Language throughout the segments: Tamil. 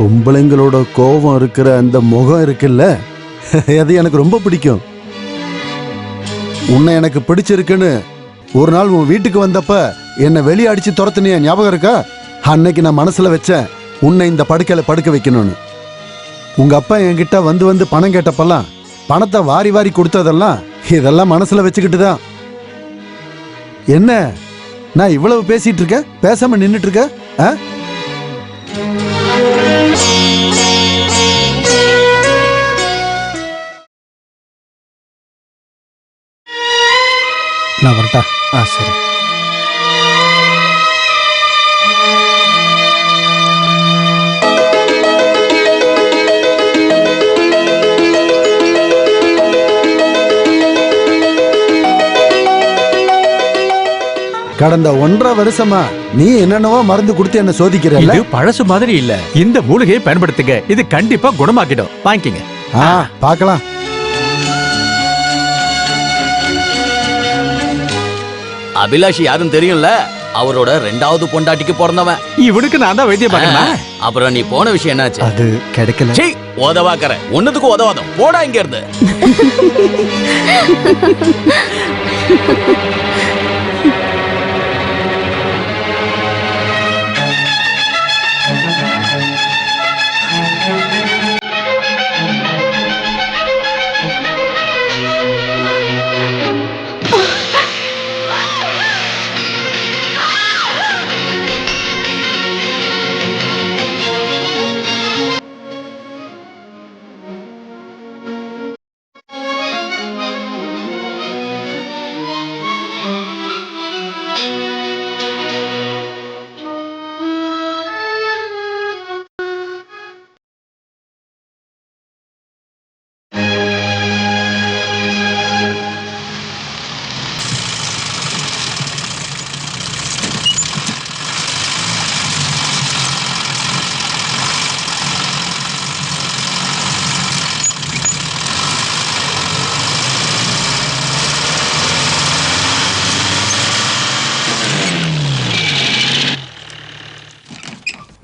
பொம்பளைங்களோட கோபம் இருக்கிற அந்த முகம் இருக்குல்ல, அது எனக்கு ரொம்ப பிடிக்கும். உன்னை எனக்கு பிடிச்சிருக்குன்னு ஒரு நாள் உன் வீட்டுக்கு வந்தப்ப என்னை வெளியே அடிச்சு துரத்துனிய ஞாபகம் இருக்கா? அன்னைக்கு நான் மனசுல வச்சேன் உன்னை இந்த படுக்கையில படுக்க வைக்கணும்னு. உங்க அப்பா என்கிட்ட வந்து வந்து பணம் கேட்டப்பெல்லாம் பணத்தை வாரி வாரி கொடுத்ததெல்லாம் இதெல்லாம் மனசுல வச்சுக்கிட்டு தான். என்ன நான் இவ்வளவு பேசிட்டு இருக்க, பேசாம நின்னுட்டு இருக்க? நான் வரட்டா? சரி. கடந்த 1.5 வருஷமா நீ என்னென்னவோ மருந்து கொடுத்து என்ன சோதிக்கிற. இது பழசு மாதிரி இல்ல. இந்த மூலிகையை பயன்படுத்துங்க, இது கண்டிப்பா குணமாக்கிடும். வாங்கிக்கங்க. பார்க்கலாம். அபிலாஷ் யாரும் தெரியும்ல, அவரோட 2வது பொண்டாட்டிக்கு பிறந்தவன். இவனுக்கு நான் தான் வைத்தியம் பார்க்கணும். அப்புறம் நீ போன விஷயம் என்னாச்சு? அது கிடைக்கல. சீ, உதவாக்கற ஒண்ணுத்துக்கு உதவாதம். போடா இங்க இருந்து.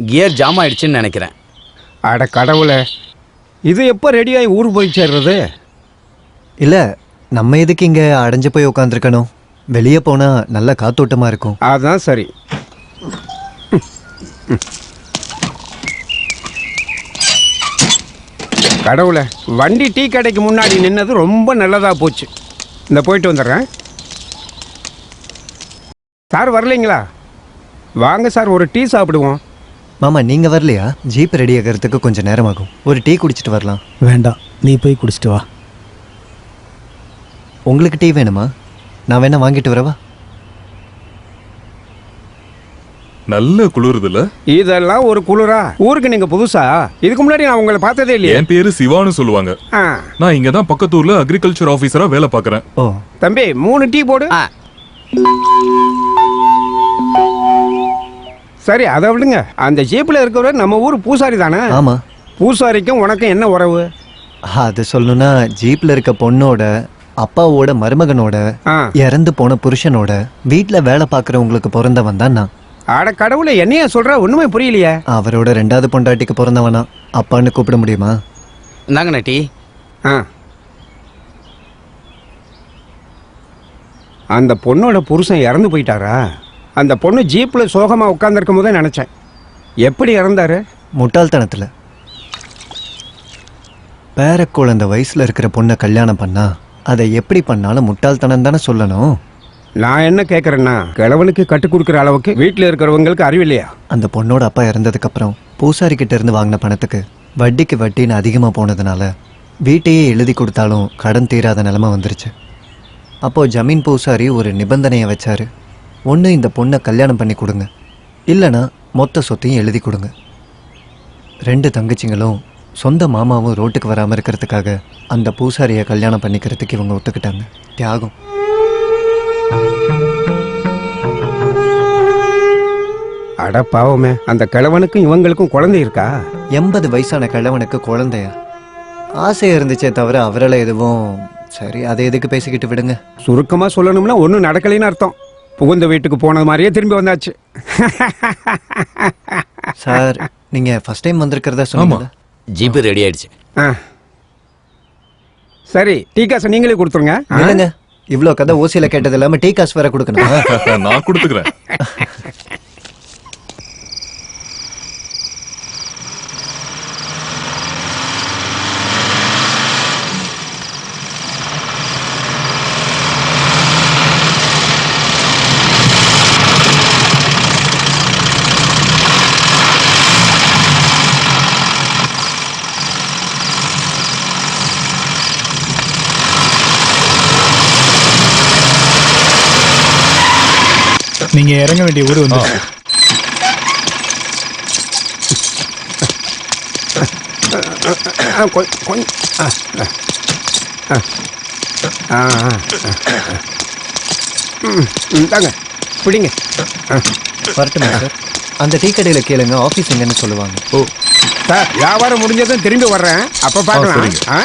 கியர் ஜாம் ஆயிடுச்சுன்னு நினைக்கிறேன். அட கடவுளே, இது எப்போ ரெடியாகி ஊர் போய் சேர்றது? இல்லை, நம்ம எதுக்கு இங்கே அடைஞ்சு போய் உட்காந்துருக்கணும்? வெளியே போனால் நல்ல காத்தோட்டமாக இருக்கும். அதுதான் சரி. கடவுளே, வண்டி டீ கடைக்கு முன்னாடி நின்னது ரொம்ப நல்லதாக போச்சு. இந்த போயிட்டு வந்துடுறேன். சார் வரலைங்களா? வாங்க சார், ஒரு டீ சாப்பிடுவோம். மாமா, நீங்கள் வரலையா? ஜீப் ரெடி ஆகிறதுக்கு கொஞ்சம் நேரமாகும். ஒரு டீ குடிச்சிட்டு வரலாம். வேண்டாம், நீ போய் குடிச்சிட்டு வா. உங்களுக்கு டீ வேணுமா? நான் வேணா வாங்கிட்டு வரவா? நல்ல குளிருதுல. இதெல்லாம் ஒரு குளிரா? ஊருக்கு நீங்க புதுசா? இதுக்கு முன்னாடி நான் உங்களை பார்த்ததே இல்லையே. என் பேரு சிவான்னு சொல்லுவாங்க. நான் இங்க தான் பக்கத்தூர்ல அக்ரிகல்ச்சர் ஆபீசரா வேலை பார்க்கறேன். ஓ தம்பி, 3 டீ போடு. சரி, அதை விடுங்க. அந்த ஜீப்ல இருக்கிறவர் நம்ம ஊர் பூசாரி தானே? ஆமா. பூசாரிக்கும் உனக்கும் என்ன உறவு? அது சொல்லணும்னா, ஜீப்ல இருக்க பொண்ணோட அப்பாவோட மருமகனோட இறந்து போன புருஷனோட வீட்டுல வேலை பார்க்கறவங்களுக்கு பிறந்தவன் தான் நான். ஆட கடவுளை, என்னைய சொல்ற? ஒண்ணுமே புரியலையே. அவரோட 2வது பொண்டாட்டிக்கு பிறந்தவனா. அப்பான்னு கூப்பிட முடியுமா? இந்தாங்கண்ணா டீ. அந்த பொண்ணோட புருஷன் இறந்து போயிட்டாரா? அந்த பொண்ணு ஜீப்ல சோகமா உட்கார்ந்துருக்கும் போதே நினைச்சேன். எப்படி இறந்தாரு? முட்டாள்தனத்துல. பேர குழந்தை வயசுல இருக்கிற பொண்ணை கல்யாணம் பண்ணா அதை எப்படி பண்ணாலும் முட்டாள்தனம் தானே சொல்லணும். நான் என்ன கேட்கறேன்னா, கிழவனுக்கு கட்டு கொடுக்குற அளவுக்கு வீட்டில் இருக்கிறவங்களுக்கு அறிவில்லையா? அந்த பொண்ணோட அப்பா இறந்ததுக்கு அப்புறம் பூசாரி கிட்ட இருந்து வாங்கின பணத்துக்கு வட்டிக்கு வட்டின்னு அதிகமா போனதுனால வீட்டையே எழுதி கொடுத்தாலும் கடன் தீராத நிலைமை வந்துருச்சு. அப்போ ஜமீன் பூசாரி ஒரு நிபந்தனையை வச்சாரு. ஒன்று, இந்த பொண்ணை கல்யாணம் பண்ணி கொடுங்க, இல்லைனா மொத்த சொத்தையும் எழுதி கொடுங்க. 2 தங்கச்சிங்களும் சொந்த மாமாவும் ரோட்டுக்கு வராமல் இருக்கிறதுக்காக அந்த பூசாரியை கல்யாணம் பண்ணிக்கிறதுக்கு இவங்க ஒத்துக்கிட்டாங்க. தியாகம். அட பாவமே, அந்த கிழவனுக்கும் இவங்களுக்கும் குழந்தை இருக்கா? 80 வயசான கிழவனுக்கு குழந்தையா? ஆசை இருந்துச்சே தவிர அவரால் எதுவும். சரி, அதை எதுக்கு பேசிக்கிட்டு விடுங்க. சுருக்கமாக சொல்லணும்னா ஒன்றும் நடக்கலைன்னு அர்த்தம். புகுந்த வீட்டுக்கு போனது மாதிரியே திரும்பி வந்தாச்சு. சார் நீங்க ஃபர்ஸ்ட் டைம் வந்திருக்கிறதா சொன்னீங்க. ஜிபே ரெடி ஆயிடுச்சு. ஆ. சரி டீ காசை நீங்களே கொடுத்துருங்க. இல்லைங்க, இவ்ளோ கதை ஓசியில கேட்டது இல்லாம டீ காசு வேற கொடுக்கணும். நான் கொடுத்துக்கிறேன். நீங்க இறங்க வேண்டிய ஊர் வந்து தாங்க பிடிங்க. வரட்டுமா சார்? அந்த டீ கடையில கேளுங்க, ஆபீஸ் எங்கன்னு சொல்லுவாங்க. ஓ சார், வியாபாரம் முடிஞ்சதும் திரும்பி வர்றேன், அப்ப பார்க்கலாம். சரிங்க. ஆ?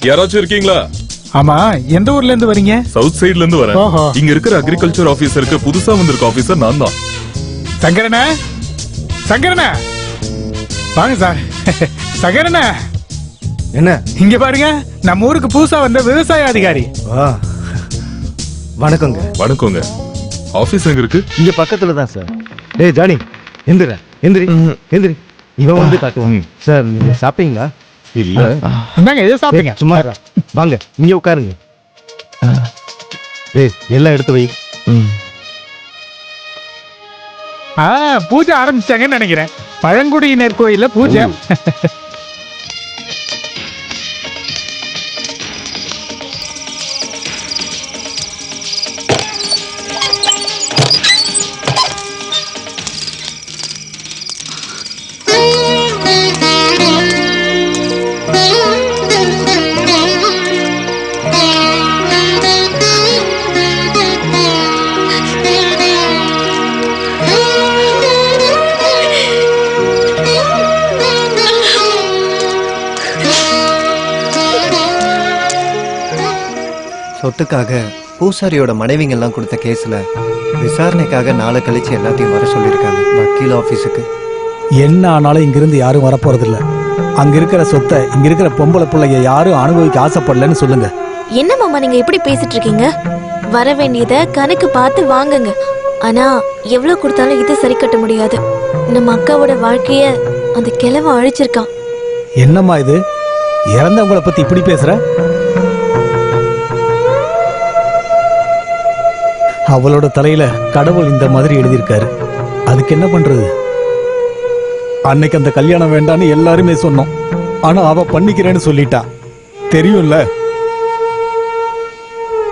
யாராச்சும் இருக்கீங்களா? ஆமா, எந்த ஊர்ல இருந்து வரீங்க? சவுத் சைடுல இருந்து வரேன். ஓஹோ. இங்க இருக்கிற அக்ரிகல்ச்சர் ஆபீசருக்கு புதுசா வந்திருக்க ஆபீசர் நான் தான். சங்கரன சங்கரன வாங்க சார். சங்கரன என்ன? இங்க பாருங்க, நம்ம ஊருக்கு புதுசா வந்த விவசாய அதிகாரி. வணக்கங்க. வணக்கங்க. ஆபீஸ் எங்க இருக்கு? இங்க பக்கத்துல தான் சார். டேய் ஜானி, எந்திரா எந்திரி எந்திரி. இவன் வந்து காட்டுவாங்க. சார் நீங்க சாப்பிட்டீங்களா? இல்ல. இந்தாங்க, எதை சாப்பிட்டீங்க? சும்மா இருடா. வாங்க இங்க உட்காருங்க. டேய் எல்லாம் எடுத்து வை. பூஜை ஆரம்பிச்சிட்டாங்கன்னு நினைக்கிறேன். பழங்குடியினர் கோயில்ல பூஜை. சொத்துக்காக பூசாரியோட மனைவிங்க எல்லாம் கொடுத்த கேஸ்ல விசாரணைக்காக நாளை கழிச்சு எல்லாத்தையும் வர சொல்லியிருக்காங்க வக்கீல் ஆபீஸுக்கு. என்ன ஆனாலும் இங்கிருந்து யாரும் வரப்போறது இல்ல. அங்க இருக்கிற சொத்தை இங்க இருக்கிற பொம்பளை பிள்ளைங்க யாரும் அனுபவிக்க ஆசைப்படலன்னு சொல்லுங்க. என்ன மாமா நீங்க எப்படி பேசிட்டு இருக்கீங்க? வர வேண்டியத கணக்கு பார்த்து வாங்குங்க. ஆனா எவ்வளவு கொடுத்தாலும் இது சரி கட்ட முடியாது. நம்ம அக்காவோட வாழ்க்கைய அந்த கிழவன் அழிச்சிருக்கான். என்னம்மா இது, இறந்தவங்கள பத்தி இப்படி பேசுற? அவளோட தலையில கடவுள் இந்த மாதிரி எழுதியிருக்காரு. அதுக்கு என்ன பண்றது? அன்னைக்கு அந்த கல்யாணம் வேண்டான்னு எல்லாருமே சொன்னோம். ஆனா அவ பண்ணிக்கிறேன்னு சொல்லிட்டா. தெரியும்ல,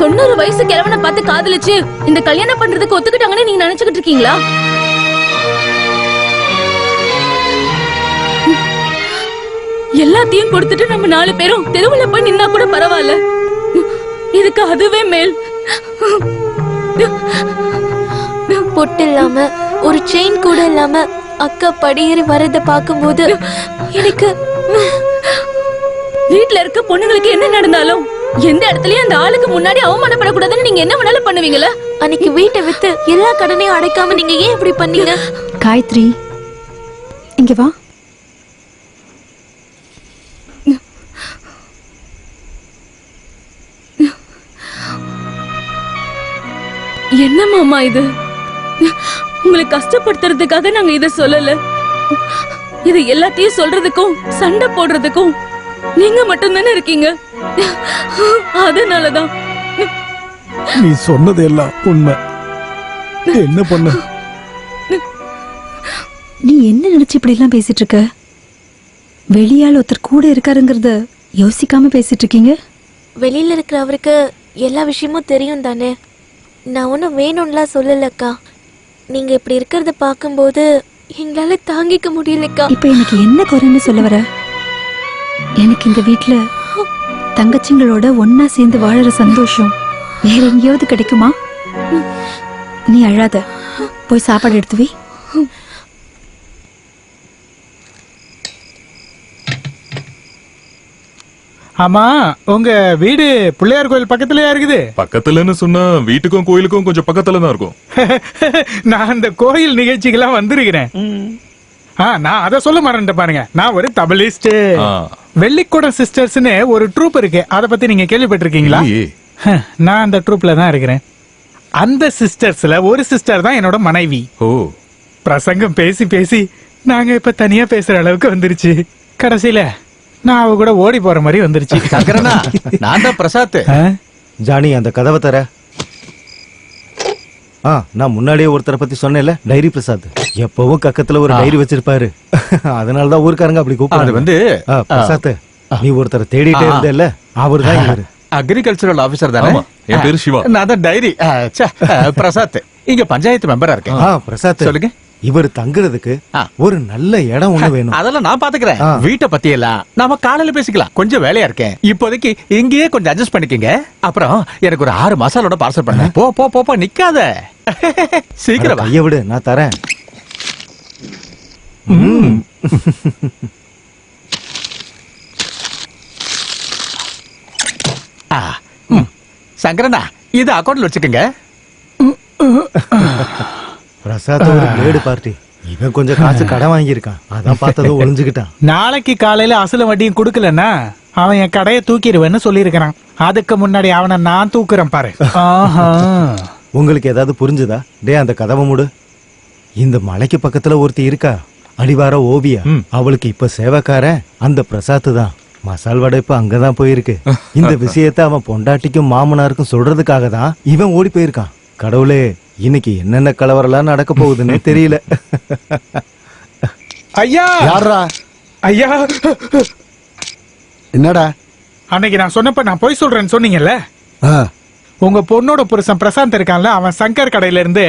90 வயசு கிழவனை பார்த்து காதலிச்சு இந்த கல்யாணம் பண்றதுக்கு ஒத்துக்கிட்டாங்கன்னு நீங்க நினைச்சுக்கிட்டு இருக்கீங்களா? எல்லாத்தையும் கொடுத்துட்டு நம்ம 4 பேரும் தெருவுல போய் நின்னா கூட பரவாயில்ல. இதுக்கு அதுவே மேல். பொட்டு இல்லாம ஒரு செயின் கூட இல்லாம அக்கா படியேறி வரத பாக்கும்போது எனக்கு வீட்டுல இருக்க பொண்ணுங்களுக்கு என்ன நடந்தாலும் எந்த இடத்துலயும் அந்த ஆளுக்கு முன்னாடி அவமானப்படக்கூடாதுன்னு நீங்க என்ன வேணாலும் பண்ணுவீங்களா? அன்னைக்கு வீட்டை வித்து எல்லா கடனையும் அடைக்காம நீங்க ஏன் இப்படி பண்ணீங்க? காயத்ரி, இங்க வா. என்ன மாமா இது? உங்களை கஷ்டப்படுத்துறதுக்காக நாங்க இத சொல்லல. இது எல்லாத்தையும் சொல்றதுக்கும் சண்டை போடுறதுக்கும் நீங்க மட்டும் தானே இருக்கீங்க. அதனாலதான். நீ சொன்னது எல்லாம் உண்மை. என்ன பண்ண? நீ என்ன நினைச்சு இப்படி எல்லாம் பேசிட்டு இருக்க? வெளியால் ஒருத்தர் கூட இருக்காருங்கிறத யோசிக்காம பேசிட்டு இருக்கீங்க. வெளியில இருக்கிற அவருக்கு எல்லா விஷயமும் தெரியும் தானே. நான் ஒன்னும் வேணும்லாம் சொல்லலக்கா. நீங்க இப்படி இருக்கிறத பாக்கும்போது எங்களால தாங்கிக்க முடியலக்கா. இப்ப எனக்கு என்ன குறைன்னு சொல்ல வர? எனக்கு இந்த வீட்டுல தங்கச்சிங்களோட ஒன்னா சேர்ந்து வாழற சந்தோஷம் வேற எங்கேயாவது கிடைக்குமா? நீ அழாத, போய் சாப்பாடு எடுத்து வை. ஆமா உங்க வீடு பிள்ளையார் கோயில் பக்கத்துலயா இருக்குது? பக்கத்துலன்னு சொன்னா வீட்டுக்கும் கோயிலுக்கும் கொஞ்சம் பக்கத்துல தான் இருக்கும். நான் அந்த கோயில் நிகழ்ச்சிக்கெல்லாம் வந்திருக்கிறேன். நான் அத சொல்ல மறந்துட்டு பாருங்க, நான் ஒரு தபலிஸ்ட். வெள்ளிக்கூடம் சிஸ்டர்ஸ்னு ஒரு ட்ரூப் இருக்கு, அத பத்தி நீங்க கேள்விப்பட்டிருக்கீங்களா? நான் அந்த ட்ரூப்ல தான் இருக்கிறேன். அந்த சிஸ்டர்ஸ்ல ஒரு சிஸ்டர் தான் என்னோட மனைவி. பிரசங்கம் பேசி பேசி நாங்க இப்ப தனியா பேசுற அளவுக்கு வந்துருச்சு. கடைசியில நான் அவ கூட ஓடி போற மாதிரி வந்துருச்சு. சங்கரனா, நான் தான் பிரசாத். ஜானி அந்த கதவை தர. நான் முன்னாடியே ஒருத்தரை பத்தி சொன்னேன்ல, டைரி பிரசாத். எப்பவும் கக்கத்துல ஒரு டைரி வச்சிருப்பாரு. அதனாலதான் ஊருக்காரங்க அப்படி கூப்பிடுறது. வந்து பிரசாத், நீ ஒருத்தரை தேடிட்டே இருந்தேல்ல, அவரு தான் இவரு. அக்ரிகல்ச்சரல் ஆபீசர் தானே? என் பேரு சிவா. நான் தான் டைரி பிரசாத். இங்க பஞ்சாயத்து மெம்பரா இருக்கேன். பிரசாத் சொல்லுங்க. இவர் தங்குறதுக்கு ஒரு நல்ல இடம் ஒண்ணு வேணும். அதெல்லாம் நான் பாத்துக்கிறேன். வீட்டை பத்தி எல்லாம் நாம காலையில பேசிக்கலாம். கொஞ்சம் வேலையா இருக்கேன் இப்போதைக்கு. இங்கேயே கொஞ்சம் அட்ஜஸ்ட் பண்ணிக்கங்க. அப்புறம் எனக்கு ஒரு 6 மசாலோட பார்சல் பண்ண. போ போ போ போ, நிக்காத, சீக்கிரம் கைய விடு, நான் தரேன். சங்கரனா, இது அக்கௌண்ட்ல வச்சுக்கோங்க. பிரசாத் ஒரு பிளேடு பார்ட்டி. இவன் கொஞ்சம் காசு கடன் வாங்கியிருக்கான், அதான் பார்த்ததும் ஒளிஞ்சுக்கிட்டான். நாளைக்கு காலையில அசல வட்டியும் கொடுக்கலன்னா அவன் என் கடையை தூக்கிடுவேன்னு சொல்லியிருக்கிறான். அதுக்கு முன்னாடி அவனை நான் தூக்குறேன் பாரு. உங்களுக்கு ஏதாவது புரிஞ்சுதா? டே அந்த கதவை மூடு. இந்த மலைக்கு பக்கத்துல ஒருத்தி இருக்கா, அடிவார ஓவியா. அவளுக்கு இப்ப சேவைக்காரன் அந்த பிரசாத் தான். மசால் வடை இப்ப அங்கதான் போயிருக்கு. இந்த விஷயத்த அவன் பொண்டாட்டிக்கும் மாமனாருக்கும் சொல்றதுக்காக தான் இவன் ஓடி போயிருக்கான். கடவுளே, இன்னைக்கு என்னென்ன கலவரெல்லாம் நடக்க போகுதுன்னே தெரியல. ஐயா! யாரா? ஐயா! என்னடா? அன்னைக்கு நான் சொன்னப்ப நான் போய் சொல்றேன்னு சொன்னீங்கல்ல, உங்க பொண்ணோட புருஷன் பிரசாந்த் இருக்கான்ல, அவன் சங்கர் கடையில இருந்து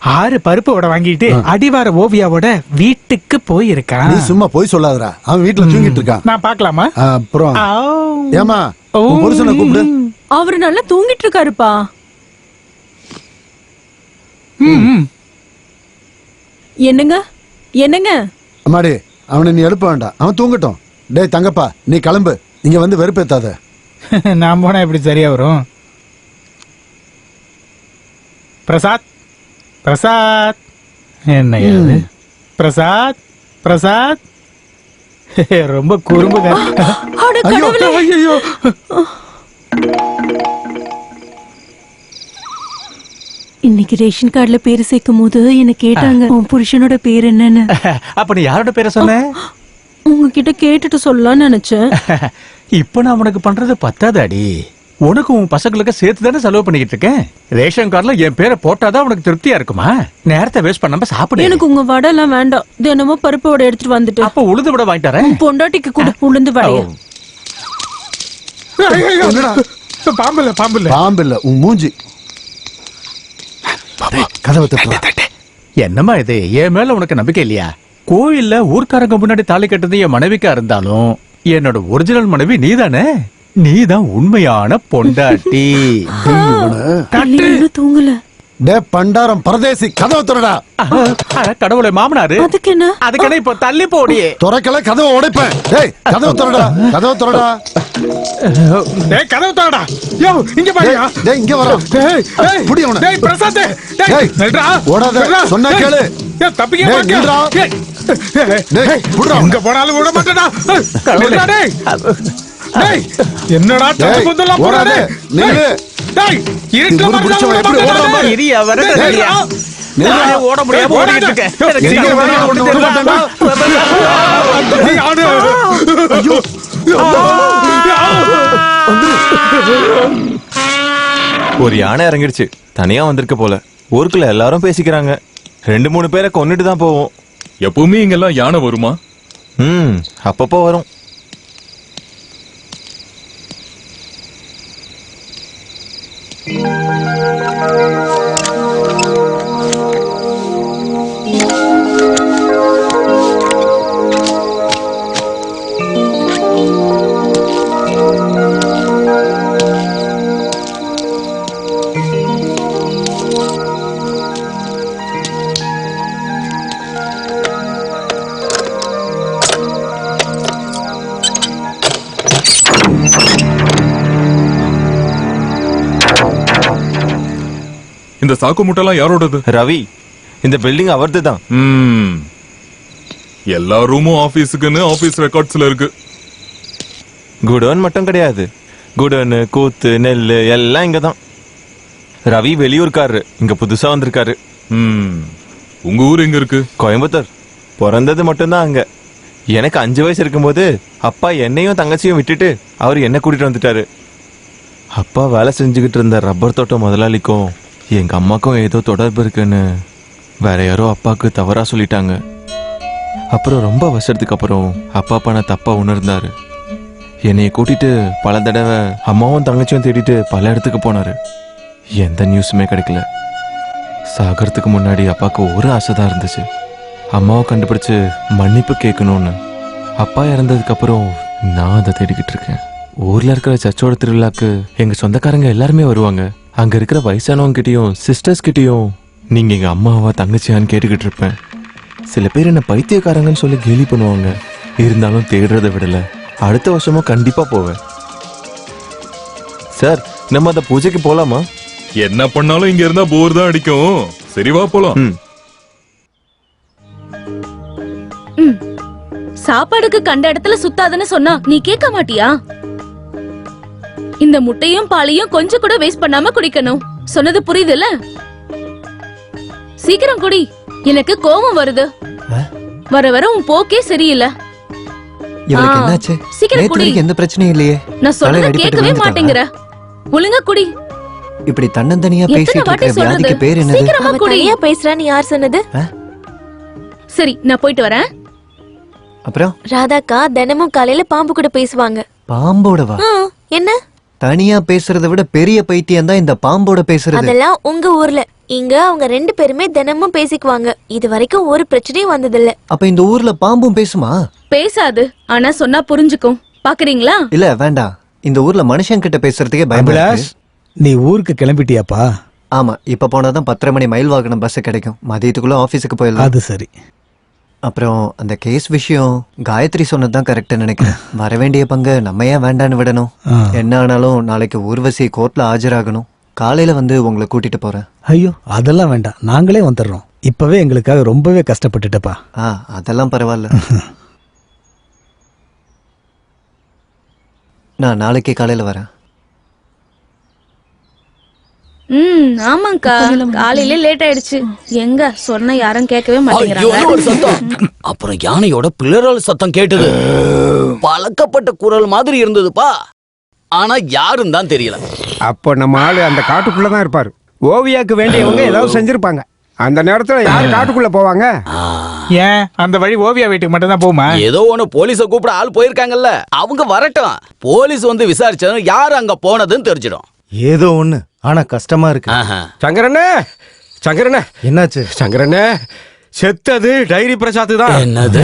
6 பருப்பு வடை வாங்கிட்டு அடிவார ஓவியாவோட வீட்டுக்கு போயிருக்கான். நீ சும்மா போய் சொல்லாதடா, அவன் வீட்டுல தூங்கிட்டு இருக்கான். நான் பாக்கலாமா? அப்புறம் ஏமா புருஷனை கூப்பிடு. அவரு நல்லா தூங்கிட்டு இருக்காருப்பா. என்னங்க என்னங்க? அம்மாடி, அவனை நீ எழுப்ப வேண்டாம், அவன் தூங்கட்டும். டேய் தங்கப்பா, நீ கிளம்பு, இங்க வந்து வெறுப்பேத்தாத. நான் போனா எப்படி சரியா வரும்? பிரசாத், பிரசாத், என்ன இது? பிரசாத், பிரசாத், ரொம்ப குறும்புங்க. ஐயோ, இன்னைக்கு ரேஷன் கார்டுல பேரு சேர்க்கும் போது என்ன கேட்டாங்க, உன் புருஷனோட பேர் என்னன்னு. அப்ப நீ யாரோட பேரை சொன்ன? உங்ககிட்ட கேட்டுட்டு சொல்லலாம்னு நினைச்சேன். இப்ப நான் உனக்கு பண்றது பத்தாது அடி. உனக்கு உன் பசங்களுக்கு சேர்த்து தானே செலவு பண்ணிக்கிட்டு இருக்கேன். ரேஷன் கார்டுல என் பேரை போட்டாதான் உனக்கு திருப்தியா இருக்குமா? நேரத்தை வேஸ்ட் பண்ணாம சாப்பிடு. எனக்கு உங்க வடை எல்லாம் வேண்டாம், தினமும் பருப்பு வடை எடுத்துட்டு வந்துட்டு. அப்ப உளுந்து வடை வாங்கிட்டு வரேன். பொண்டாட்டிக்கு கூட உளுந்து வடை. பாம்பில்ல பாம்பில்ல பாம்பில்ல, உன் மூஞ்சி. கதவை தட்டு. என்னம்மா இது? என் மேல உனக்கு நம்பிக்கை இல்லையா? கோயில்ல ஊர்க்காரங்க முன்னாடி தாலி கட்டது என் மனைவிக்கா இருந்தாலும் என்னோட ஒரிஜினல் மனைவி நீதானே. நீதான் உண்மையான பொண்டாட்டி. தூங்கல. டே பண்டாரம் பரதேசி, கதவை திறடா. கடவுளை, மாமனாரு. அதுக்கு என்ன? அதுக்கு என்ன? இப்ப தள்ளி போடியே. துறக்கல, கதவை உடைப்பேன். டேய் கதவை திறடா, கதவை திறடா. டேய் கதவை திறடா. யோ இங்க பாருயா. டேய் இங்க வர. டேய் புடி அவனை. டேய் பிரசாத், டேய் நில்றா. ஓடாத, சொன்னா கேளு. டேய் தப்பிக்க டேய் மாட்டே. நில்றா. டேய் புடிடா. எங்க போனாலும் விட மாட்டேடா. நில்றா டேய். டேய் என்னடா தப்பு பந்தலாம் போறானே. நில்லு. டேய் இருட்டுல புடிச்சவன் எப்படி ஓடுற மாதிரி. இரியா வரடா. நானே ஓட முடியாம ஓடிட்டு இருக்கேன். எனக்கு சீக்கிரம் வர முடியல. ஐயோ ஒரு யானை இறங்கிடுச்சு, தனியா வந்திருக்க போல. ஊருக்குள்ள எல்லாரும் பேசிக்கிறாங்க. 2-3 பேரை கொன்னுட்டு தான் போவோம். எப்பவுமே இங்கெல்லாம் யானை வருமா? அப்பப்போ வரும். இந்த சாக்கு முட்டைலாம் யாரோடது? ரவி, இந்த பில்டிங் அவர்து தான். எல்லா ரூமும் ஆபீஸுக்குன்னு ஆபீஸ் ரெக்கார்ட்ஸ்ல இருக்கு. குடோன் மட்டும் கிடையாது, குடோனு, கூத்து, நெல்லு எல்லாம் இங்க தான். ரவி வெளியூர்காரரு, இங்க புதுசா வந்திருக்காரு. உங்க ஊர் எங்க இருக்கு? கோயம்புத்தூர். பிறந்தது மட்டும்தான் அங்க. எனக்கு 5 வயசு இருக்கும்போது அப்பா என்னையும் தங்கச்சியும் விட்டுட்டு அவர் என்ன கூட்டிட்டு வந்துட்டாரு. அப்பா வேலை செஞ்சுக்கிட்டு இருந்த ரப்பர் தோட்டம் முதலாளிக்கும் எங்க அம்மாக்கும் ஏதோ தொடர்பு இருக்குன்னு வேற யாரோ அப்பாவுக்கு தவறா சொல்லிட்டாங்க. அப்புறம் ரொம்ப வருஷத்துக்கு அப்புறம் அப்பா நான் தப்பா உணர்ந்தாரு. என்னைய கூட்டிட்டு பல தடவை அம்மாவும் தங்கச்சியும் தேடிட்டு பல இடத்துக்கு போனாரு. எந்த நியூஸுமே கிடைக்கல. சாகிறதுக்கு முன்னாடி அப்பாவுக்கு ஒரு ஆசை தான் இருந்துச்சு, அம்மாவை கண்டுபிடிச்சு மன்னிப்பு கேட்கணும்னு. அப்பா இறந்ததுக்கு அப்புறம் நான் அதை தேடிக்கிட்டு இருக்கேன். ஊர்ல இருக்கிற சர்ச்சோட திருவிழாக்கு எங்க சொந்தக்காரங்க எல்லாருமே வருவாங்க. அங்க இருக்கிற வயசானவங்க கிட்டயும் சிஸ்டர்ஸ் கிட்டயும் நீங்க எங்க அம்மாவா தங்கச்சியான்னு கேட்டுக்கிட்டு இருப்பேன். சில பேர் என்ன பைத்தியக்காரங்கன்னு சொல்லி கேலி பண்ணுவாங்க. இருந்தாலும் தேடுறதை விடல. அடுத்த வருஷமும் கண்டிப்பா போவேன். சார், நம்ம அந்த பூஜைக்கு போலாமா? என்ன பண்ணாலும் இங்க இருந்தா போர் தான் அடிக்கும். சரி வா போலாம். சாப்பாடுக்கு கண்ட இடத்துல சுத்தாதுன்னு சொன்னா நீ கேட்க மாட்டியா? இந்த முட்டையும் பாலையும் கொஞ்சம் கூட வேஸ்ட் பண்ணாம குடிக்கணும். சொன்னது புரியுதுல? சீக்கிரம் குடி, எனக்கு கோபம் வருது. வர வர உன் போக்கே சரியில்லை. இவளுக்கு என்னாச்சு? சீக்கிரம் நேத்து குடி. வரைக்கும் எந்த பிரச்சனையும் இல்லையே. நான் சொல்றத கேட்கவே மாட்டேங்கிற. ஒழுங்கா குடி. இப்படி தன்னந்தனியா எத்தனை பேசிட்டு வாட்டி இருக்க வியாதிக்கு சொல்றது? பேர் என்னது? சீக்கிரமா குடி. பேசுறான்னு யார் சொன்னது? சரி, நான் போயிட்டு வரேன். அப்புறம் ராதாக்கா தினமும் காலையில பாம்பு கூட பேசுவாங்க. பாம்போடவா? என்ன? தனியா பேசுறதை விட பெரிய பைத்தியம் தான் இந்த பாம்போட பேசுறது. அதெல்லாம் உங்க ஊர்ல. இங்க அவங்க 2 பேருமே தினமும் பேசிக்குவாங்க. இது வரைக்கும் ஒரு பிரச்சனையும் வந்ததில்ல. அப்ப இந்த ஊர்ல பாம்பும் பேசுமா? பேசாது, ஆனா சொன்னா புரிஞ்சுக்கும். பாக்குறீங்களா? இல்ல வேண்டாம். இந்த ஊர்ல மனுஷன் கிட்ட பேசுறதுக்கே பயமா அபிலாஷ், இருக்கு. நீ ஊருக்கு கிளம்பிட்டியாப்பா? ஆமா, இப்ப போனாதான் 10:30 மணி மைல் வாகனம் பஸ் கிடைக்கும். மதியத்துக்குள்ள ஆபீஸுக்கு போயிடலாம். அது சரி. அப்புறம் அந்த கேஸ் விஷயம் காயத்ரி சொன்னதுதான் கரெக்ட் நினைக்கிறேன். வர வேண்டிய பங்கு நம்ம ஏன் வேண்டான்னு விடணும்? என்ன ஆனாலும் நாளைக்கு ஊர்வசி கோர்ட்ல ஆஜராகணும். காலையில வந்து உங்களை கூட்டிட்டு போறேன். ஐயோ, அதெல்லாம் வேண்டாம், நாங்களே வந்துடுறோம். இப்பவே எங்களுக்காக ரொம்பவே கஷ்டப்பட்டுட்டப்பா. அதெல்லாம் பரவாயில்ல. நான் நாளைக்கு காலையில வரேன். ஆமாங்கா, காலையில லேட் ஆயிடுச்சு. எங்க சொன்ன யாரும் கேட்கவே ஐயோ, மாட்டேங்கிறாங்க. ஒரு சத்தம். அப்புறம் யானையோட பிளறல் சத்தம் கேட்டது. பழக்கப்பட்ட குரல் மாதிரி இருந்ததுப்பா. ஆனா யாரும் தான் தெரியல. அப்போ நம்ம ஆளு அந்த காட்டுக்குள்ளதான் இருப்பாரு. ஓவியாக்கு வேண்டியவங்க ஏதாவது செஞ்சிருப்பாங்க. அந்த நேரத்துல யாரு காட்டுக்குள்ள போவாங்க? ஏன் அந்த வழி ஓவியா வீட்டுக்கு மட்டும் தான் போகுமா? ஏதோ ஒண்ணு போலீஸ கூப்பிட ஆள் போயிருக்காங்கல்ல, அவங்க வரட்டும். போலீஸ் வந்து விசாரிச்சதும் யாரு அங்க போனதுன்னு தெரிஞ்சிடும். ஏதோ ஒண்ணு, ஆனா கஷ்டமா இருக்கு. சங்கரண்ணே, சங்கரண்ணே, என்னாச்சு? சங்கரண்ணே, செத்தது டைரி பிரசாத் தான். என்னது?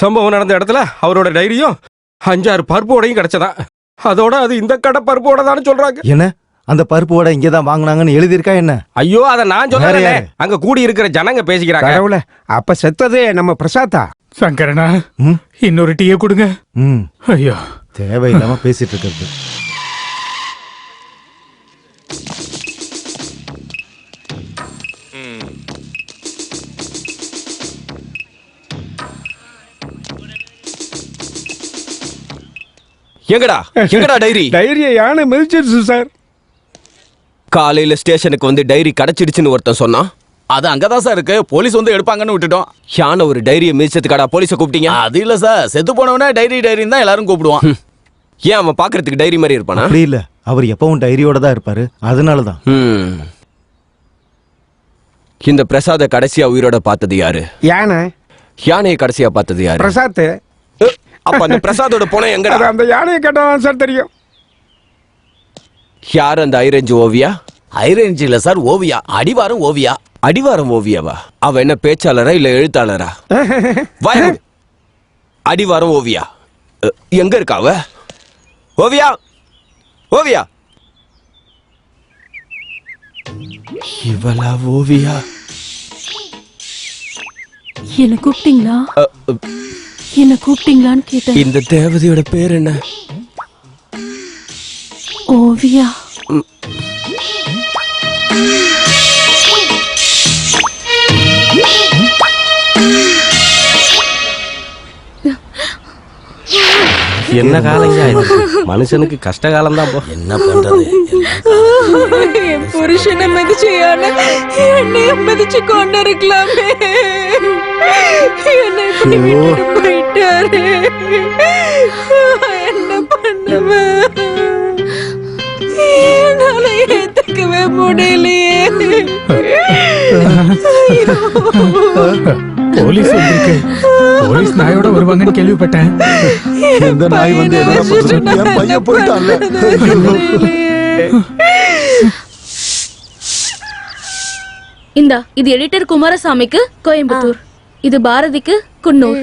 சம்பவம் நடந்த இடத்துல அவரோட டைரியும் 5-6 பருப்போடையும் கிடைச்சதா. அதோட அது இந்த கடை பருப்போட தான் சொல்றாங்க. என்ன, அந்த பருப்பு வடை இங்கதான் வாங்கினாங்கன்னு எழுதியிருக்கா என்ன? ஐயோ, அத நான் சொல்றேன். அங்க கூடி இருக்கிற ஜனங்க பேசிக்கிறாங்க. கடவுளே, அப்ப செத்தது நம்ம பிரசாத்தா? சங்கரனா, இன்னொரு டீயை கொடுங்க. ஐயோ, தேவையில்லாம பேசிட்டு இருக்கிறது. எங்கடா எங்கடா டைரி? டைரியை யானை மிதிச்சிருச்சு சார். காலையில ஸ்டேஷனுக்கு வந்து டைரி கிடைச்சிடுச்சுன்னு ஒருத்தன் சொன்னான். அது அங்கதான் சார் இருக்கு. போலீஸ் வந்து எடுப்பாங்கன்னு விட்டுட்டோம். யானை ஒரு டைரியை மிதிச்சதுக்காடா போலீஸை கூப்பிட்டீங்க? அது இல்ல சார், செத்து போனவனே டைரி டைரின்னு தான் எல்லாரும் கூப்பிடுவான். ஏன் அவன் பாக்குறதுக்கு டைரி மாதிரி இருப்பானா? அப்படி இல்ல, அவர் எப்பவும் டைரியோட தான் இருப்பாரு, அதனாலதான். இந்த பிரசாத கடைசியா உயிரோட பார்த்தது யாரு? யானை. யானையை கடைசியா பார்த்தது யாரு? பிரசாத். அப்ப அந்த பிரசாதோட போன எங்கடா? அந்த யானையை கேட்டதான் சார் தெரியும். யார் அந்த ஐரேஞ்ச் ஓவியா? ஐரேஞ்ச் இல்ல சார், ஓவியா. அடிவாரம் ஓவியா. அடிவாரம் ஓவியாவா? அவ என்ன பேச்சாளரா இல்ல எழுத்தாளரா? அடிவாரம் ஓவியா எங்க இருக்கா அவ? ஓவியா, ஓவியா. இவளா ஓவியா? என்ன கூப்பிட்டீங்களா? என்ன கூப்பிட்டீங்களான்னு கேட்டேன். இந்த தேவதையோட பேர் என்ன? ஓவியா. என்ன காலங்க மனுஷனுக்கு கஷ்ட காலம் தான். என்ன பண்றது? என் புருஷனை மிதிச்சு என்னைய மிதிச்சு கொண்டு இருக்கலாமே. என்னை இப்படி விட்டுட்டு போயிட்டாரு. என்ன பண்ணுவேன்? என்னால ஏத்துக்கவே முடியலையே. போலீஸ் வந்திருக்கு. போலீஸ் நாயோட வருவாங்கன்னு கேள்விப்பட்டேன். இந்த நாய் வந்து என்ன பண்றது? என் பையன் போயிட்டான்ல. இந்தா, இது எடிட்டர் குமாரசாமிக்கு கோயம்புத்தூர், இது பாரதிக்கு குன்னூர்.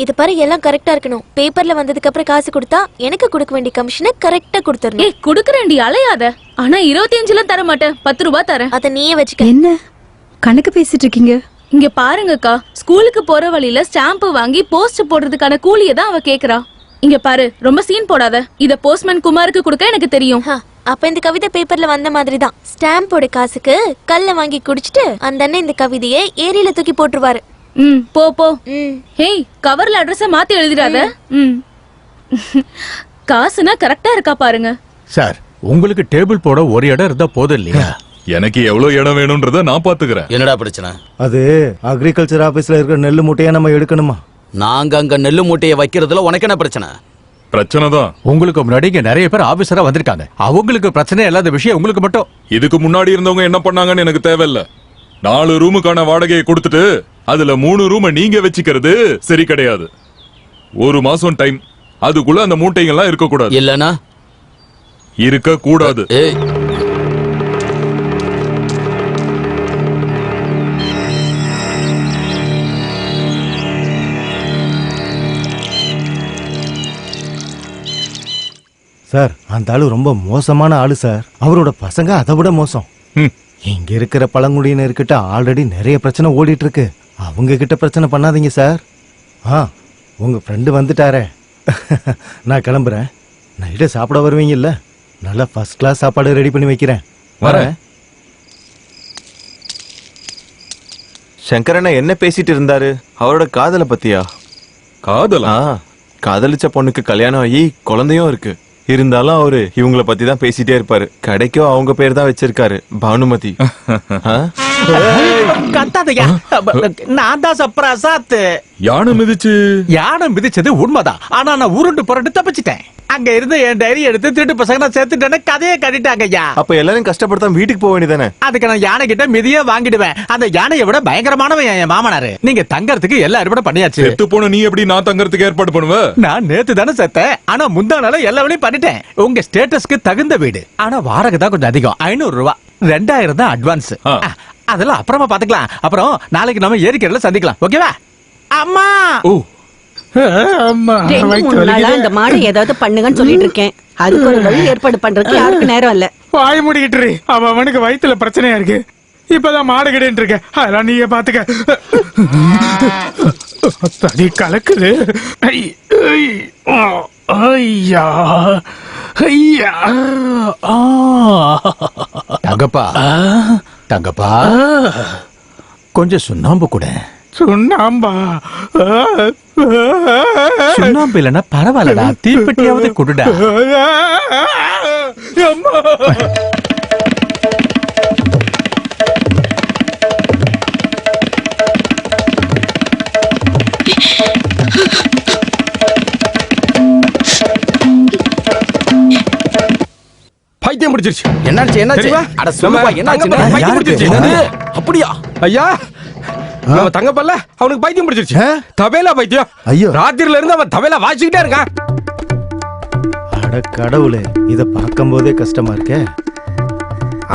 இது பாரு, எல்லாம் கரெக்டா இருக்கணும். பேப்பர்ல வந்ததுக்கு அப்புறம் காசு கொடுத்தா எனக்கு கொடுக்க வேண்டிய கமிஷனை கரெக்டா கொடுத்துறணும். ஏய், குடுக்கறேன்டி, அலையாத. ஆனா 25 தர மாட்டேன், 10 ரூபாய் தரேன். அத நீயே வச்சுக்க. என்ன கணக்கு பேசிட்டு இருக்கீங்க? இங்க பாருங்கக்கா, ஸ்கூலுக்கு போற வழியில ஸ்டாம்ப் வாங்கி போஸ்ட் போடுறதுக்கான கூலியை தான் அவ கேக்குறா. இங்க பாரு, ரொம்ப சீன் போடாத. இத போஸ்ட்மேன் குமாருக்கு கொடுக்க எனக்கு தெரியும். அப்ப இந்த கவிதை பேப்பர்ல வந்த மாதிரி தான். ஸ்டாம்போட காசுக்கு கல்ல வாங்கி குடிச்சிட்டு அந்த அண்ணன் இந்த கவிதையை ஏரியில தூக்கி போட்டுருவாரு. போ போ. ஹேய், கவர்ல அட்ரஸ மாத்தி எழுதிராத. காசுனா கரெக்டா இருக்கா பாருங்க. சார், உங்களுக்கு டேபிள் போட ஒரு இடம் இருந்தா போதும் இல்லையா? எனக்கு எவ்வளவு இடம் வேணும்ன்றத நான் பாத்துக்கிறேன். என்னடா பிரச்சனை? அது அக்ரிகல்ச்சர் ஆபீஸ்ல இருக்கிற நெல்லு மூட்டையை நம்ம எடுக்கணுமா? நாங்க அங்க நெல்லு மூட்டையை வைக்கிறதுல உனக்கு என்ன பிரச்சனை? பிரச்சனை தான். உங்களுக்கு முன்னாடி இங்க நிறைய பேர் ஆபீசரா வந்திருக்காங்க. அவங்களுக்கு பிரச்சனை இல்லாத விஷயம் உங்களுக்கு மட்டும். இதுக்கு முன்னாடி இருந்தவங்க என்ன பண்ணாங்கன்னு எனக்கு தேவையில்ல. 4 ரூமுக்கான வாடகையை கொடுத்துட்டு அதுல 3 ரூம நீங்க வச்சுக்கிறது சரி கிடையாது. 1 மாசம் டைம், அதுக்குள்ள அந்த மூட்டைகள்லாம் இருக்க கூடாது. இல்லனா இருக்க கூடாது. சார், அந்த ஆளு ரொம்ப மோசமான ஆளு சார். அவரோட பசங்க அதை விட மோசம். இங்க இருக்கிற பழங்குடியினர்கிட்ட ஆல்ரெடி நிறைய பிரச்சனை ஓடிட்டு இருக்கு. அவங்க கிட்ட பிரச்சனை பண்ணாதீங்க சார். உங்க ஃப்ரெண்டு வந்துட்டாரே. நான் கிளம்புறேன். நைட்டு சாப்பிட வருவீங்கல்ல? நல்லா ஃபர்ஸ்ட் கிளாஸ் சாப்பாடு ரெடி பண்ணி வைக்கிறேன். வரேன். சங்கரண்ணா என்ன பேசிட்டு இருந்தாரு? அவரோட காதலை பத்தியா? காதலா? காதலிச்ச பொண்ணுக்கு கல்யாணம் ஆகி குழந்தையும் இருக்கு. இருந்தாலும் அவரு இவங்கள பத்தி தான் பேசிட்டே இருப்பாரு. கடைக்கும் அவங்க பேர் தான் வச்சிருக்காரு, பானுமதி. கத்தாதையா, நான் தான் பிரசாத். யானை மிதிச்சது உண்மைதான். ஆனா நான் உருண்டு புரண்டு தப்பிச்சிட்டேன். அங்க இருந்து என் டைரி எடுத்து திருட்டு பசங்க நான் சேர்த்துட்டேன்னு கதையை கட்டிட்டாங்க. அப்ப எல்லாரும் கஷ்டப்படுத்தாம வீட்டுக்கு போக வேண்டியதானே? அதுக்கு நான் யானை கிட்ட மிதிய வாங்கிடுவேன். அந்த யானையை விட பயங்கரமானவன் என் மாமனாரு. நீங்க தங்கறதுக்கு எல்லா ஏற்பாடும் பண்ணியாச்சு. செத்து போன நீ எப்படி நான் தங்கறதுக்கு ஏற்பாடு பண்ணுவ? நான் நேத்து தானே செத்தேன். ஆனா முந்தா நாள எல்லா வேலையும் பண்ணிட்டேன். உங்க ஸ்டேட்டஸ்க்கு தகுந்த வீடு. ஆனா வாடகை தான் கொஞ்சம் அதிகம். 500 ரூபாய், 2000 தான் அட்வான்ஸ். அதெல்லாம் அப்புறமா பாத்துக்கலாம். அப்புறம் நாளைக்கு நம்ம ஏரிக்கரையில சந்திக்கலாம். ஓகேவா? அம்மா இந்த மாடு ஏதாவது பண்ணுங்கன்னு சொல்லிட்டு இருக்கேன். அதுக்கு ஒரு வழி ஏற்பாடு பண்றதுக்கு யாருக்கு நேரம் இல்ல. வாய் முடிக்கிட்டு அவனுக்கு வயித்துல பிரச்சனையா இருக்கு. இப்பதான் மாடு கிடைன்னு இருக்க. அதெல்லாம் நீங்க பாத்துக்க. தடி கலக்குது. ஐயா ஐயா. தங்கப்பா, தங்கப்பா, கொஞ்சம் சுண்ணாம்பு கூட. சுண்ணாம்பா? சுண்ணாம்பு இல்லைன்னா பரவாயில்லடா, தீப்பெட்டியாவது கொடுடா. பைத்தியம் பிடிச்சிருச்சு. என்னாச்சு? என்னாச்சு? அட சொல்லுப்பா, என்னாச்சு? பைத்தியம் பிடிச்சிருச்சு. அப்படியா? ஐயா, நம்ம தங்கப்பல்ல அவனுக்கு பைத்தியம் பிடிச்சிருச்சு. தபேலா பைத்தியம். ஐயோ, ராத்திரில இருந்து அவன் தபேலா வாசிக்கிட்டே இருக்கான். அட கடவுளே, இத பார்க்கும் போதே கஷ்டமா இருக்கே.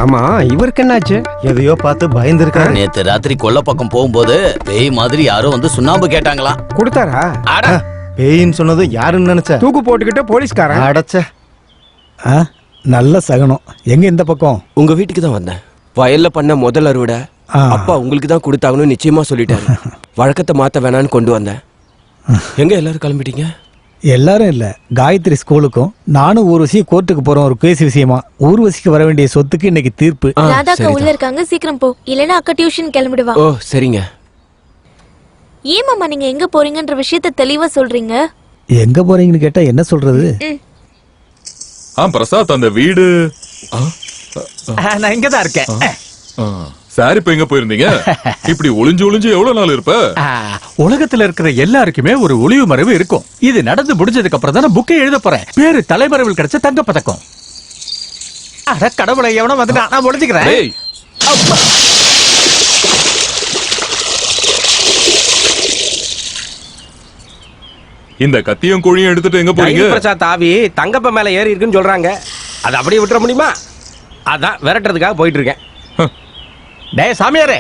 ஆமா, இவருக்கு என்னாச்சு? எதையோ பார்த்து பயந்துருக்காரு. நேத்து ராத்திரி கொல்ல பக்கம் போகும்போது பேய் மாதிரி யாரோ வந்து சுண்ணாம்பு கேட்டாங்களாம். கொடுத்தாரா? பேயின்னு சொன்னதும் யாருன்னு நினைச்ச? தூக்கு போட்டுக்கிட்ட போலீஸ்காரன். அடச்ச. நல்ல சகனம். எங்க இந்த பக்கம்? உங்க வீட்டுக்கு தான் வந்தேன். வயல்ல பண்ண முதல் அறுவடை அப்பா உங்களுக்கு தான் கொடுத்தாங்கன்னு நிச்சயமா சொல்லிட்டாரு. வழக்கத்தை மாத்த வேணான்னு கொண்டு வந்தேன். எங்க எல்லாரும் கிளம்பிட்டீங்க? எல்லாரும் இல்ல, காயத்ரி ஸ்கூலுக்கும் நானும் ஊர்வசி கோர்ட்டுக்கு போறோம் ஒரு கேஸ் விஷயமா. ஊர்வசிக்கு வர வேண்டிய சொத்துக்கு இன்னைக்கு தீர்ப்பு. ராதாக்கா உள்ள இருக்காங்க, சீக்கிரம் போ, இல்லனா அக்கா டியூஷன் கிளம்பிடுவா. ஓ சரிங்க. ஏன் மாமா நீங்க எங்க போறீங்கன்ற விஷயத்த தெளிவா சொல்றீங்க? எங்க போறீங்கன்னு கேட்டா என்ன சொல்றது? பிரசாத் அந்த வீடு நான் இங்கதான் இருக்கேன். சார் இப்ப எங்க போயிருந்தீங்க? இப்படி ஒளிஞ்சு ஒளிஞ்சு எவ்வளவு நாள் இருப்ப? உலகத்துல இருக்கிற எல்லாருக்குமே ஒரு ஒளிவு மறைவு இருக்கும். இது நடந்து முடிஞ்சதுக்கு அப்புறம் தான் புக்கை எழுத போறேன். பேரு தலைமறைவில் கிடைச்ச தங்க பதக்கம். அட கடவுளை, எவனோ வந்துட்டான், நான் ஒளிஞ்சுக்கிறேன். இந்த கத்தியும் கோழியும் எடுத்துட்டு எங்க போறீங்க? பிரசாத் ஆவி தங்கப்ப மேல ஏறி இருக்குன்னு சொல்றாங்க. அது அப்படியே விட்டுற முடியுமா? அதான் விரட்டுறதுக்காக போயிட்டு இருக்கேன். டேய் சாமியாரே,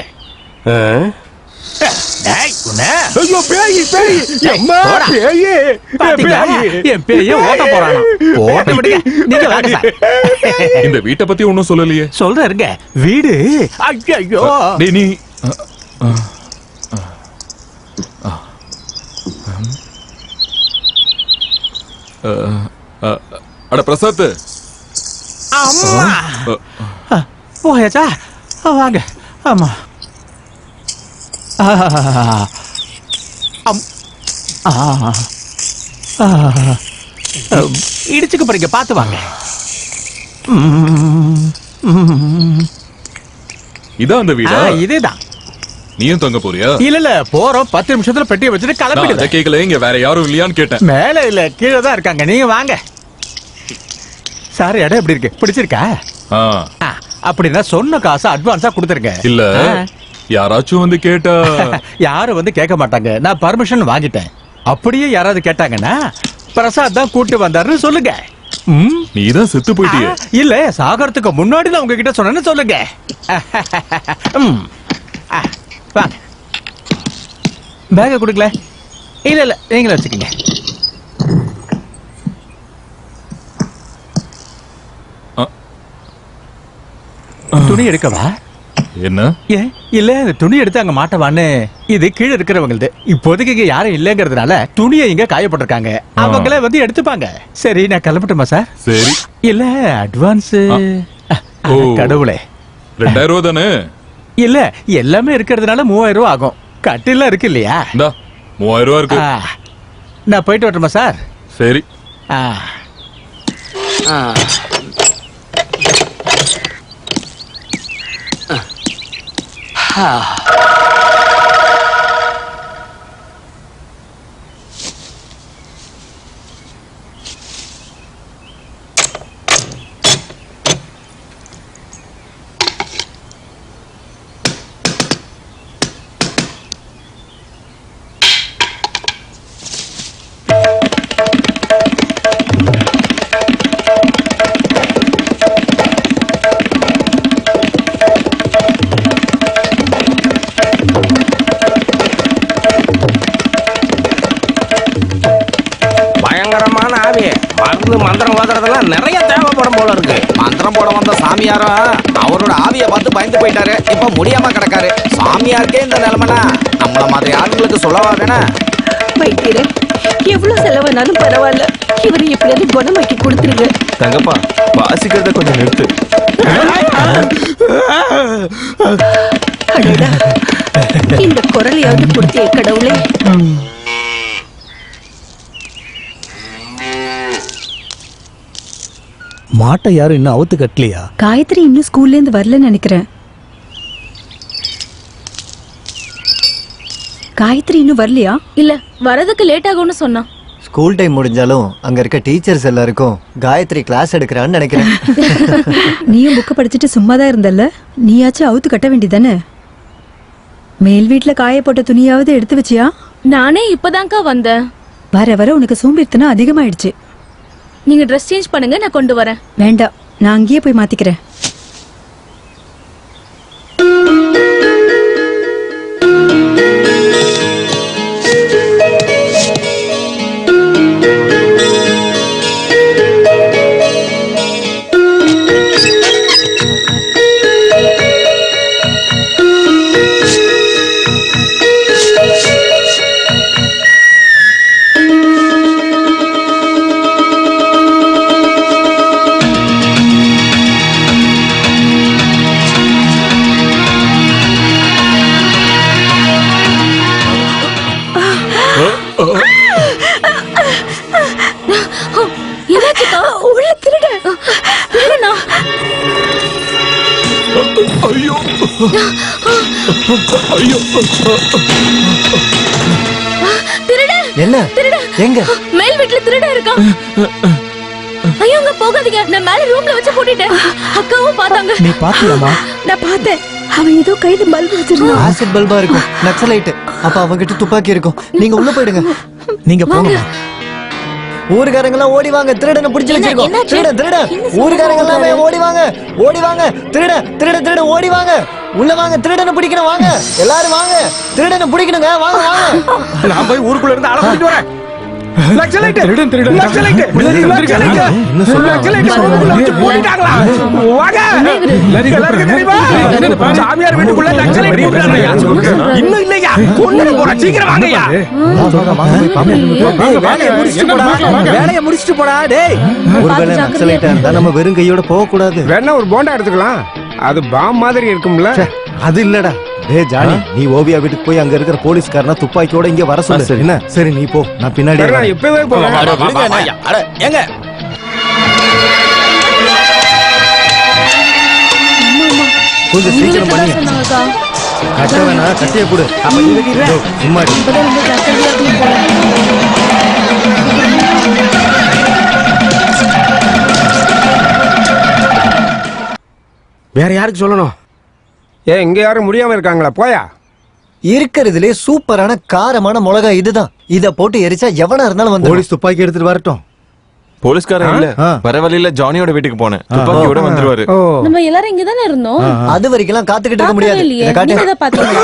இந்த வீட்டை பத்தி ஒன்னும் சொல்லலையே. சொல்ற இருங்க. வீடு ஐயோ, நீ அட பிரசாத், போயாச்சா? வாங்க. ஆமா, இடிச்சுக்க போறீங்க, பாத்து வாங்க. இதான் அந்த வீடா? இதேதான். நீயும் தங்க போறியா? இல்ல போறோம், 10 நிமிஷத்துல பெட்டியை வச்சுட்டு கிளம்பிடுங்க. கேக்கல, இங்க வேற யாரும் இல்லையான்னு கேட்டேன். மேல இல்ல, கீழே தான் இருக்காங்க, நீங்க வாங்க. சார் இடம் எப்படி இருக்கு, பிடிச்சிருக்கா? அப்படின்னா சொன்ன காசை அட்வான்ஸா கொடுத்துருங்க. இல்ல யாராச்சும் வந்து கேட்டா? யாரும் வந்து கேட்க மாட்டாங்க, நான் பர்மிஷன் வாங்கிட்டேன். அப்படியே யாராவது கேட்டாங்கன்னா பிரசாத் தான் கூட்டு வந்தாருன்னு சொல்லுங்க. நீதான் செத்து போயிட்டிய? இல்ல, சாகரத்துக்கு முன்னாடி தான் உங்ககிட்ட சொன்னேன்னு சொல்லுங்க. வாங்க. பேக கொடுக்கல? இல்ல நீங்களே வச்சுக்கோங்க. துணி எடுக்கவா? என்ன? ஏன் இல்ல, துணி எடுத்து அங்க மாட்டவான்னு. இது கீழே இருக்கிறவங்களது. இப்போதைக்கு இங்க யாரும் இல்லங்கிறதுனால துணியை இங்க காயப்பட்டிருக்காங்க. அவங்களே வந்து எடுத்துப்பாங்க. சரி, நான் கிளம்பட்டுமா சார்? சரி. இல்ல அட்வான்ஸ் கடவுளே 2000 ரூபா தானே? இல்ல எல்லாமே இருக்கிறதுனால 3000 ரூபா ஆகும். கட்டில இருக்கு இல்லையா? 3000 ரூபா இருக்கு. நான் போயிட்டு வரட்டுமா சார்? சரி. மந்திரம் ஓதுறதெல்லாம் நிறைய தேவைப்படும் போல இருக்கு. மந்திரம் போட வந்த சாமியாரும் அவரோட ஆவியை பார்த்து பயந்து போயிட்டாரு. இப்ப முடியாம கிடக்காரு. சாமியாருக்கே இந்த நிலைமைனா நம்மள மாதிரி ஆளுங்களுக்கு சொல்லவா வேணா? வைத்தியரே, எவ்வளவு செலவானாலும் பரவாயில்ல, இவரை எப்படியாவது குணமாக்கி கொடுத்துருங்க. தங்கப்பா, வாசிக்கிறத கொஞ்சம் நிறுத்து. இந்த குரலையாவது கொடுத்தே கடவுளே. மாட்டை யாரும் இன்னும் அவுத்து கட்டலையா? காயத்ரி இன்னும் ஸ்கூல்ல இருந்து வரலன்னு நினைக்கிறேன். காயத்ரி இன்னும் வரலையா? இல்ல, வரதுக்கு லேட் ஆகும்னு சொன்னா. ஸ்கூல் டைம் முடிஞ்சாலும் அங்க இருக்க டீச்சர்ஸ் எல்லாருக்கும் காயத்ரி கிளாஸ் எடுக்கிறான்னு நினைக்கிறேன். நீயும் புக்க படிச்சுட்டு சும்மா தான் இருந்தல்ல, நீயாச்சும் அவுத்து கட்ட வேண்டியதானே? மேல் வீட்டுல காய போட்ட துணியாவது எடுத்து வச்சியா? நானே இப்பதான்க்கா வந்தேன். வர வர உனக்கு சோம்பேறித்தனம் அதிகமாயிடுச்சு. நீங்க ட்ரெஸ் சேஞ்ச் பண்ணுங்க, நான் கொண்டு வரேன். வேண்டாம், நான் அங்கேயே போய் மாத்திக்கிறேன். ஐயோ ஐயோ திருட என்ன திருட எங்க மேல் வீட்ல திருட இருக்கான். ஐயோ அங்க போகாதீங்க, நான் மேல ரூம்ல வச்சு போட்டுட்டேன். அக்காவும் பார்த்தாங்க. நீ பாத்தியாமா? நான் பார்த்தேன். அவன் ஏதோ கையில பல்பு வச்சிருந்தான். ஆசிட் பல்பா இருக்கும், நக்சலைட். அப்ப அவங்கிட்ட துப்பாக்கி இருக்கும். நீங்க உள்ள போயிடுங்க. நீங்க போங்க. ஊர்காரங்க எல்லாம் ஓடி வாங்க, திருடனை பிடிச்சு வச்சிருக்கோம். என்னாச்சு? திருட திருட ஊர்காரங்க எல்லாமே ஓடி வாங்க, ஓடி வாங்க. திருட திருட திருட ஓடி வாங்க, உள்ள வாங்க. திருடனை பிடிக்கணும், வாங்க எல்லாரும் வாங்க. திருடனை பிடிக்கணுங்க, வாங்க வாங்க. நான் போய் ஊருக்குள்ள இருந்து ஆள கூட்டிட்டு வரேன். நக்சலைட் திருடன், திருடன். நக்சலைட் நக்சலைட் என்ன சொல்றாங்க? நக்சலைட் ஊருக்குள்ள வச்சு போட்டுட்டாங்களா? வாங்க எல்லாருக்கும் தெரியுமா? சாமியார் வீட்டுக்குள்ள நக்சலைட் போட்டுட்டாங்க. இன்னும் இல்லையா? கொண்டு போற சீக்கிரம் வாங்கய்யா. வேலையை முடிச்சிட்டு போடா டேய். ஒருவேளை நக்சலைட்டா இருந்தா நம்ம வெறும் கையோட போக கூடாது. வேணா ஒரு போண்டா எடுத்துக்கலாம், அது பாம் மாதிரி இருக்கும்ல. அது இல்லடா. டேய் ஜானி, நீ ஓவியா வீட்டுக்கு போய் அங்க இருக்கிற போலீஸ்காரனா துப்பாக்கியோட இங்க வர சொல்லு. என்ன? சரி நீ போ, நான் பின்னாடி நான் வரேன். இப்பவே போறேன். எங்க கொஞ்சம் சீக்கிரம் பண்ணி. கட்ட வேணா, கட்டிய கொடு. அப்ப நீ இதோ, சும்மா இரு. வேற யாருக்கு சொல்லணும்? இங்க யாரும் முடியாம இருக்காங்களா? போயா. இருக்கிறதுலே சூப்பரான காரமான மிளகாய் இதுதான். இத போட்டு எரிச்சா எவனா இருந்தாலும் வந்து. போலீஸ் துப்பாக்கி எடுத்துட்டு வரட்டும். போலீஸ்காரன் இல்ல, ஆ. வர வழியில ஜானியோட வீட்டுக்கு போனேன். துப்பாக்கியோட வந்துருவாரு. ஓ நம்ம எல்லாரும் இங்க தானே இருந்தோம். அது வரைக்கும் காத்துக்கிட்டு இருக்க முடியாது. இல்லையே, இத காட்டு. நீங்க தான் பாத்தீங்களா?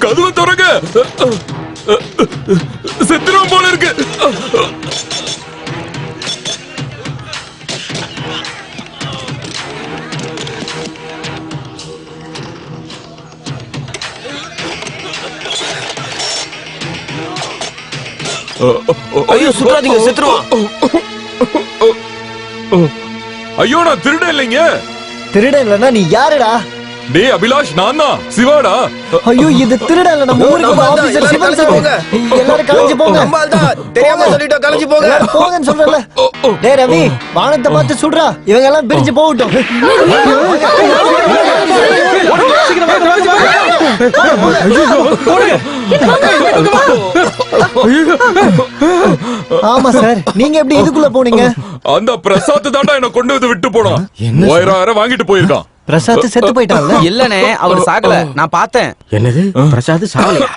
கதவை திறங்க, செத்துரும் போல இருக்கு. ஐயோ சுற்றாதீங்க, செத்துருவான். ஐயோ நான் திருட இல்லைங்க. திருட இல்லன்னா நீ யாருடா? டேய் அபிலாஷ், நான் தான் சிவாடா. ஐயோ இது திருட இல்ல, நம்ம ஊருக்கு ஆபீசர் சிவன் சார். எல்லாரும் கலைஞ்சு போங்க. தெரியாம சொல்லிட்டோம், கலைஞ்சு போங்க. எல்லாரும் போங்கன்னு சொல்றல. டேய் ரவி, வானத்தை பார்த்து சுடுறா. இவங்க எல்லாம் பிரிஞ்சு போகட்டும். ஆமா சார், நீங்க எப்படி இதுக்குள்ள போனீங்க? அந்த பிரசாத் தாண்டா என்ன கொண்டு வந்து விட்டு போனான். 1000 வாங்கிட்டு போயிருக்கான். பிரசாத் செத்து போயிட்டான்ல? இல்லனே, அவர் சாகல, நான் பார்த்தேன். என்னது? பிரசாத் சாவலையா?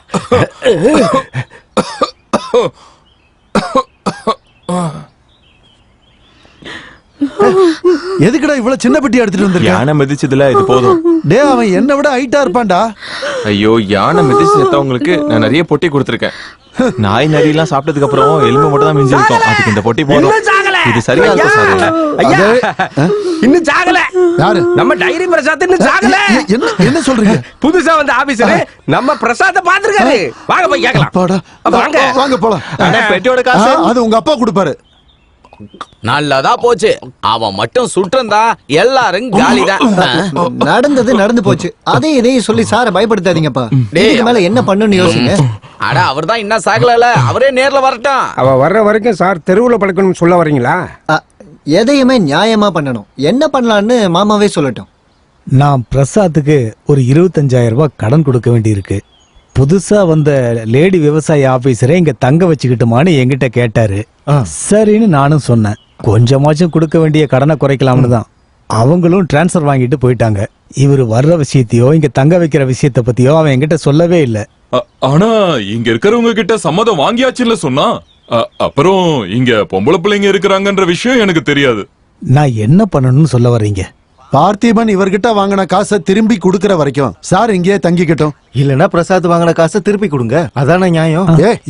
எதுக்குடா இவ்வளவு சின்ன பெட்டி எடுத்துட்டு வந்திருக்க? யானை மிதிச்சதுல இது போதும். டே அவன் என்ன விட ஹைட்டா இருப்பான்டா. ஐயோ, யானை மிதிச்சு செத்தவங்களுக்கு நான் நிறைய பொட்டி கொடுத்துருக்கேன். நாய் நரி எல்லாம் சாப்பிட்டதுக்கு அப்புறம் எலும்பு மட்டும் தான் மிஞ்சி இருக்கும். அதுக்கு இந்த பொட்டி போதும். இது சரியா இருக்கும் சார். ஐயா, இன்னும் சாகல. யாரு? நம்ம டைரி பிரசாத் இன்னும் சாகல. என்ன என்ன சொல்றீங்க? புதுசா வந்த ஆபீசர் நம்ம பிரசாத பாத்துருக்காரு. வாங்க போய் கேக்கலாம். அப்பாடா. வாங்க. வாங்க போலாம். பெட்டியோட காசு அது உங்க அப்பா கொடுப்பாரு. நல்லதா போச்சு. அவன் மட்டும் சுட்டிருந்தா எல்லாரும் காலிதான். நடந்தது நடந்து போச்சு. அதையும் இதையும் சொல்லி சார பயப்படுத்தாதீங்கப்பா. இதுக்கு மேல என்ன பண்ணுன்னு யோசிங்க. அட அவர்தான் இன்னும் சாகல, அவரே நேர்ல வரட்டும். அவ வர்ற வரைக்கும் சார் தெருவுல படுக்கணும்னு சொல்ல வரீங்களா? எதையுமே நியாயமா பண்ணணும். என்ன பண்ணலான்னு மாமாவே சொல்லட்டும். நான் பிரசாத்துக்கு ஒரு 25,000 ரூபாய் கடன் கொடுக்க வேண்டியிருக்கு. புதுசா வந்த லேடி விவசாய ஆபீசரை இங்க தங்க வச்சுக்கிட்டுமான்னு என்கிட்ட கேட்டாரு. சரின்னு நானும் சொன்னேன். கொஞ்சமாச்சும் கொடுக்க வேண்டிய கடனை குறைக்கலாம்னு தான். அவங்களும் டிரான்ஸ்ஃபர் வாங்கிட்டு போயிட்டாங்க. இவர் வர்ற விஷயத்தையோ இங்க தங்க வைக்கிற விஷயத்த பத்தியோ அவன் என்கிட்ட சொல்லவே இல்லை. ஆனா இங்க இருக்கிறவங்க கிட்ட சம்மதம் வாங்கியாச்சுல்ல சொன்னா. அப்புறம் இங்க பொம்பளை பிள்ளைங்க இருக்கிறாங்கன்ற விஷயம் எனக்கு தெரியாது. நான் என்ன பண்ணணும்னு சொல்ல வர்றீங்க? பார்த்திபன் இவர்கிட்ட வாங்கின காசை திரும்பி கொடுக்கற வரைக்கும் சார் இங்கேயே தங்கிக்கட்டும். இல்லனா பிரசாத் வாங்கின காசை திருப்பி கொடுங்க, அதான நியாயம்.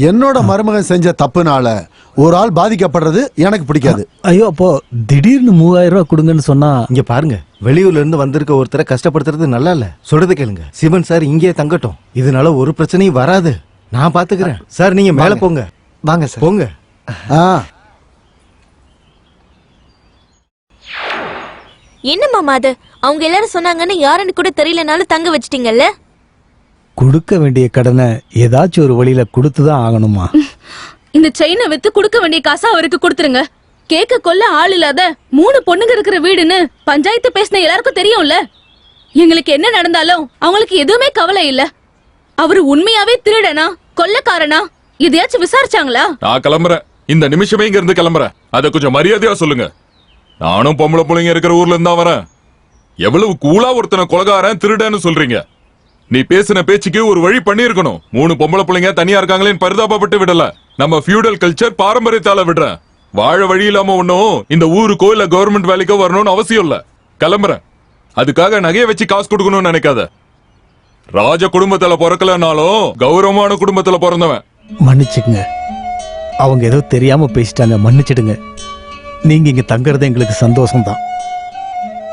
என்னோட மருமகன் செஞ்ச தப்புனால ஒரு ஆள் பாதிக்கப்படுறது எனக்கு பிடிக்காது. ஐயோ, அப்போ திடீர்னு 3000 ரூபாய் கொடுங்கன்னு சொன்னா? இங்க பாருங்க, வெளியூர்ல இருந்து வந்திருக்க ஒருத்தரை கஷ்டப்படுத்துறது நல்லா இல்ல. சொல்றது கேளுங்க. சிவன் சார் இங்கேயே தங்கட்டும், இதனால ஒரு பிரச்சனையும் வராது. நான் பாத்துக்கிறேன் சார், நீங்க மேல போங்க. வாங்க சார், போங்க. என்ன மாமா அது? அவங்க எல்லாரும் சொன்னாங்கன்னு யாருன்னு கூட தெரியலனாலும் தங்க வச்சிட்டீங்கல்ல. கொடுக்க வேண்டிய கடனை ஏதாச்சும் ஒரு வழியில கொடுத்துதான் ஆகணுமா? இந்த செயினை வித்து கொடுக்க வேண்டிய காசை அவருக்கு கொடுத்துருங்க. கேட்க கொள்ள ஆள் இல்லாத 3 பொண்ணுங்க இருக்கிற வீடுன்னு பஞ்சாயத்து பேசின எல்லாருக்கும் தெரியும்ல. எங்களுக்கு என்ன நடந்தாலும் அவங்களுக்கு எதுவுமே கவலை இல்ல. அவரு உண்மையாவே திருடனா கொள்ளக்காரனா எதையாச்சும் விசாரிச்சாங்களா? நான் கிளம்புறேன், இந்த நிமிஷமே இங்க இருந்து கிளம்புறேன். அத கொஞ்சம் மரியாதையா சொல்லுங்க. நானும் பொம்பளை பிள்ளைங்க இருக்கிற ஊர்ல இருந்தா வரேன். எவ்வளவு கூலா ஒருத்தனை கொலகாரன் திருடன்னு சொல்றீங்க. நீ பேசின பேச்சுக்கு ஒரு வழி பண்ணிருக்கணும். 3 பொம்பளை பிள்ளைங்க தனியா இருக்காங்களேன்னு பரிதாபப்பட்டு விடல. நம்ம ஃபியூடல் கல்ச்சர் பாரம்பரியத்தால விடுறேன். வாழ வழி இல்லாம ஒன்னும் இந்த ஊருக்கோ இல்ல கவர்மெண்ட் வேலைக்கோ வரணும்னு அவசியம் இல்ல. கிளம்புறேன். அதுக்காக நகைய வச்சு காசு கொடுக்கணும்னு நினைக்காத. ராஜ குடும்பத்துல பிறக்கலனாலும் கௌரவமான குடும்பத்துல பிறந்தவன். மன்னிச்சுக்குங்க, அவங்க ஏதோ தெரியாம பேசிட்டாங்க, மன்னிச்சிடுங்க. நீங்க இங்க தங்கறது எங்களுக்கு சந்தோஷம் தான்.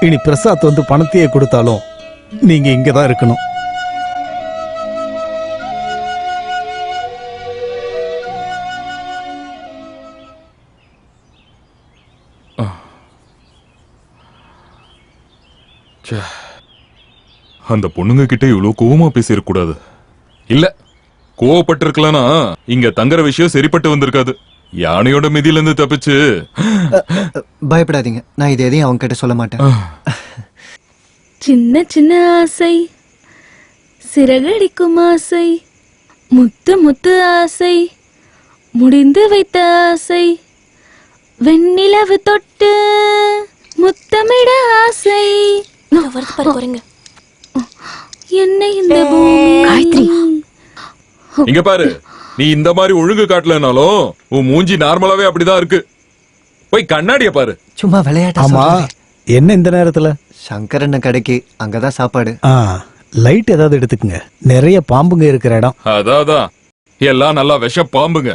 இனி பிரசாத் வந்து பணத்தையே கொடுத்தாலும் நீங்க இங்கதான் இருக்கணும். அந்த பொண்ணுங்க கிட்ட இவ்வளவு கோவமா பேசிருக்க கூடாது. இல்ல, கோவப்பட்டு இருக்கலனா இங்க தங்குற விஷயம் சரிப்பட்டு வந்திருக்காது. யானையோட மிதியில இருந்து தப்பிச்சு. பயப்படாதீங்க, நான் இது எதையும் அவங்க கிட்ட சொல்ல மாட்டேன். சின்ன சின்ன ஆசை, சிறகடிக்கும் ஆசை, முத்து முத்து ஆசை, முடிந்து வைத்த ஆசை, வெண்ணிலவு தொட்டு முத்தமிட ஆசை. என்ன இந்த பூமி? இங்க பாரு, நீ இந்த மாதிரி ஒழுங்கு காட்டலனாலும் உன் மூஞ்சி நார்மலாவே அப்படிதான் இருக்கு. போய் கண்ணாடிய பாரு. சும்மா விளையாட்டு. ஆமா, என்ன இந்த நேரத்துல? சங்கரண்ண கடைக்கு, அங்கதான் சாப்பாடு. லைட் ஏதாவது எடுத்துக்குங்க, நிறைய பாம்புங்க இருக்கிற இடம். அதான் எல்லாம் நல்லா விஷ பாம்புங்க.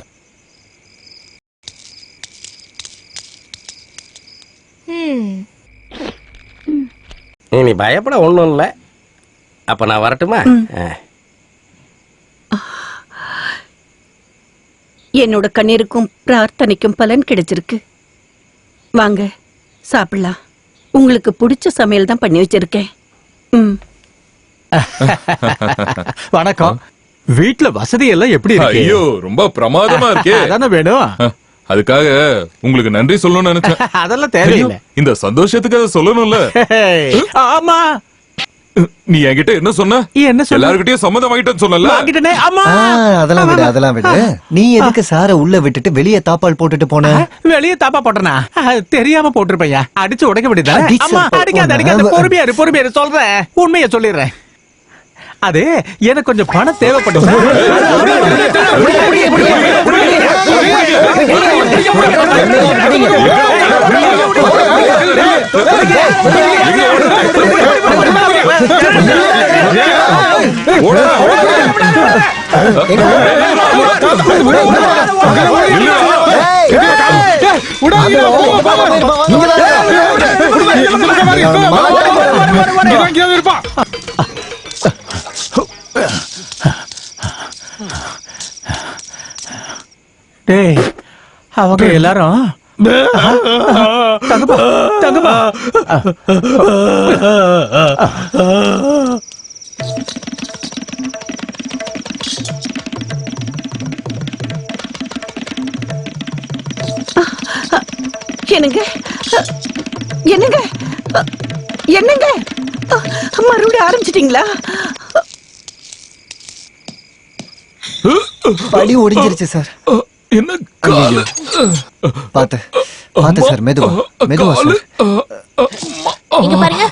நீ பயப்பட ஒண்ணும் இல்ல. அப்ப நான் வரட்டுமா? என்னோட கண்ணீருக்கும் பிரார்த்தனைக்கும் பலன் கிடைச்சிருக்கு. வாங்க சாப்பிடலாம். உங்களுக்கு பிடிச்ச சமையல் தான் பண்ணி வச்சிருக்கேன். வணக்கம். வீட்டுல வசதி எல்லாம் எப்படி இருக்கு? ஐயோ, ரொம்ப பிரமாதமா இருக்கே. அதானே வேணும். அதுக்காக உங்களுக்கு நன்றி சொல்லணும்னு நினைச்சேன். அதெல்லாம் தேவையில்லை. இந்த சந்தோஷத்துக்கு அதை சொல்லணும்ல. ஆமா, நீ என்கிட்ட என்ன சொன்ன? எல்லார்கிட்டயும் சம்மதம் வாங்கிட்டேன்னு சொன்னல. அதெல்லாம் விடு. நீ எதுக்கு சார உள்ள விட்டுட்டு வெளியே தாப்பால் போட்டுட்டு போன? வெளியே தாப்பா போட்டனா? தெரியாம போட்டிருப்பையா. அடிச்சு உடைக்க வேண்டியது. அடிக்காத. பொறுமையாரு சொல்றேன். உண்மையை சொல்லிடுறேன். அது எனக்கு கொஞ்சம் பணம் தேவைப்படும். டேய், அவங்க எல்லாரும் தங்கப்பா. என்னங்க என்னங்க என்னங்க மறுபடியும் ஆரம்பிச்சிட்டீங்களா? படி ஒடிஞ்சிருச்சு சார். என்ன பாத்து சார், மெதுவா சார். இங்க பாருங்க,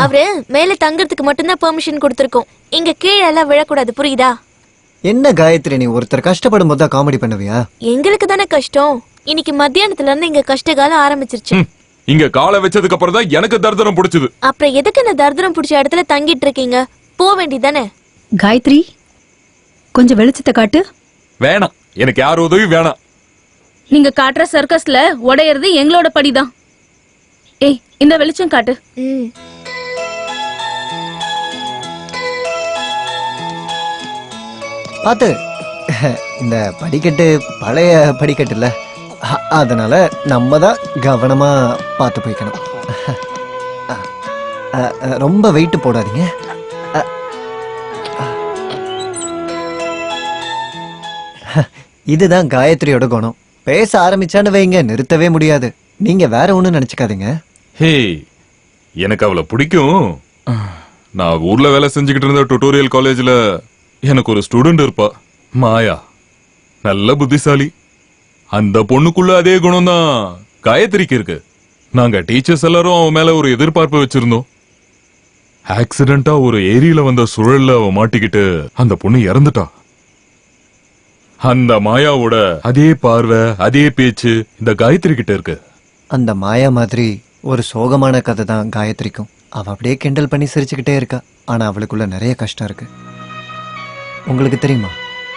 அவரு மேல தங்கறதுக்கு மட்டும்தான் பெர்மிஷன் கொடுத்திருக்கோம். இங்க கீழே எல்லாம் விழக்கூடாது, புரியுதா? என்ன காயத்ரி, நீ ஒருத்தர் கஷ்டப்படும் போது காமெடி பண்ணுவியா? எங்களுக்கு தானே கஷ்டம். இன்னைக்கு மத்தியானத்துல இருந்து இங்க கஷ்டகாலம் ஆரம்பிச்சிருச்சு. இங்க காலை வச்சதுக்கு அப்புறம் தான் எனக்கு தர்தரம் பிடிச்சது. அப்புறம் எதுக்கு இந்த தர்தரம் பிடிச்ச இடத்துல தங்கிட்டு இருக்கீங்க? போக வேண்டியதானே. காயத்ரி, கொஞ்சம் வெளிச்சத்தை காட்டு. வேணாம், எனக்கு யார் உதவி வேணாம். நீங்க காட்டுற சர்க்கஸ்ல உடையறது எங்களோட படிதான். ஏய், இந்த வெளிச்சம் காட்டு. பாத்து, இந்த படிக்கட்டு பழைய படிக்கட்டு இல்ல, அதனால நம்ம தான் கவனமா பார்த்து போய்க்கணும். ரொம்ப வெயிட் போடாதீங்க. இதுதான் காயத்ரியோட குணம். பேச ஆரம்பிச்சான்னு வைங்க, நிறுத்தவே முடியாது. நீங்க வேற ஒண்ணும் நினைச்சுக்காதீங்க. ஹே, எனக்கு அவளை பிடிக்கும். நான் ஊர்ல வேலை செஞ்சுக்கிட்டு இருந்த டுட்டோரியல் காலேஜ்ல எனக்கு ஒரு ஸ்டூடெண்ட் இருப்பா, மாயா. நல்ல புத்திசாலி. அந்த பொண்ணுக்குள்ள அதே குணம் தான் காயத்ரிக்கு இருக்கு. நாங்க டீச்சர்ஸ் எல்லாரும் அவன் மேல ஒரு எதிர்பார்ப்பு வச்சிருந்தோம். ஆக்சிடென்டா ஒரு ஏரியில வந்த சுழல்ல அவ மாட்டிக்கிட்டு அந்த பொண்ணு இறந்துட்டா. அந்த மாயாவோட அதே பார்வை, அதே பேச்சு இந்த காயத்ரி கிட்ட இருக்கு. அந்த மாயா மாதிரி ஒரு சோகமான கதை தான் காயத்ரிக்கும். அவ அப்படியே கிண்டல் பண்ணி சிரிச்சுக்கிட்டே இருக்கா. ஆனா அவளுக்குள்ள நிறைய கஷ்டம் இருக்கு. உங்களுக்கு தெரியுமா,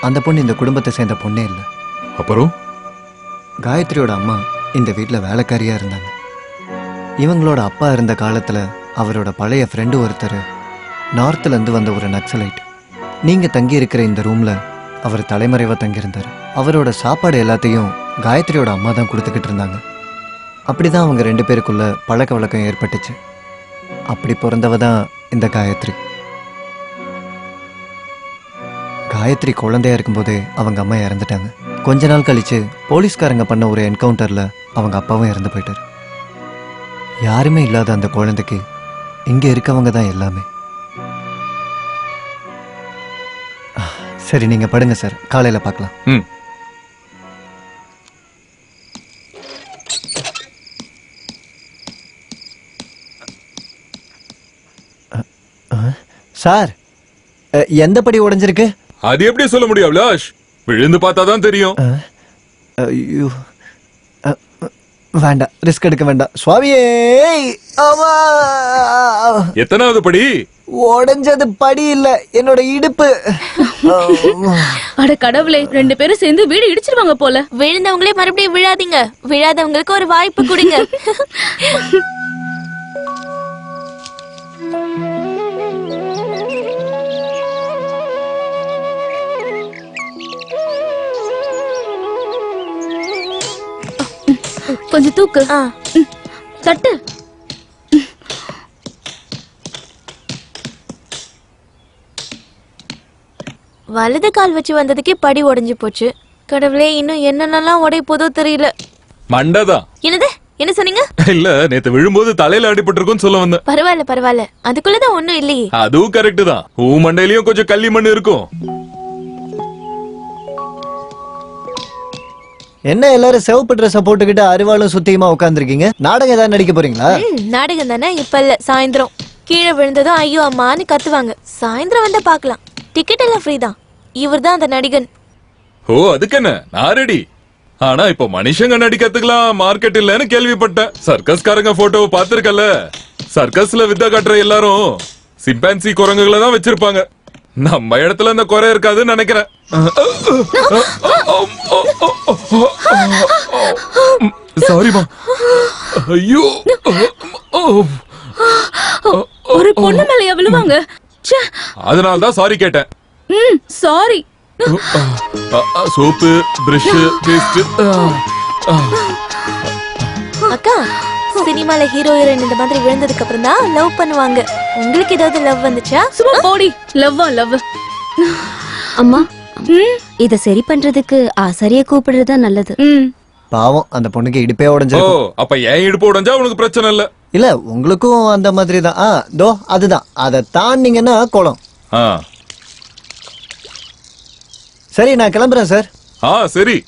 அந்த பொண்ணு இந்த குடும்பத்தை சேர்ந்த பொண்ணே இல்லை. அப்புறம் காயத்ரியோட அம்மா இந்த வீட்டுல வேலைக்காரியா இருந்தாங்க. இவங்களோட அப்பா இருந்த காலத்துல அவரோட பழைய ஃப்ரெண்டு ஒருத்தர் நார்த்ல இருந்து வந்த ஒரு நக்சலைட். நீங்க தங்கி இருக்கிற இந்த ரூம்ல அவர் தலைமறைவா தங்கியிருந்தாரு. அவரோட சாப்பாடு எல்லாத்தையும் காயத்ரியோட அம்மா தான் கொடுத்துக்கிட்டு இருந்தாங்க. அப்படிதான் அவங்க 2 பேருக்குள்ள பழக்க வழக்கம் ஏற்பட்டுச்சு. அப்படி பிறந்தவ தான் இந்த காயத்ரி. காயத்ரி குழந்தையா இருக்கும்போதே அவங்க அம்மா இறந்துட்டாங்க. கொஞ்ச நாள் கழிச்சு போலீஸ்காரங்க பண்ண ஒரு என்கவுண்டர்ல அவங்க அப்பாவும் இறந்து போயிட்டாரு. யாருமே இல்லாத அந்த குழந்தைக்கு இங்க இருக்கவங்க தான் எல்லாமே. சரி, நீங்க படுங்க சார், காலையில பார்க்கலாம். சார், எந்த படி உடைஞ்சிருக்கு? அது எப்படி சொல்ல முடியும் அபிலாஷ்? விழுந்து பார்த்தாதான் தெரியும். ஐயோ, வேண்டாம், ரிஸ்க் எடுக்க வேண்டாம். சுவாமியே, எத்தனாவது படி? உடைஞ்சது படி இல்ல, என்னோட இடுப்பு. அட கடவுளே, 2 பேரும் சேர்ந்து வீடு இடிச்சிருவாங்க போல. விழுந்தவங்களே மறுபடியும் விழாதீங்க. விழாதவங்களுக்கு ஒரு வாய்ப்பு கொடுங்க. கொஞ்சம் தூக்கு. தட்டு. வலது கால் வச்சு வந்ததுக்கே படி உடைஞ்சு போச்சு. கடவுளே, இன்னும் என்னென்னலாம் உடைய போதோ தெரியல. மண்டதான். என்னது? என்ன சொன்னீங்க? இல்ல, நேத்து விழும்போது தலையில அடிபட்டிருக்குன்னு சொல்ல வந்தேன். பரவாயில்ல பரவாயில்ல, அதுக்குள்ளதான் ஒண்ணும் இல்லையே. அதுவும் கரெக்ட் தான். மண்டையிலயும் கொஞ்சம் கள்ளி மண் இருக்கும். என்ன எல்லாரும் சிவப்பு ட்ரெஸ் போட்டுக்கிட்டு அரிவாளும் சுத்தியுமா உட்காந்துருக்கீங்க? நாடகம் ஏதாவது நடிக்க போறீங்களா? நாடகம் தானே. இப்ப இல்ல, சாயந்தரம். கீழே விழுந்ததும் ஐயோ அம்மான்னு கத்துவாங்க. சாயந்தரம் வந்தா பாக்கலாம். டிக்கெட் எல்லாம் ஃப்ரீ தான். இவர் தான் அந்த நடிகன். ஓ, அதுக்கு என்ன, நான் ரெடி. ஆனா இப்ப மனுஷங்க நடிக்கிறதுக்கெல்லாம் மார்க்கெட் இல்லன்னு கேள்விப்பட்டேன். சர்க்கஸ்காரங்க போட்டோவை பாத்துருக்கல. சர்க்கஸ்ல வித்த காட்டுற எல்லாரும் சிம்பான்சி குரங்குகளை தான் வச்சிருப்பாங்க. நம்ம இடத்துல அந்த குறை இருக்காதுன்னு நினைக்கிறேன். சாரிமா. ஐயோ, ஒரு பொண்ணு மேல எவ்வளவாங்க? அதனால்தான் சாரி கேட்டேன். சாரி. Soap, brush, paste. அக்கா, சினிமால ஹீரோ ஹீரோயின் இந்த மாதிரி விழுந்ததுக்கு அப்புறம் தான் லவ் பண்ணுவாங்க. உங்களுக்கு ஏதாவது லவ் வந்துச்சா? சும்மா போடி. லவ்வா லவ். அம்மா, இத சரி பண்றதுக்கு ஆசாரிய கூப்பிடுறதா நல்லது. பாவம், அந்த பொண்ணுக்கு இடுப்பே ஓ, உடைஞ்சிருக்கும். அப்ப ஏன் இடுப்பு உடைஞ்சா உனக்கு பிரச்சனை இல்ல? இல்ல, உங்களுக்கும் அந்த மாதிரி தான். தோ அதுதான். அதை தாண்டிங்கன்னா குளம். சரி, நான் கிளம்புறேன் சார். சரி.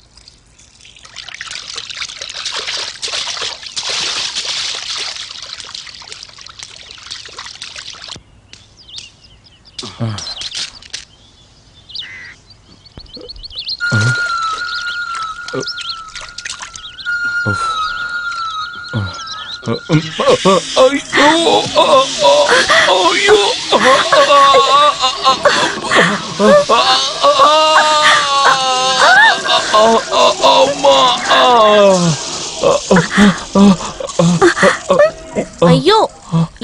ஐயோ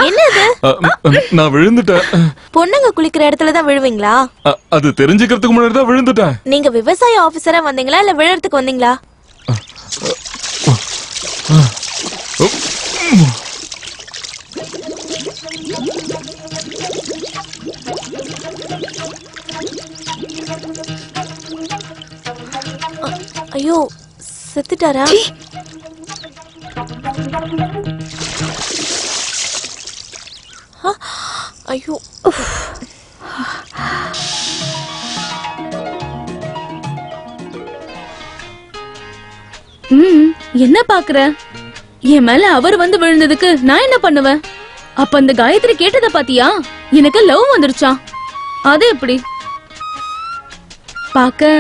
என்னது? நான் விழுந்துட்டேன். பொண்ணுங்க குளிக்கிற இடத்துல தான் விழுவீங்களா? அது தெரிஞ்சுக்கிறதுக்கு முன்னாடி தான் விழுந்துட்டேன். நீங்க விவசாய ஆபீசரா வந்தீங்களா இல்ல விழறதுக்கு வந்தீங்களா? ஐயோ செத்துட்டாரா? ஐயோ என்ன பாக்குற? என் மேல அவர் வந்து விழுந்ததுக்கு நான் என்ன பண்ணுவேன்? அப்ப அந்த காயத்ரி கேட்டத பாத்தியா? எனக்கு லவ் வந்துருச்சா? அது எப்படி? பாக்க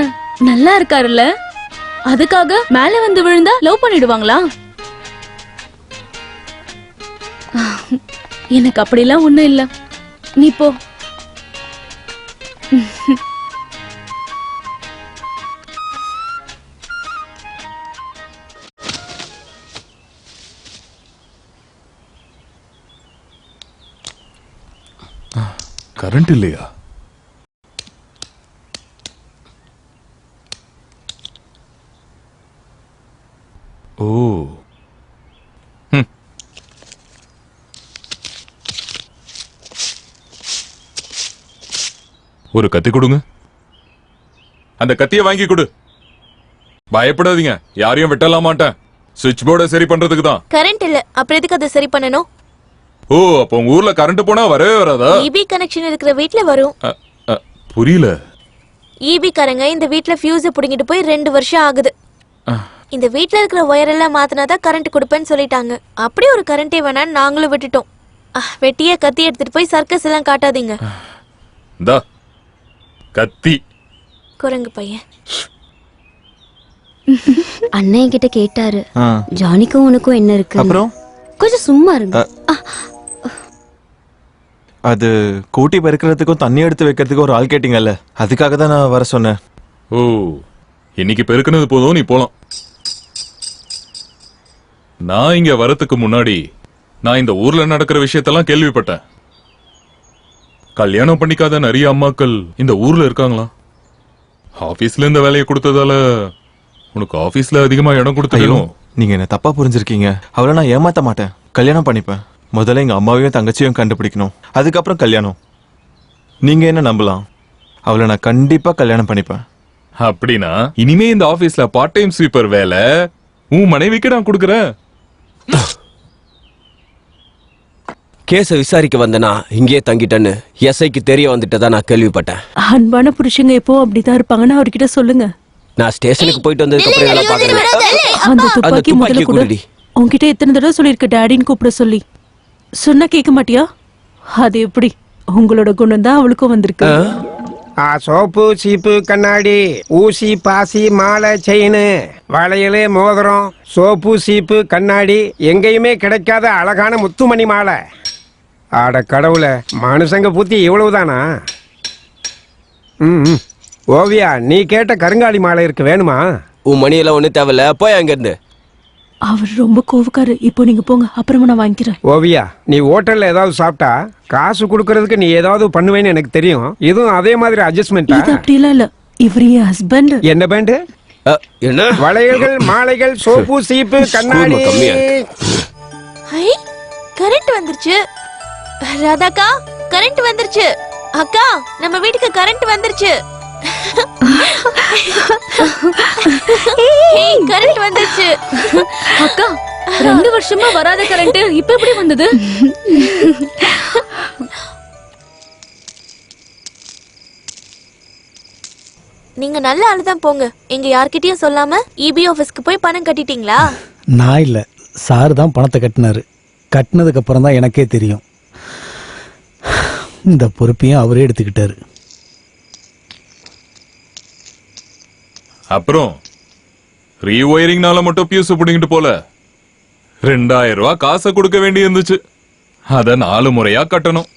நல்லா இருக்காருல்ல, அதுக்காக மேல வந்து விழுந்தா லவ் பண்ணிடுவாங்களா? எனக்கு அப்படிலாம் ஒண்ணும் இல்ல, நீ போ. கரண்ட் இல்லையா? ஓ ஒரு கத்தி கொடுங்க. அந்த கத்தியை வாங்கி கொடு. பயப்படாதீங்க, யாரையும் வெட்டலாம் மாட்டேன். சுவிட்ச் போர்டை சரி பண்றதுக்கு தான். கரண்ட் இல்ல, அப்புறம் எதுக்கு அதை சரி பண்ணணும்? ஓ, அப்ப உங்க ஊர்ல கரண்ட் போனா வரவே வராதா? ஈபி கனெக்ஷன் இருக்கிற வீட்ல வரும். புரியல. ஈபி காரங்க இந்த வீட்ல ஃபியூஸ் புடிங்கிட்டு போய் 2 வருஷம் ஆகுது. இந்த வீட்ல இருக்கிற ஒயர் எல்லாம் மாத்தினாதான் கரண்ட் கொடுப்பேன்னு சொல்லிட்டாங்க. அப்படி ஒரு கரண்டே வேணான்னு நாங்களும் விட்டுட்டோம். வெட்டியே கத்தி எடுத்துட்டு போய் சர்க்கஸ் எல்லாம் காட்டாதீங்க. இந்தா கத்தி. குரங்கு பையன். அண்ணன் கிட்ட கேட்டாரு, ஜானிக்கும் உனக்கும் என்ன இருக்கு? அப்புறம் கொஞ்சம் சும்மா இருங்க. அது கூட்டி பெருக்கிறதுக்கும் தண்ணி எடுத்து வைக்கிறதுக்கும் ஒரு ஆள் கேட்டீங்கல்ல, அதுக்காக தான் நான் வர சொன்னேன். ஓ, இன்னைக்கு பெருக்குனது போதும், நீ போலாம். நான் இங்க வரதுக்கு முன்னாடி நான் இந்த ஊர்ல நடக்கிற விஷயத்தெல்லாம் கேள்விப்பட்டேன். கல்யாணம் பண்ணிக்காத நிறைய அம்மாக்கள் இந்த ஊர்ல இருக்காங்களா? ஆபீஸ்ல இந்த வேலையை கொடுத்ததால உனக்கு ஆபீஸ்ல அதிகமா இடம் கொடுத்தோம். நீங்க என்ன தப்பா புரிஞ்சிருக்கீங்க. அவளை நான் ஏமாத்த மாட்டேன், கல்யாணம் பண்ணிப்பேன். முதல்ல எங்க அம்மாவையும் தங்கச்சியும் கண்டுபிடிக்கணும், அதுக்கப்புறம் கல்யாணம். நீங்க என்ன நம்பலாம், அவளை நான் கண்டிப்பா கல்யாணம் பண்ணிப்பேன். அப்படின்னா இனிமே இந்த ஆபீஸ்ல பார்ட் டைம் ஸ்வீப்பர் வேலை உன் மனைவிக்கு நான் கொடுக்கறேன். கேஸ விசாரிக்க வந்தனா இங்கேயே தங்கிட்டேன்னு எஸ்ஐக்கு தெரிய வந்துட்டதா நான் கேள்விப்பட்டேன். அன்பான புருஷங்க எப்போ அப்படிதான் இருப்பாங்கன்னு அவர்கிட்ட சொல்லுங்க. நான் ஸ்டேஷனுக்கு போயிட்டு வந்ததுக்கு அப்புறம் இதெல்லாம் பாக்குறேன். அந்த துப்பாக்கி முதல்ல கூட உன்கிட்ட எத்தனை தடவை சொல்லிருக்க டாடின்னு கூப்பிட சொல்லி. சொன்னா கேட்க மாட்டியா? அது எப்படி? உங்களோட குணம் தான் அவளுக்கும் வந்திருக்கு. சோப்பு சீப்பு கண்ணாடி ஊசி பாசி மாலை செயின் வளையல் மோதிரம் சோப்பு சீப்பு கண்ணாடி எங்கேயுமே கிடைக்காத அழகான முத்துமணி மாலை. ஆட கடவுள, மனுஷங்க புத்தி இவ்வளவுதானா? ஓவியா, நீ கேட்ட கருங்காலி மாலை இருக்கு, வேணுமா? உன் மணியெல்லாம் ஒண்ணு தேவையில்ல, போய் அங்க இருந்து. அவர் ரொம்ப கோவக்காரு. இப்போ நீங்க போங்க, அப்புறமா நான் வாங்கிக்கிறேன். ஓவியா, நீ ஹோட்டல்ல ஏதாவது சாப்பிட்டா காசு குடுக்கறதுக்கு நீ ஏதாவது பண்ணுவேன்னு எனக்கு தெரியும். இதுவும் அதே மாதிரி அட்ஜஸ்ட்மெண்ட். இது அப்படிலாம் இல்ல, இவர் என் ஹஸ்பண்ட். என்ன பேண்ட்? என்ன வளையல்கள் மாலைகள் சோப்பு சீப்பு கண்ணாடி. கரண்ட் வந்துருச்சு. ராதாக்கா, கரண்ட் வந்துருச்சு. அக்கா, நம்ம வீட்டுக்கு கரண்ட் வந்துருச்சு. கரண்ட் வந்துருச்சு. அக்கா, 2 வருஷமா வராத கரண்ட் இப்ப எப்படி வந்தது? நீங்க நல்ல ஆளுதான் போங்க. எங்க யார்கிட்டயும் சொல்லாம இபி ஆபீஸ்க்கு போய் பணம் கட்டிட்டீங்களா? நான் இல்ல, சார் தான் பணத்தை கட்டினாரு. கட்டினதுக்கு அப்புறம் தான் எனக்கே தெரியும் இந்த பொறுப்பையும் அவரே எடுத்துக்கிட்டாரு. அப்புறம் ரீஒயரிங்னால மட்டும் பியூஸ் பிடிங்கிட்டு போல, 2000 ரூபாய் காசை கொடுக்க வேண்டி இருந்துச்சு. அத 4 முறையா கட்டணும்.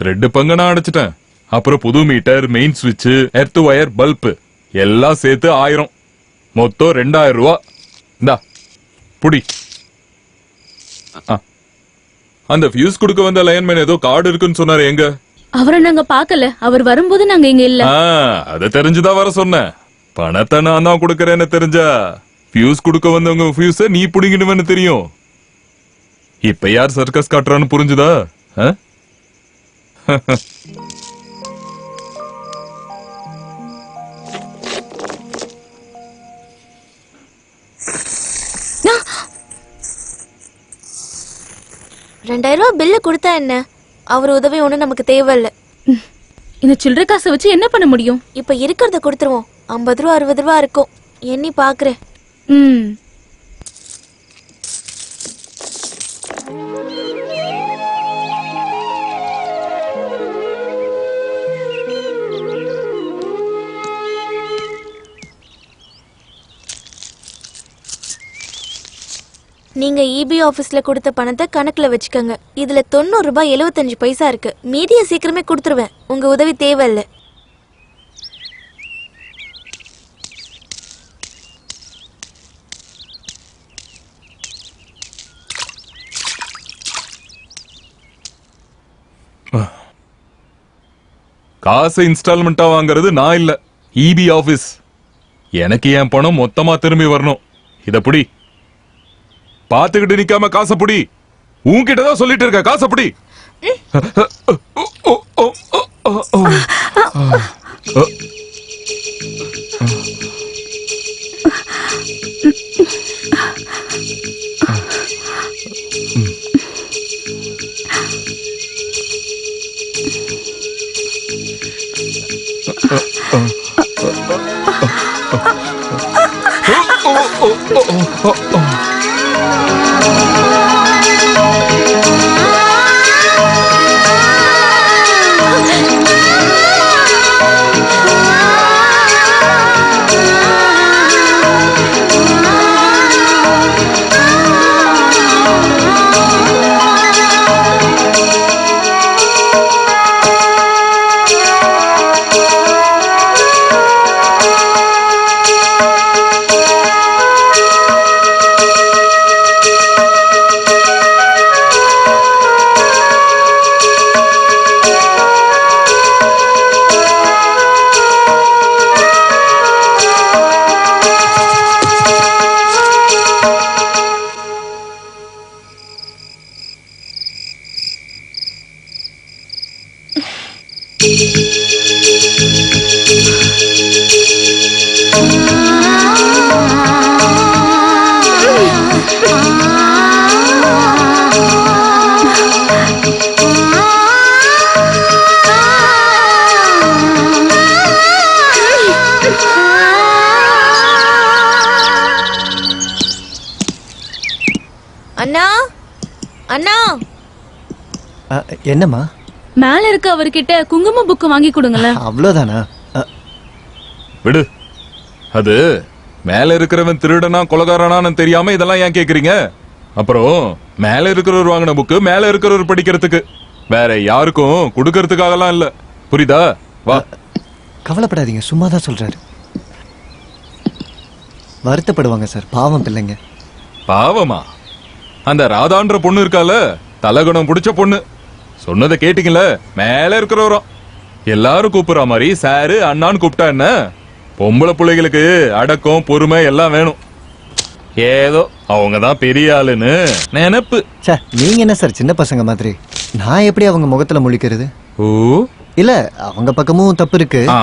2 பங்கு நான் அடைச்சிட்டேன். அப்புறம் புது மீட்டர், மெயின் சுவிட்ச், எர்த் வயர், பல்ப் எல்லாம் சேர்த்து 1000. மொத்தம் 2000 ரூபாய். இந்தா புடி. அந்த ஃபியூஸ் கொடுக்க வந்த லைன்மேன் ஏதோ கார்டு இருக்குன்னு சொன்னாரு. எங்க? அவரை நாங்க பார்க்கல. அவர் வரும்போது நாங்க இங்க இல்ல. அத தெரிஞ்சுதான் வர சொன்னேன். பணத்தை நான் தான் கொடுக்கறேன்னு தெரிஞ்சா ஃபியூஸ் கொடுக்க வந்தவங்க ஃபியூஸ நீ புடிங்கிடுவேன்னு தெரியும். இப்ப யார் சர்க்கஸ் காட்டுறான்னு புரிஞ்சுதா? $2000 பில்லு கொடுத்தா என்ன? அவர் உதவி ஒண்ணு நமக்கு தேவையில்ல. இந்த சில்லறை காசை வச்சு என்ன பண்ண முடியும்? இப்ப இருக்கிறத கொடுத்துருவோம். 50 ரூபா 60 ரூபா இருக்கும். எண்ணி பாக்குறேன். நீங்க இபி ஆபீஸ்ல கொடுத்த பணத்தை கணக்குல வச்சுக்கோங்க. இதுல 90 ரூபாய் 75 பைசா இருக்கு. மீதியை சீக்கிரமே கொடுத்துருவேன். உங்க உதவி தேவையில்லை. காசை இன்ஸ்டால்மெண்டா வாங்குறது நான் இல்ல, இபி ஆபீஸ். எனக்கு என் பணம் மொத்தமா திரும்பி வரணும். இத புடி. பாத்துக்கிட்டு நிக்காம காசை புடி. உன்கிட்டதான் சொல்லிட்டு இருக்க, காசை புடி. அண்ணா அண்ணா, என்னம்மா? மேல இருக்க அவர்கிட்ட குங்கும புக்கு வாங்கி கொடுங்களேன். அவ்வளவுதானா? விடு. அது மேல இருக்கிறவன் திருடனா கொலகாரனான்னு தெரியாம இதெல்லாம் ஏன் கேக்குறீங்க? அப்புறம் மேல இருக்கிறவர் வாங்கின புக்கு மேல இருக்கிறவர் படிக்கிறதுக்கு, வேற யாருக்கும் கொடுக்கறதுக்காகலாம் இல்ல. புரியுதா? வா. கவலைப்படாதீங்க, சும்மா தான் சொல்றாரு. வருத்தப்படுவாங்க சார், பாவம் பிள்ளைங்க. பாவமா? அந்த ராதான்ற பொண்ணு இருக்கால, தலகுணம் பிடிச்ச பொண்ணு. சொன்னதை கேட்டீங்கள? மேல இருக்கிறவரும் எல்லாரும் கூப்பிடுற மாதிரி சாரு அண்ணான்னு கூப்பிட்டா என்ன? பொம்பளை பிள்ளைகளுக்கு அடக்கம் பொறுமை எல்லாம் வேணும். ஏதோ அவங்கதான் பெரிய ஆளுன்னு நினைப்பு. சார் நீங்க என்ன சார் சின்ன பசங்க மாதிரி? நான் எப்படி அவங்க முகத்துல முழிக்கிறது? ஓ இல்ல, அவங்க பக்கமும் தப்பு இருக்கு. ஆ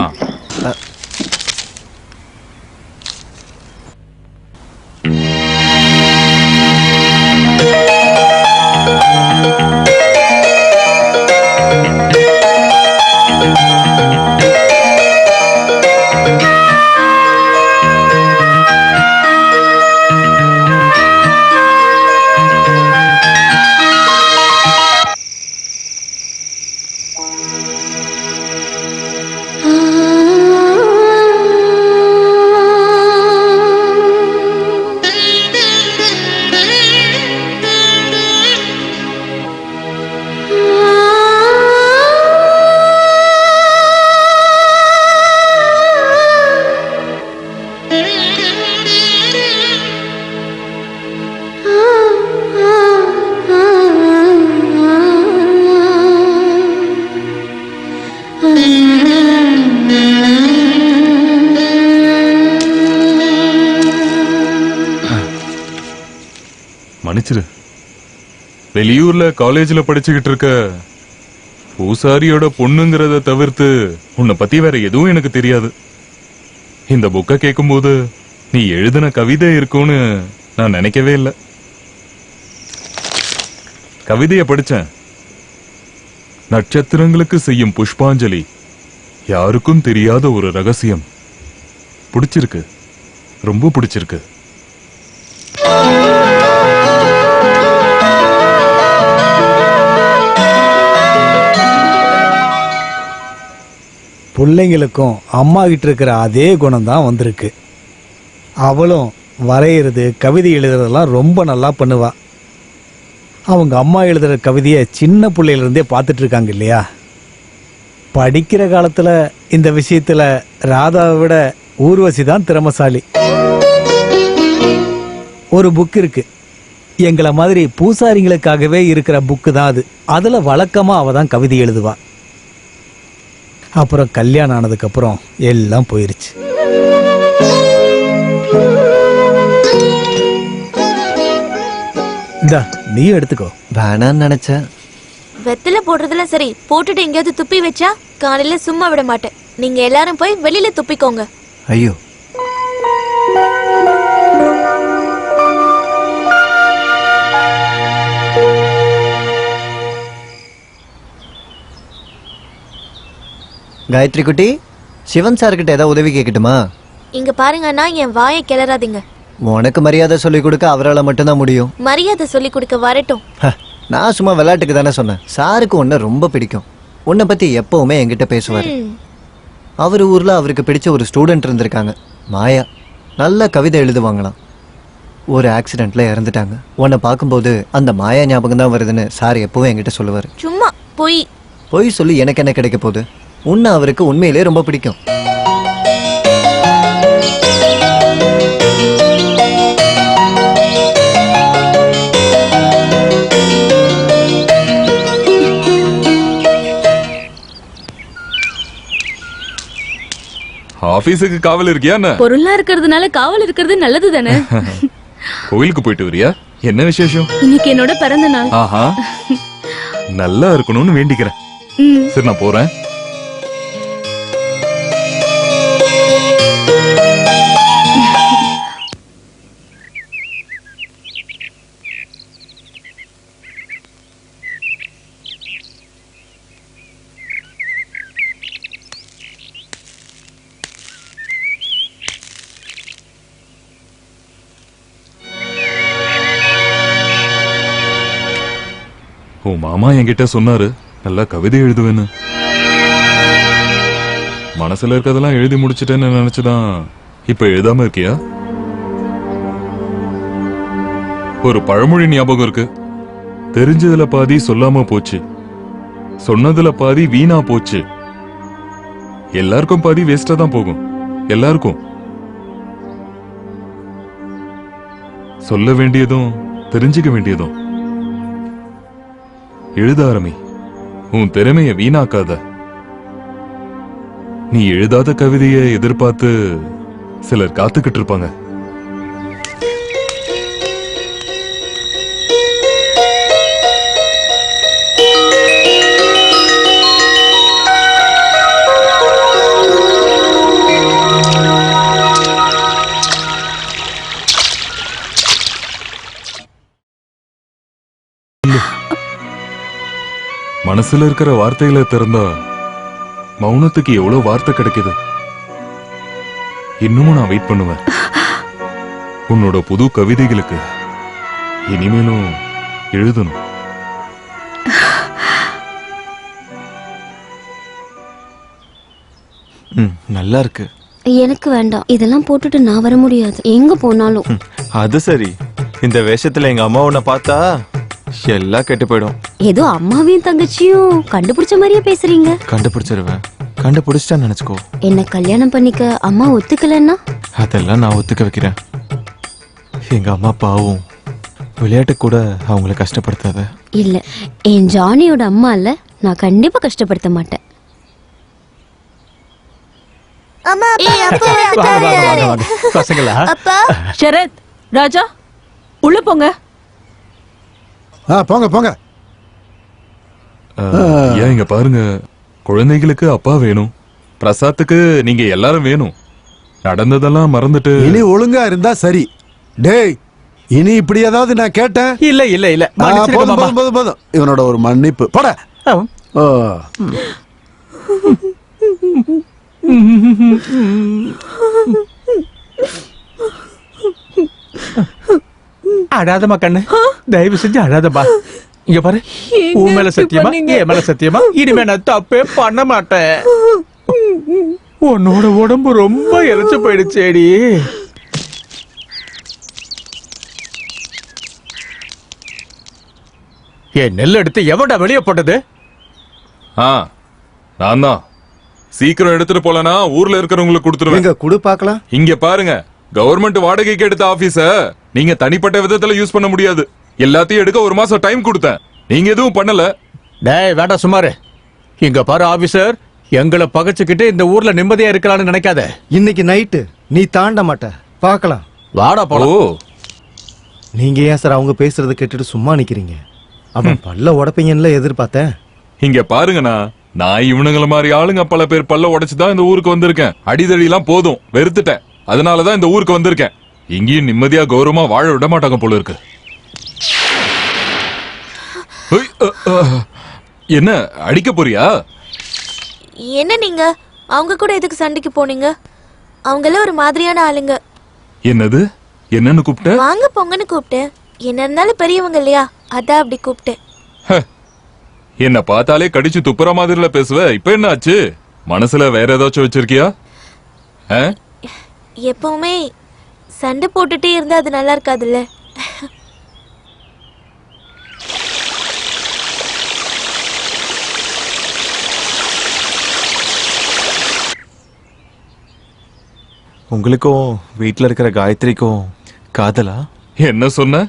வெளியூர்ல காலேஜ்ல படிச்சுக்கிட்டு இருக்க பூசாரியோட பொண்ணுங்கிறத தவிர்த்து உன்னை பத்தி வேற எதுவும் எனக்கு தெரியாது. இந்த புக்க கேட்கும்போது நீ எழுதின கவிதை இருக்கும்னு நான் நினைக்கவே இல்லை. கவிதைய படிச்சேன். நட்சத்திரங்களுக்கு செய்யும் புஷ்பாஞ்சலி, யாருக்கும் தெரியாத ஒரு ரகசியம். பிடிச்சிருக்கு, ரொம்ப பிடிச்சிருக்கு. பிள்ளைங்களுக்கும் அம்மா கிட்ட இருக்கிற அதே குணம் தான் வந்திருக்கு. அவளும் வரைகிறது கவிதை எழுதுறதெல்லாம் ரொம்ப நல்லா பண்ணுவா. அவங்க அம்மா எழுதுற கவிதையை சின்ன பிள்ளையிலிருந்தே பார்த்துட்டு இருக்காங்க இல்லையா. படிக்கிற காலத்துல இந்த விஷயத்துல ராதாவை விட ஊர்வசி தான் திறமசாலி. ஒரு புக் இருக்கு, எங்களை மாதிரி பூசாரிங்களுக்காகவே இருக்கிற புக்கு தான் அது. அதுல வழக்கமா அவ தான் கவிதை எழுதுவா. அப்புறம் கல்யாணம் ஆனதுக்கு அப்புறம் எல்லாம் போயிருச்சு. இந்தா நீயும் எடுத்துக்கோ. வேணான்னு நினைச்சேன். வெத்தில போடுறதுல சரி, போட்டுட்டு எங்கேயாவது துப்பி வச்சா காலையில சும்மா விட மாட்டேன். நீங்க எல்லாரும் போய் வெளியில துப்பிக்கோங்க. ஐயோ, காயத்ரி குட்டி, சிவன் சார்கிட்ட ஏதாவது உதவி கேட்கட்டுமா? இங்க பாருங்க அண்ணா, என் வாயை கிளறாதீங்க. உனக்கு மரியாதை சொல்லி கொடுக்க அவரால் மட்டும்தான் முடியும். மரியாதை சொல்லி கொடுக்க வரட்டும். நான் சும்மா விளையாட்டுக்கு தானே சொன்னேன். சாருக்கு உன்னை ரொம்ப பிடிக்கும். உன்னை பத்தி எப்பவுமே என்கிட்ட பேசுவாரு. அவர் ஊர்ல அவருக்கு பிடிச்ச ஒரு ஸ்டூடெண்ட் இருந்திருக்காங்க, மாயா. நல்ல கவிதை எழுதுவாங்களாம். ஒரு ஆக்சிடென்ட்ல இறந்துட்டாங்க. உன்னை பார்க்கும்போது அந்த மாயா ஞாபகம் தான் வருதுன்னு சார் எப்பவும் என்கிட்ட சொல்லுவாரு. சும்மா பொய் சொல்லி எனக்கு என்ன கிடைக்க போகுது? உன்னை அவருக்கு உண்மையிலே ரொம்ப பிடிக்கும். ஆபீஸுக்கு காவல் இருக்கியா என்ன? பொருளா இருக்கிறதுனால காவல் இருக்கிறது நல்லது தானே. கோயிலுக்கு போயிட்டு வரியா? என்ன விசேஷம்? இன்னைக்கு என்னோட பிறந்த நாள். ஆஹா, நல்லா இருக்கணும்னு வேண்டிக்கிறேன். சரி, நான் போறேன். உன் மாமா என்கிட்ட சொன்னாரு நல்லா கவிதை எழுதுவேன்னு. மனசுல இருக்கதெல்லாம் எழுதி முடிச்சிட்டேன்னு நினைச்சுதான் இப்ப எழுதாம இருக்கியா? ஒரு பழமொழி ஞாபகம் இருக்கு, தெரிஞ்சதுல பாதி சொல்லாம போச்சு, சொன்னதுல பாதி வீணா போச்சு. எல்லாருக்கும் பாதி வேஸ்டா தான் போகும். எல்லாருக்கும் சொல்ல வேண்டியதும் தெரிஞ்சுக்க வேண்டியதும். எழுத ஆரம்பி, உன் திறமைய வீணாக்காத. நீ எழுதாத கவிதையை எதிர்பார்த்து சிலர் காத்துக்கிட்டு இருப்பாங்க. மனசுல இருக்கிற வார்த்தைகளை திறந்தா மௌனத்துக்கு எவ்வளவு வார்த்தை கிடைக்குது. இன்னமும் நான் வெயிட் பண்ணுவேன் உன்னோட புது கவிதைகளுக்கு. இனிமேலும் எழுதணும். நல்லா இருக்கு. எனக்கு வேண்டாம், இதெல்லாம் போட்டுட்டு நான் வர முடியாது எங்க போனாலும். அது சரி, இந்த வேஷத்துல எங்க அம்மா உன்னை பார்த்தா எல்லாம் கெட்டு போயிடும். ஏதோ அம்மாவையும் தங்கச்சியும் கண்டுபிடிச்ச மாதிரியே பேசுறீங்க. கண்டுபிடிச்சிருவேன். கண்டுபிடிச்சிட்டா நினைச்சுக்கோ. என்ன கல்யாணம் பண்ணிக்க அம்மா ஒத்துக்கலன்னா? அதெல்லாம் நான் ஒத்துக்க வைக்கிறேன். எங்க அம்மா பாவம், விளையாட்டு கூட அவங்கள கஷ்டப்படுத்தாத. இல்ல, என் ஜானியோட அம்மா இல்ல, நான் கண்டிப்பா கஷ்டப்படுத்த மாட்டேன். சரத், ராஜா, உள்ள போங்க. போங்க போங்க. ஏன் இங்க பாருங்க, குழந்தைகளுக்கு அப்பா வேணும், பிரசாத்துக்கு நீங்க எல்லாரும் வேணும். நடந்ததெல்லாம் மறந்துட்டு இனி ஒழுங்கா இருந்தா சரி. டேய், இனி இப்படி ஏதாவது நான் கேட்டேன்? இல்ல இல்ல இல்ல போதும் போதும் போதும் போதும். இவனோட ஒரு மன்னிப்பு போட. அழாதமா கண்ணு, தயவு செஞ்சு அழாதப்பா. இங்க பாரு, உன் மேல சத்தியமா, என் மேல சத்தியமா, இனிமே நான் தப்பே பண்ண மாட்டேன். உன்னோட உடம்பு ரொம்ப இறைச்சு போயிடுச்சேடி. என் நெல் எடுத்து எவன்டா வெளியே போட்டது? நான் தான். சீக்கிரம் எடுத்துட்டு போலனா ஊர்ல இருக்கிறவங்களுக்கு கொடுத்துருவேன். குடு பாக்கலாம். இங்க பாருங்க, கவர்மெண்ட் வாடகைக்கு எடுத்த ஆபீஸ நீங்க தனிப்பட்ட விதத்துல யூஸ் பண்ண முடியாது. எல்லாத்தையும் எடுக்க ஒரு மாசம் டைம் கொடுத்தேன், நீங்க எதுவும் பண்ணல. டேய் வேண்டாம் சுமாரு. இங்க பாரு ஆபீசர், எங்களை பகைச்சுக்கிட்டு இந்த ஊர்ல நிம்மதியா இருக்கலாம்னு நினைக்காத. இன்னைக்கு நைட்டு நீ தாண்ட மாட்ட, பாக்கலாம். வாடா போலாம். நீங்க ஏன் சார் அவங்க பேசுறத கேட்டுட்டு சும்மா நிக்கிறீங்க? அவன் பல்ல உடைப்பீங்கன்னு எதிர்பார்த்தேன். இங்க பாருங்கண்ணா, நான் இவனுங்கள மாதிரி ஆளுங்க பல பேர் பல்ல உடைச்சுதான் இந்த ஊருக்கு வந்திருக்கேன். அடிதடி எல்லாம் போதும், வெறுத்துட்டேன். அதனாலதான் இந்த ஊருக்கு வந்திருக்கேன். இங்கேயும் நிம்மதியா கௌரவமா வாழ விட மாட்டாங்க போல இருக்கு. என்ன அடிக்க போறியா? என்ன நீங்க அவங்க கூட எதுக்கு சண்டைக்கு போனீங்க? அவங்கள ஒரு மாதிரியான ஆளுங்க. என்னது? என்னன்னு கூப்பிட்ட? வாங்க போங்கன்னு கூப்பிட்டேன். என்ன இருந்தாலும் பெரியவங்க இல்லையா, அதான் அப்படி கூப்பிட்டேன். என்ன பார்த்தாலே கடிச்சு துப்புற மாதிரில பேசுவ. இப்ப என்ன ஆச்சு? மனசுல வேற ஏதாச்சும் வச்சிருக்கியா? எப்பவுமே சண்டை போட்டுட்டே இருந்தா அது நல்லா இருக்காதுல்ல. உங்களுக்கும் வீட்டுல இருக்கிற காயத்ரிக்கும் காதலா? என்ன சொன்ன?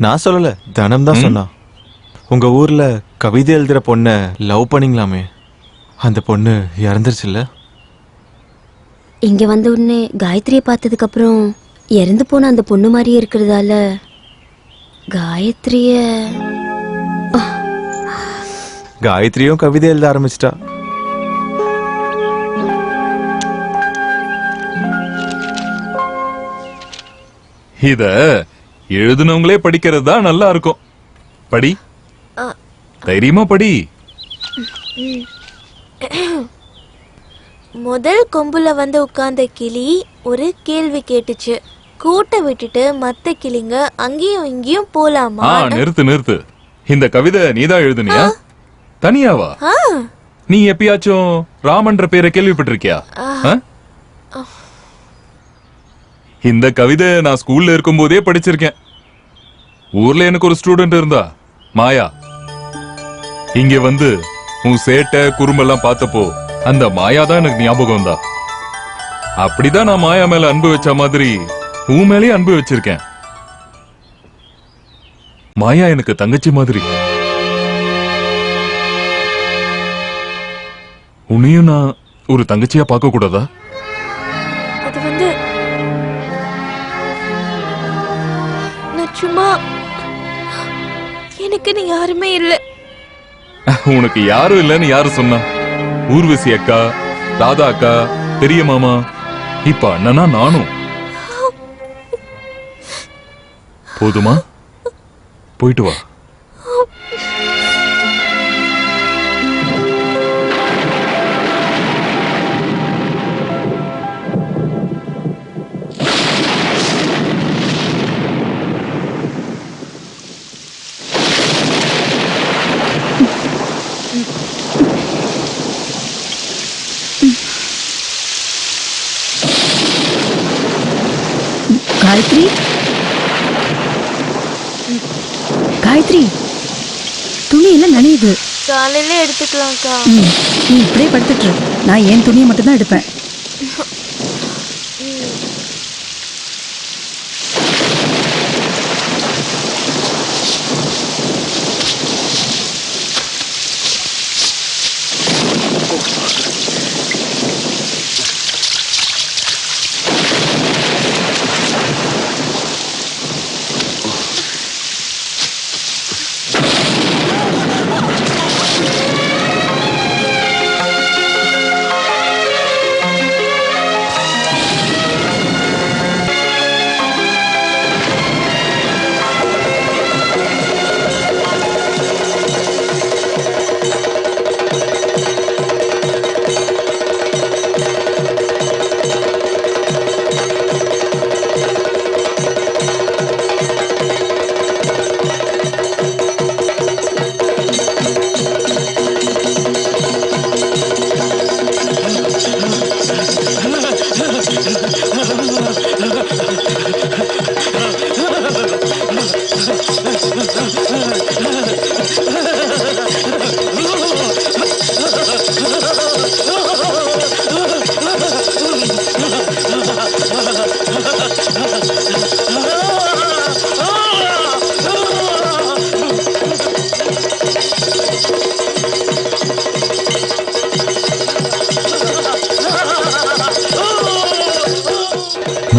நான் சொல்லல, தனம் தான் சொன்னா. உங்க ஊர்ல கவிதை எழுதுற பொண்ண லவ் பண்ணீங்களாமே, அந்த பொண்ணு இறந்துருச்சுல்ல? இங்க வந்த உடனே காயத்ரியை பார்த்ததுக்கு அப்புறம் இறந்து போன அந்த பொண்ணு மாதிரியே இருக்கிறதால காயத்ரியும் கவிதை எழுத ஆரம்பிச்சிட்டா. இத எழுதுனவங்களே படிக்கிறது தான் நல்லா இருக்கும். படி, தைரியமா படி. முதல் கொம்புல வந்து உட்கார்ந்த கிளி ஒரு கேள்வி கேட்டுச்சு. கூட்ட விட்டுட்டு மத்த கிளிங்க அங்கேயும் இங்கேயும் போலாமா? நிறுத்து. இந்த கவிதை நீதான் எழுதுனியா? தனியாவா? நீ எப்பயாச்சும் ராமன்ற பேரை கேள்விப்பட்டிருக்கியா? இந்த கவிதை நான் ஸ்கூல்ல இருக்கும் போதே படிச்சிருக்கேன். ஊர்ல எனக்கு ஒரு ஸ்டூடெண்ட் இருந்தா, மாயா. இங்க வந்து உன் சேட்டை குறும்பெல்லாம் பார்த்தப்போ அந்த மாயா தான் எனக்கு ஞாபகம் தான். அப்படிதான் நான் மாயா மேல அன்பு வச்ச மாதிரி உன் மேலேயே அன்பு வச்சிருக்கேன். மாயா எனக்கு தங்கச்சி மாதிரி. உன்னையும் நான் ஒரு தங்கச்சியா பார்க்க கூடாதா? அது வந்து நான் சும்மா, எனக்கு நீ யாருமே இல்ல. உனக்கு யாரும் இல்லன்னு யாரு சொன்னா? ஊர்வசி அக்கா, ராதா அக்கா, பெரிய மாமா, இப்ப அண்ணனா நானும். போதுமா? போயிட்டு வா. காயத்ரி, காயத்ரி, துணி எல்லாம் நனையுது. காலையில எடுத்துக்கலாம்க்கா. நீ இப்படியே படுத்துட்டு, நான் என் துணியை மட்டும் தான் எடுப்பேன்.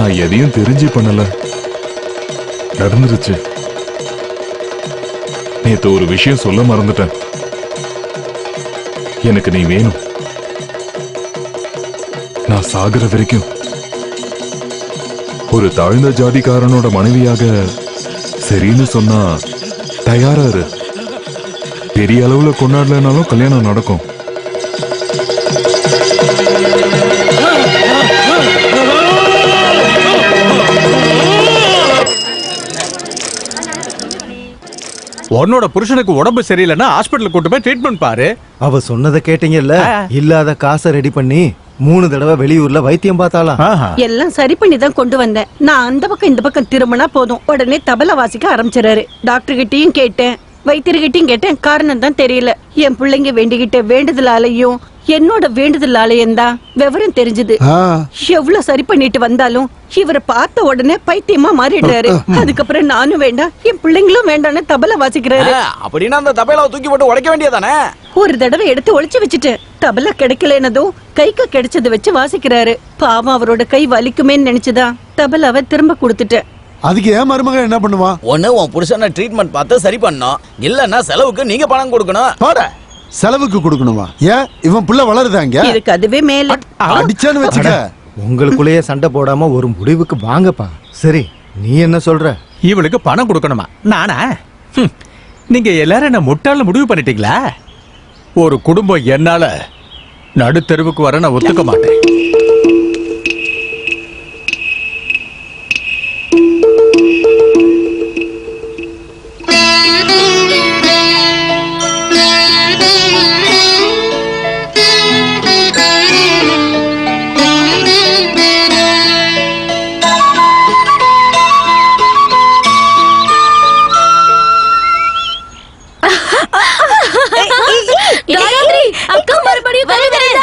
நான் எதையும் தெரிஞ்சு பண்ணல, நடந்துருச்சு. நேத்து ஒரு விஷயம் சொல்ல மறந்துட்டேன். எனக்கு நீ வேணும். நான் சாகுற வரைக்கும் ஒரு தாழ்ந்த ஜாதிக்காரனோட மனைவியாக சரின்னு சொன்னா தயாரா இரு. பெரிய அளவுல கொண்டாடலனாலும் கல்யாணம் நடக்கும். உன்னோட புருஷனுக்கு உடம்பு சரியில்லைன்னா ஹாஸ்பிட்டலுக்கு கூட்டு போய் ட்ரீட்மெண்ட் பாரு. அவ சொன்னதை கேட்டீங்கல்ல, இல்லாத காசை ரெடி பண்ணி 3 தடவை வெளியூர்ல வைத்தியம் பார்த்தாலாம். எல்லாம் சரி பண்ணி தான் கொண்டு வந்தேன். நான் அந்த பக்கம் இந்த பக்கம் திரும்பினா போதும், உடனே தபல வாசிக்க ஆரம்பிச்சிடாரு. டாக்டர் கிட்டயும் கேட்டேன், வைத்தியர்கிட்டயும் கேட்டேன், காரணம் தான் தெரியல. என் பிள்ளைங்க வேண்டிக்கிட்ட வேண்டுதலாலையும் என்னோட வேண்டுதலாலையும் தான் விவரம் தெரிஞ்சது. எவ்வளவு சரி பண்ணிட்டு வந்தாலும் இவரை பார்த்த உடனே பைத்தியமா மாறிடுறாரு. அதுக்கப்புறம் நானும் வேண்டாம், என் பிள்ளைங்களும் வேண்டாம்னு தபல வாசிக்கிறாரு. அப்படின்னா அந்த தபேலாவை தூக்கி போட்டு உடைக்க வேண்டியதானே? ஒரு தடவை எடுத்து ஒளிச்சு வச்சுட்டேன். தபல கிடைக்கலனதும் கைக்கு கிடைச்சது வச்சு வாசிக்கிறாரு. பாவம் அவரோட கை வலிக்குமேன்னு நினைச்சுதான் தபலாவை திரும்ப கொடுத்துட்டேன். அதுக்கு ஏன் மருமகன் என்ன பண்ணுவான்? ஒண்ணு உன் புருஷனை ட்ரீட்மெண்ட் பார்த்து சரி பண்ணணும், இல்லன்னா செலவுக்கு நீங்க பணம் கொடுக்கணும். போட, செலவுக்கு கொடுக்கணுமா? ஏன் இவன் புள்ள வளருதாங்க? இதுக்கு அதுவே மேல அடிச்சான்னு வச்சுக்க. உங்களுக்குள்ளேயே சண்டை போடாம ஒரு முடிவுக்கு வாங்கப்பா. சரி, நீ என்ன சொல்ற? இவளுக்கு பணம் கொடுக்கணுமா? நானா? நீங்க எல்லாரும் என்ன முட்டாள்னு முடிவு பண்ணிட்டீங்களா? ஒரு குடும்பம் என்னால நடுத்தெருவுக்கு வர நான் ஒத்துக்க மாட்டேன். அக்கா மறுபடியும்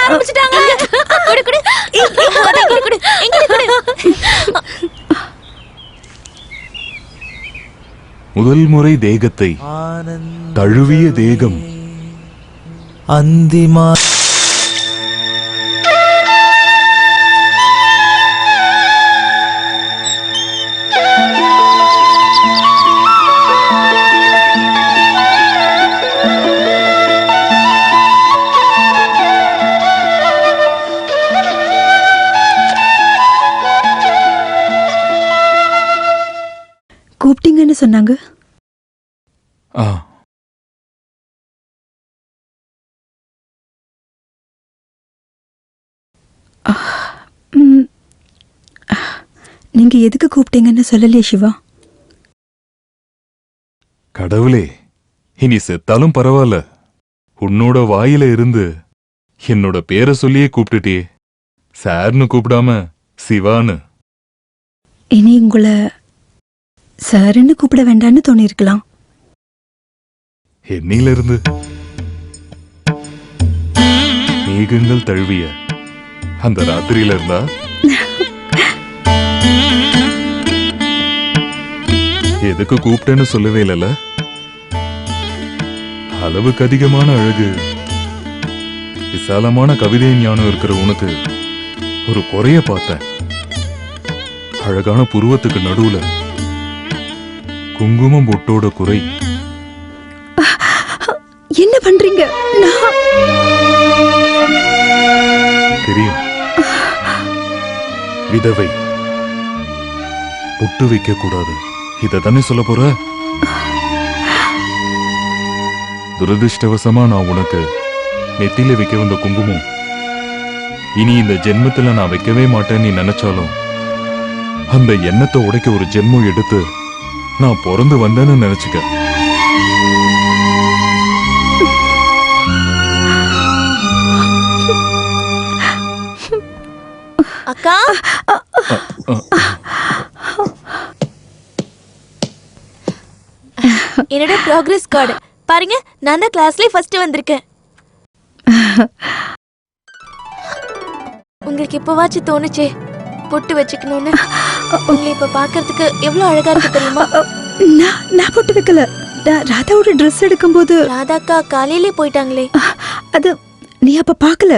ஆரம்பிச்சிட்டாங்க. முதல் முறை தேகத்தை தழுவிய தேகம் அந்திமா கூப்பிட்டீங்கன்னு சொன்னாங்க. நீங்க எதுக்கு கூப்பிட்டீங்கன்னு சொல்லலையே சிவா? கடவுளே, இனி செத்தாலும் பரவாயில்ல, உன்னோட வாயில இருந்து என்னோட பேரை சொல்லியே கூப்பிட்டுட்டே. சார்னு கூப்பிடாம சிவான்னு. இனி உங்களை சாருன்னு கூப்பிட வேண்டான்னு தோணிருக்கலாம். என்னையில இருந்து மேகங்கள் தழுவிய அந்த ராத்திரியில இருந்தா எதுக்கு கூப்பிட்டேன்னு சொல்லவே இல்லைல்ல. அளவுக்கு அதிகமான அழகு, விசாலமான கவிதை ஞானம் இருக்கிற உனக்கு ஒரு குறைய பார்த்தேன். அழகான புருவத்துக்கு நடுவுல குங்குமம் பொட்டோட குறை. என்ன பண்றீங்க? தெரியும், விதவை பொட்டு வைக்க கூடாது, இத தானே சொல்ல போற? துரதிருஷ்டவசமா நான் உனக்கு நெத்தியில வைக்க வந்த குங்குமம் இனி இந்த ஜென்மத்துல நான் வைக்கவே மாட்டேன்னு நீ நினைச்சாலும் அந்த எண்ணத்தை உடைக்க ஒரு ஜென்மம் எடுத்து நான் பிறந்து வந்தேன்னு நினைச்சுக்க. அக்கா, என்னோட ப்ராக்ரஸ் கார்டு பாருங்க. நான் தான் கிளாஸ்லயே ஃபர்ஸ்ட் வந்திருக்கேன். உங்களுக்கு இப்பவாச்சும் தோணுச்சே பொட்டு வச்சுக்கணும்னு? உங்களை இப்ப பாக்குறதுக்கு எவ்வளவு அழகா இருக்கு தெரியுமா? நான் பொட்டு வைக்கல. ராதாவோட ட்ரெஸ் எடுக்கும்போது. ராதாக்கா காலையிலே போயிட்டாங்களே. அது நீ அப்ப பாக்கல.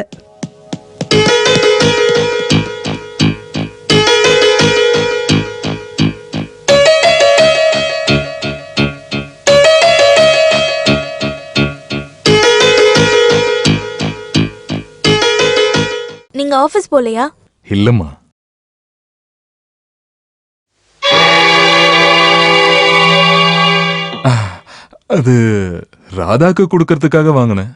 ஆபீஸ் போலையா? இல்லம்மா, அது ராதாக்கு கொடுக்கறதுக்காக வாங்கினேன்.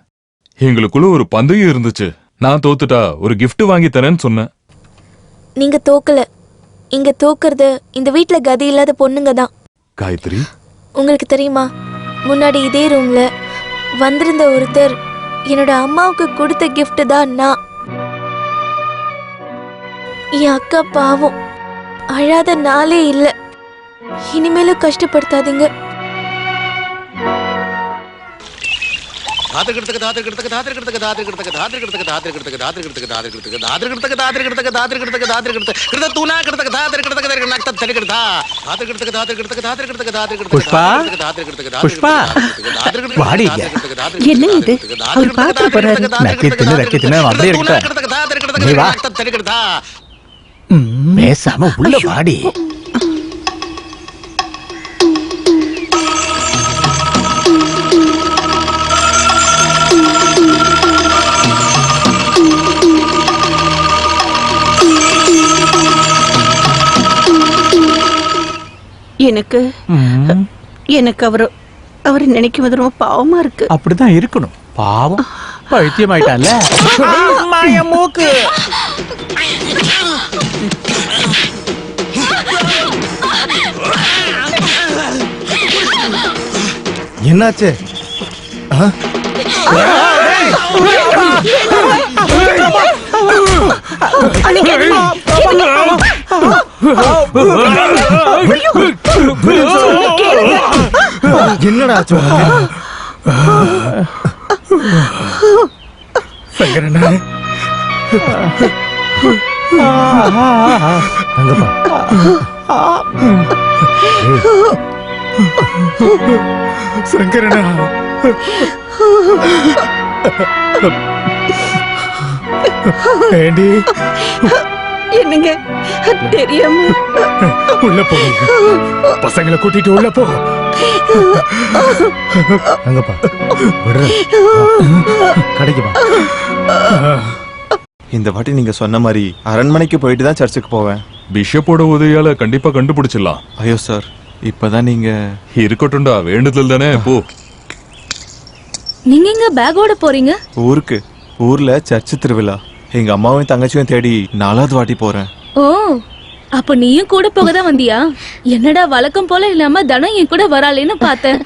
எங்களுக்குள்ள ஒரு பந்தயம் இருந்துச்சு. நான் தோத்துட்டா ஒரு gift வாங்கி தரேன்னு சொன்னேன். நீங்க தோக்கல. இங்க தோக்குறது இந்த வீட்ல கதி இல்லாத பொண்ணுங்க தான். காயத்ரி, உங்களுக்கு தெரியுமா, முன்னாடி இதே ரூம்ல வந்திருந்த ஒருத்தர் என்னோட அம்மாவுக்கு கொடுத்த gift தான் நான். என் அக்கா பாவம், அழாத நாளே இல்ல. இனிமேலும் கஷ்டப்படுத்தாதீங்க. புஷ்பா, புஷ்பா, வாடி இங்க. என்ன இது? அவர் பாத்து போறாரு. நக்கி தின்னு அப்படியே இருக்கட்ட. நீ வா. பேசாம உள்ள வாடி. எனக்கு அவரை நினைக்கும் போது ரொம்ப பாவமா இருக்கு. அப்படிதான் இருக்கணும். பாவம், பைத்தியம் ஆயிட்டால. மூக்கு என்னாச்சு? என்னடா ஆச்சு? சங்கரண்ணா, சங்கரண்ணா, ஏண்டி என்னங்க தெரியாம உள்ள போங்க, பசங்களை கூட்டிட்டு உள்ள போ. அங்கப்பா கடைக்கு வா. இந்த வாட்டி நீங்க சொன்ன மாதிரி அரண்மனைக்கு போயிட்டு தான் சர்ச்சுக்கு போவேன். பிஷப்போட உதவியால கண்டிப்பா கண்டுபிடிச்சிடலாம். ஐயோ சார், இப்பதான் நீங்க இருக்கட்டும்டா, வேண்டுதல் தானே, போ. நீங்க எங்க பேக்கோட போறீங்க? ஊருக்கு. ஊர்ல சர்ச்சு திருவிழா. எங்க அம்மாவையும் தங்கச்சியும் தேடி 4வது வாட்டி போறேன். ஓ, அப்ப நீயும் கூட போகதான் வந்தியா? என்னடா வழக்கம் போல இல்லாம தனம் என் கூட வராளேன்னு பார்த்தேன்.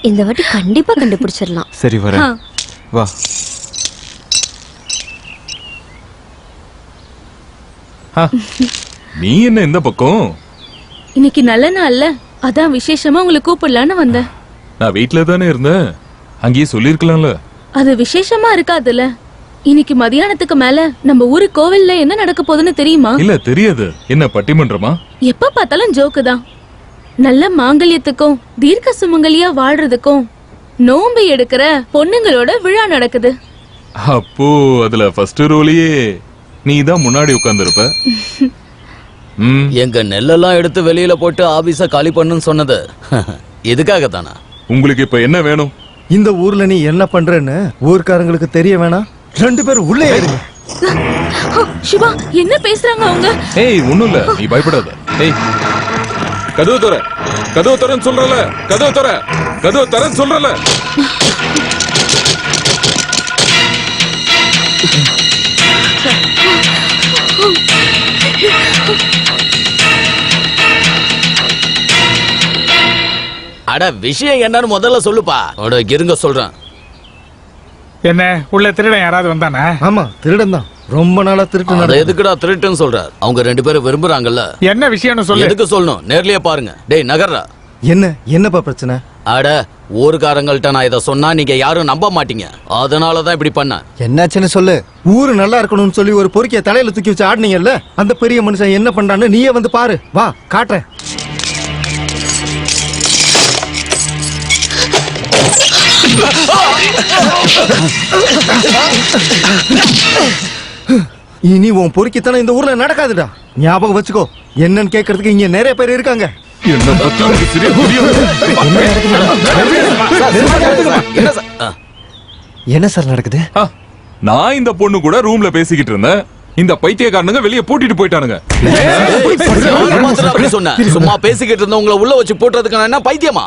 இந்த வாட்டி கண்டிப்பா கண்டுபிடிச்சிடலாம். சரி வரேன். வா. நீ என்ன இந்த பக்கம்? இன்னைக்கு நல்ல நாள்ல, அதான் விசேஷமா உங்களை கூப்பிடலான்னு வந்தேன். நான் வீட்ல தானே இருந்தேன், அங்கேயே சொல்லிருக்கலாம்ல. அது விசேஷமா இருக்காதுல்ல. இன்னைக்கு மதியானத்துக்கு மேல நம்ம ஊரு கோவில்ல என்ன நடக்க போகுதுன்னு தெரியுமா? இல்ல, தெரியாது. என்ன பட்டிமன்றமா? எப்ப பார்த்தாலும் ஜோக்கு தான். நல்ல மாங்கல்யத்துக்கும் தீர்க்க சுமங்கலியா வாழ்றதுக்கும் நோம்பு எடுக்கிற பொண்ணுங்களோட விழா நடக்குது. அப்போ அதுல ஃபர்ஸ்ட் ரோலையே நீ தான் முன்னாடி உட்கார்ந்திருப்ப. எங்க நெல்லெல்லாம் எடுத்து வெளியில போட்டு ஆபீஸ காலி பண்ணுன்னு சொன்னது எதுக்காக தானா? உங்களுக்கு இப்ப என்ன வேணும்? இந்த ஊர்ல நீ என்ன பண்றேன்னு ஊர்க்காரங்களுக்கு தெரிய வேணாம். 2 பேரும் உள்ளே ஏறுங்க. சிவா, என்ன பேசுறாங்க அவங்க? ஏய், ஒண்ணும் இல்ல, நீ பயப்படாத. ஏய், கதவு தர, கதவு தரன்னு சொல்றல, கதவு தர, கதவு தரன்னு சொல்றல. அட, விஷயம் என்னன்னு முதல்ல சொல்லுப்பா. அட, இருங்க சொல்றேன். என்ன, உள்ள திருடன் யாராவது வந்தானா? ஆமா, திருடன் தான். ரொம்ப நாளா திருட்டு. அத எதுக்குடா திருட்டுன்னு சொல்ற? அவங்க 2 பேரும் விரும்புறாங்கல்ல. என்ன விஷயம்னு சொல்லு. எதுக்கு சொல்லணும்? நேர்லயே பாருங்க. டேய் நகர்றா. என்னப்பா பிரச்சனை? அட, ஊர்காரங்கள்ட்ட நான் இத சொன்னா நீங்க யாரும் நம்ப மாட்டீங்க. அதனாலதான் இப்படி பண்ண. என்னாச்சுன்னு சொல்லு. ஊரு நல்லா இருக்கணும்னு சொல்லி ஒரு பொறுக்கிய தலையில தூக்கி வச்சு ஆடுனீங்கல்ல, அந்த பெரிய மனுஷன் என்ன பண்றான்னு நீயே வந்து பாரு. வா, காட்டுறேன். இனி உன் பொறுக்கித்தனம் இந்த ஊர்ல நடக்காதுடா. ஞாபகம் வச்சுக்கோ. என்னன்னு கேட்கறதுக்கு இங்க நிறைய பேர் இருக்காங்க. என்ன சார் நடக்குது? நான் இந்த பொண்ணு கூட ரூம்ல பேசிக்கிட்டு இருந்தேன். இந்த பைத்தியக்காரனுங்க வெளியே பூட்டிட்டு போயிட்டானுங்க. அப்படி சொன்ன சும்மா பேசிக்கிட்டு இருந்த உங்களை உள்ள வச்சு போட்டுறதுக்கு நான் என்ன பைத்தியமா?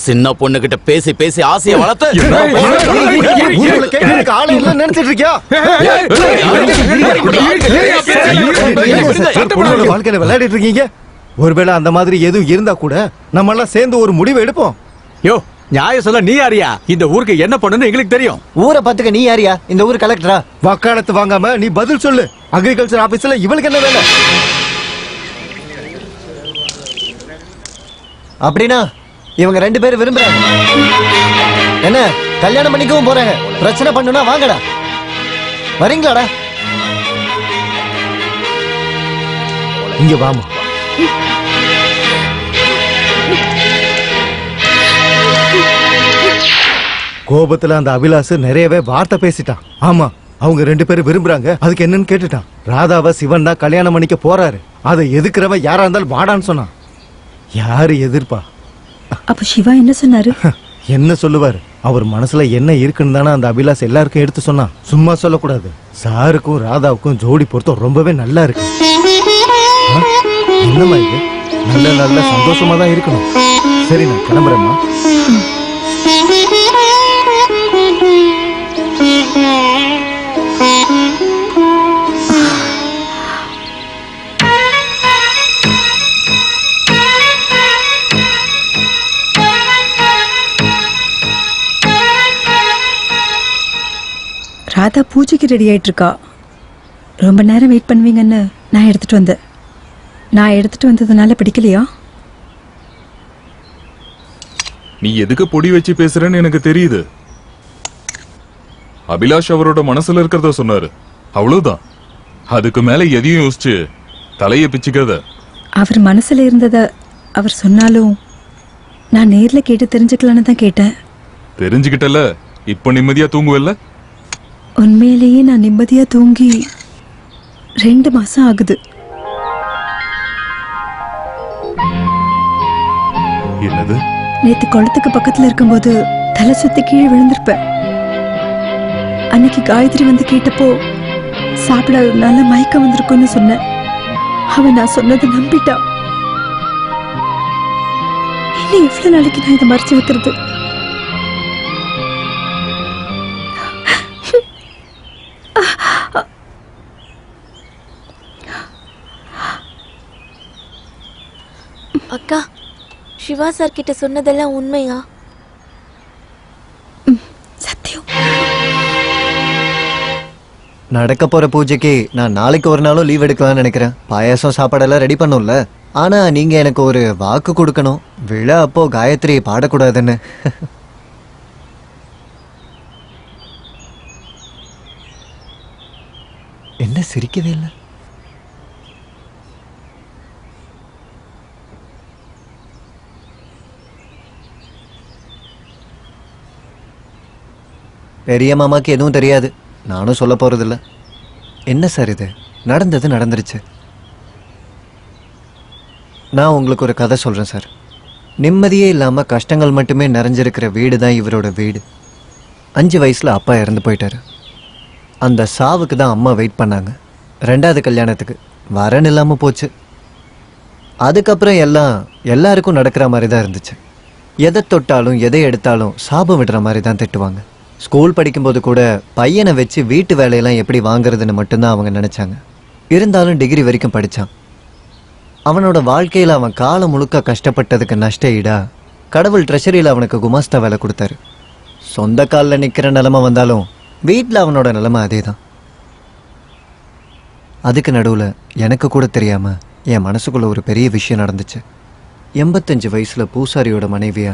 சின்ன பொண்ணு கிட்ட பேசி பேசி ஆசையை வளர்த்து நினைச்சிட்டு இருக்கியா? வாழ்க்கையில விளையாடிட்டு இருக்கீங்க. ஒருவேளை அந்த மாதிரி எதுவும் இருந்தா கூட நம்ம எல்லாம் சேர்ந்து ஒரு முடிவு எடுப்போம். யோ நியாயம் சொல்ல நீ யாரியா? இந்த ஊருக்கு என்ன பண்ணுன்னு எங்களுக்கு தெரியும். ஊரை பார்த்துக்க நீ யாரியா? இந்த ஊர் கலெக்டரா? வக்காலத்து வாங்காம நீ பதில் சொல்லு. அக்ரிகல்ச்சர் ஆபீஸ்ல இவளுக்கு என்ன வேலை? அப்படின்னா இவங்க 2 பேரும் விரும்புறாங்க. என்ன கல்யாணம் பண்ணிக்கவும் போறாங்க. பிரச்சனை பண்ணுனா வாங்கடா. வரீங்களாடா? இங்க வாமா. கோபத்துல அந்த அபிலாஷ் நிறையவே வார்த்தை பேசிட்டான். ஆமா, அவங்க 2 பேரும் விரும்புறாங்க. அதுக்கு என்னன்னு கேட்டுட்டான். ராதாவை சிவன் தான் கல்யாணம் பண்ணிக்க போறாரு. அதை எதிர்க்கிறவன் யாரா இருந்தாலும் வாடான்னு சொன்னான். யாரு எதிர்ப்பா? அப்ப சிவா என்ன சொன்னாரு? என்ன சொல்லுவாரு? அவர் மனசுல என்ன இருக்குன்னு தானே அந்த அபிலாஷ் எல்லாருக்கும் எடுத்து சொன்னான். சும்மா சொல்லக்கூடாது. சாருக்கும் ராதாவுக்கும் ஜோடி பொருத்தம் ரொம்பவே நல்லா இருக்கு. என்னம்மா இது? நல்ல நல்ல சந்தோஷமா தான் இருக்கணும். சரி, நான் கிளம்புறேம்மா. ராதா பூஜைக்கு ரெடி ஆயிட்டு இருக்கா. ரொம்ப நேரம் வெயிட் பண்ணுவீங்கன்னு நான் எடுத்துட்டு வந்தேன். நான் எடுத்துட்டு வந்ததுனால பிடிக்கலையா? நீ எதுக்கு பொடி வச்சு பேசுறேன்னு எனக்கு தெரியுது. அபிலாஷ் அவரோட மனசுல இருக்கிறத சொன்னாரு, அவ்வளவுதான். அதுக்கு மேல எதையும் யோசிச்சு தலைய பிச்சுக்கிறத. அவர் மனசுல இருந்தத அவர் சொன்னாலும் நான் நேர்ல கேட்டு தெரிஞ்சுக்கலான்னு தான் கேட்டேன். தெரிஞ்சுக்கிட்டல, இப்ப நிம்மதியா தூங்குவல்ல? உண்மையிலேயே நான் நிம்மதியா தூங்கி 2 மாசம் ஆகுது. என்னது? நேத்து குளத்துக்கு பக்கத்துல இருக்கும்போது தலை சுத்தி கீழே விழுந்திருப்பேன். அன்னைக்கு காயத்ரி வந்து கேட்டப்போ சாப்பிடாததுனால மயக்கம் வந்திருக்குன்னு சொன்னேன். அவன் நான் சொன்னதை நம்பிட்டா. இன்னும் எவ்வளவு நாளைக்கு நான் இதை மறைச்சு வைக்கிறது? அக்கா, சிவா சார் கிட்ட சொன்னதெல்லாம் உண்மையா? சத்தியம். நடக்க போற பூஜைக்கு நான் நாளைக்கு ஒரு நாளும் லீவ் எடுக்கலாம்னு நினைக்கிறேன். பாயாசம் சாப்பாடெல்லாம் ரெடி பண்ணும்ல. ஆனா நீங்க எனக்கு ஒரு வாக்கு கொடுக்கணும். விழா அப்போ காயத்ரி பாடக்கூடாதுன்னு. என்ன சிரிக்கவே இல்லை? பெரிய மாமாக்கு எதுவும் தெரியாது. நானும் சொல்ல போறதில்ல. என்ன சார் இது? நடந்தது நடந்துருச்சு. நான் உங்களுக்கு ஒரு கதை சொல்றேன் சார். நிம்மதியே இல்லாம கஷ்டங்கள் மட்டுமே நிறைஞ்சிருக்கிற வீடு தான் இவரோட வீடு. 5 வயசுல அப்பா இறந்து போயிட்டாரு. அந்த சாவுக்கு தான் அம்மா வெயிட் பண்ணாங்க. 2வது கல்யாணத்துக்கு வரன் இல்லாம போச்சு. அதுக்கப்புறம் எல்லாருக்கும் நடக்கிற மாதிரி தான் இருந்துச்சு. எதை தொட்டாலும் எதை எடுத்தாலும் சாபம் விடுற மாதிரி தான் திட்டுவாங்க. ஸ்கூல் படிக்கும்போது கூட பையனை வச்சு வீட்டு வேலையெல்லாம் எப்படி வாங்குறதுன்னு மட்டும்தான் அவங்க நினைச்சாங்க. இருந்தாலும் டிகிரி வரைக்கும் படித்தான். அவனோட வாழ்க்கையில் அவன் காலம் முழுக்க கஷ்டப்பட்டதுக்கு நஷ்ட ஈடா கடவுள் ட்ரெஷரியில் அவனுக்கு குமாஸ்தா வேலை கொடுத்தாரு. சொந்த காலில் நிற்கிற நிலைமை வந்தாலும் வீட்டில் அவனோட நிலைமை அதே தான். அதுக்கு நடுவில் எனக்கு கூட தெரியாம என் மனசுக்குள்ள ஒரு பெரிய விஷயம் நடந்துச்சு. 85 வயசுல பூசாரியோட மனைவியா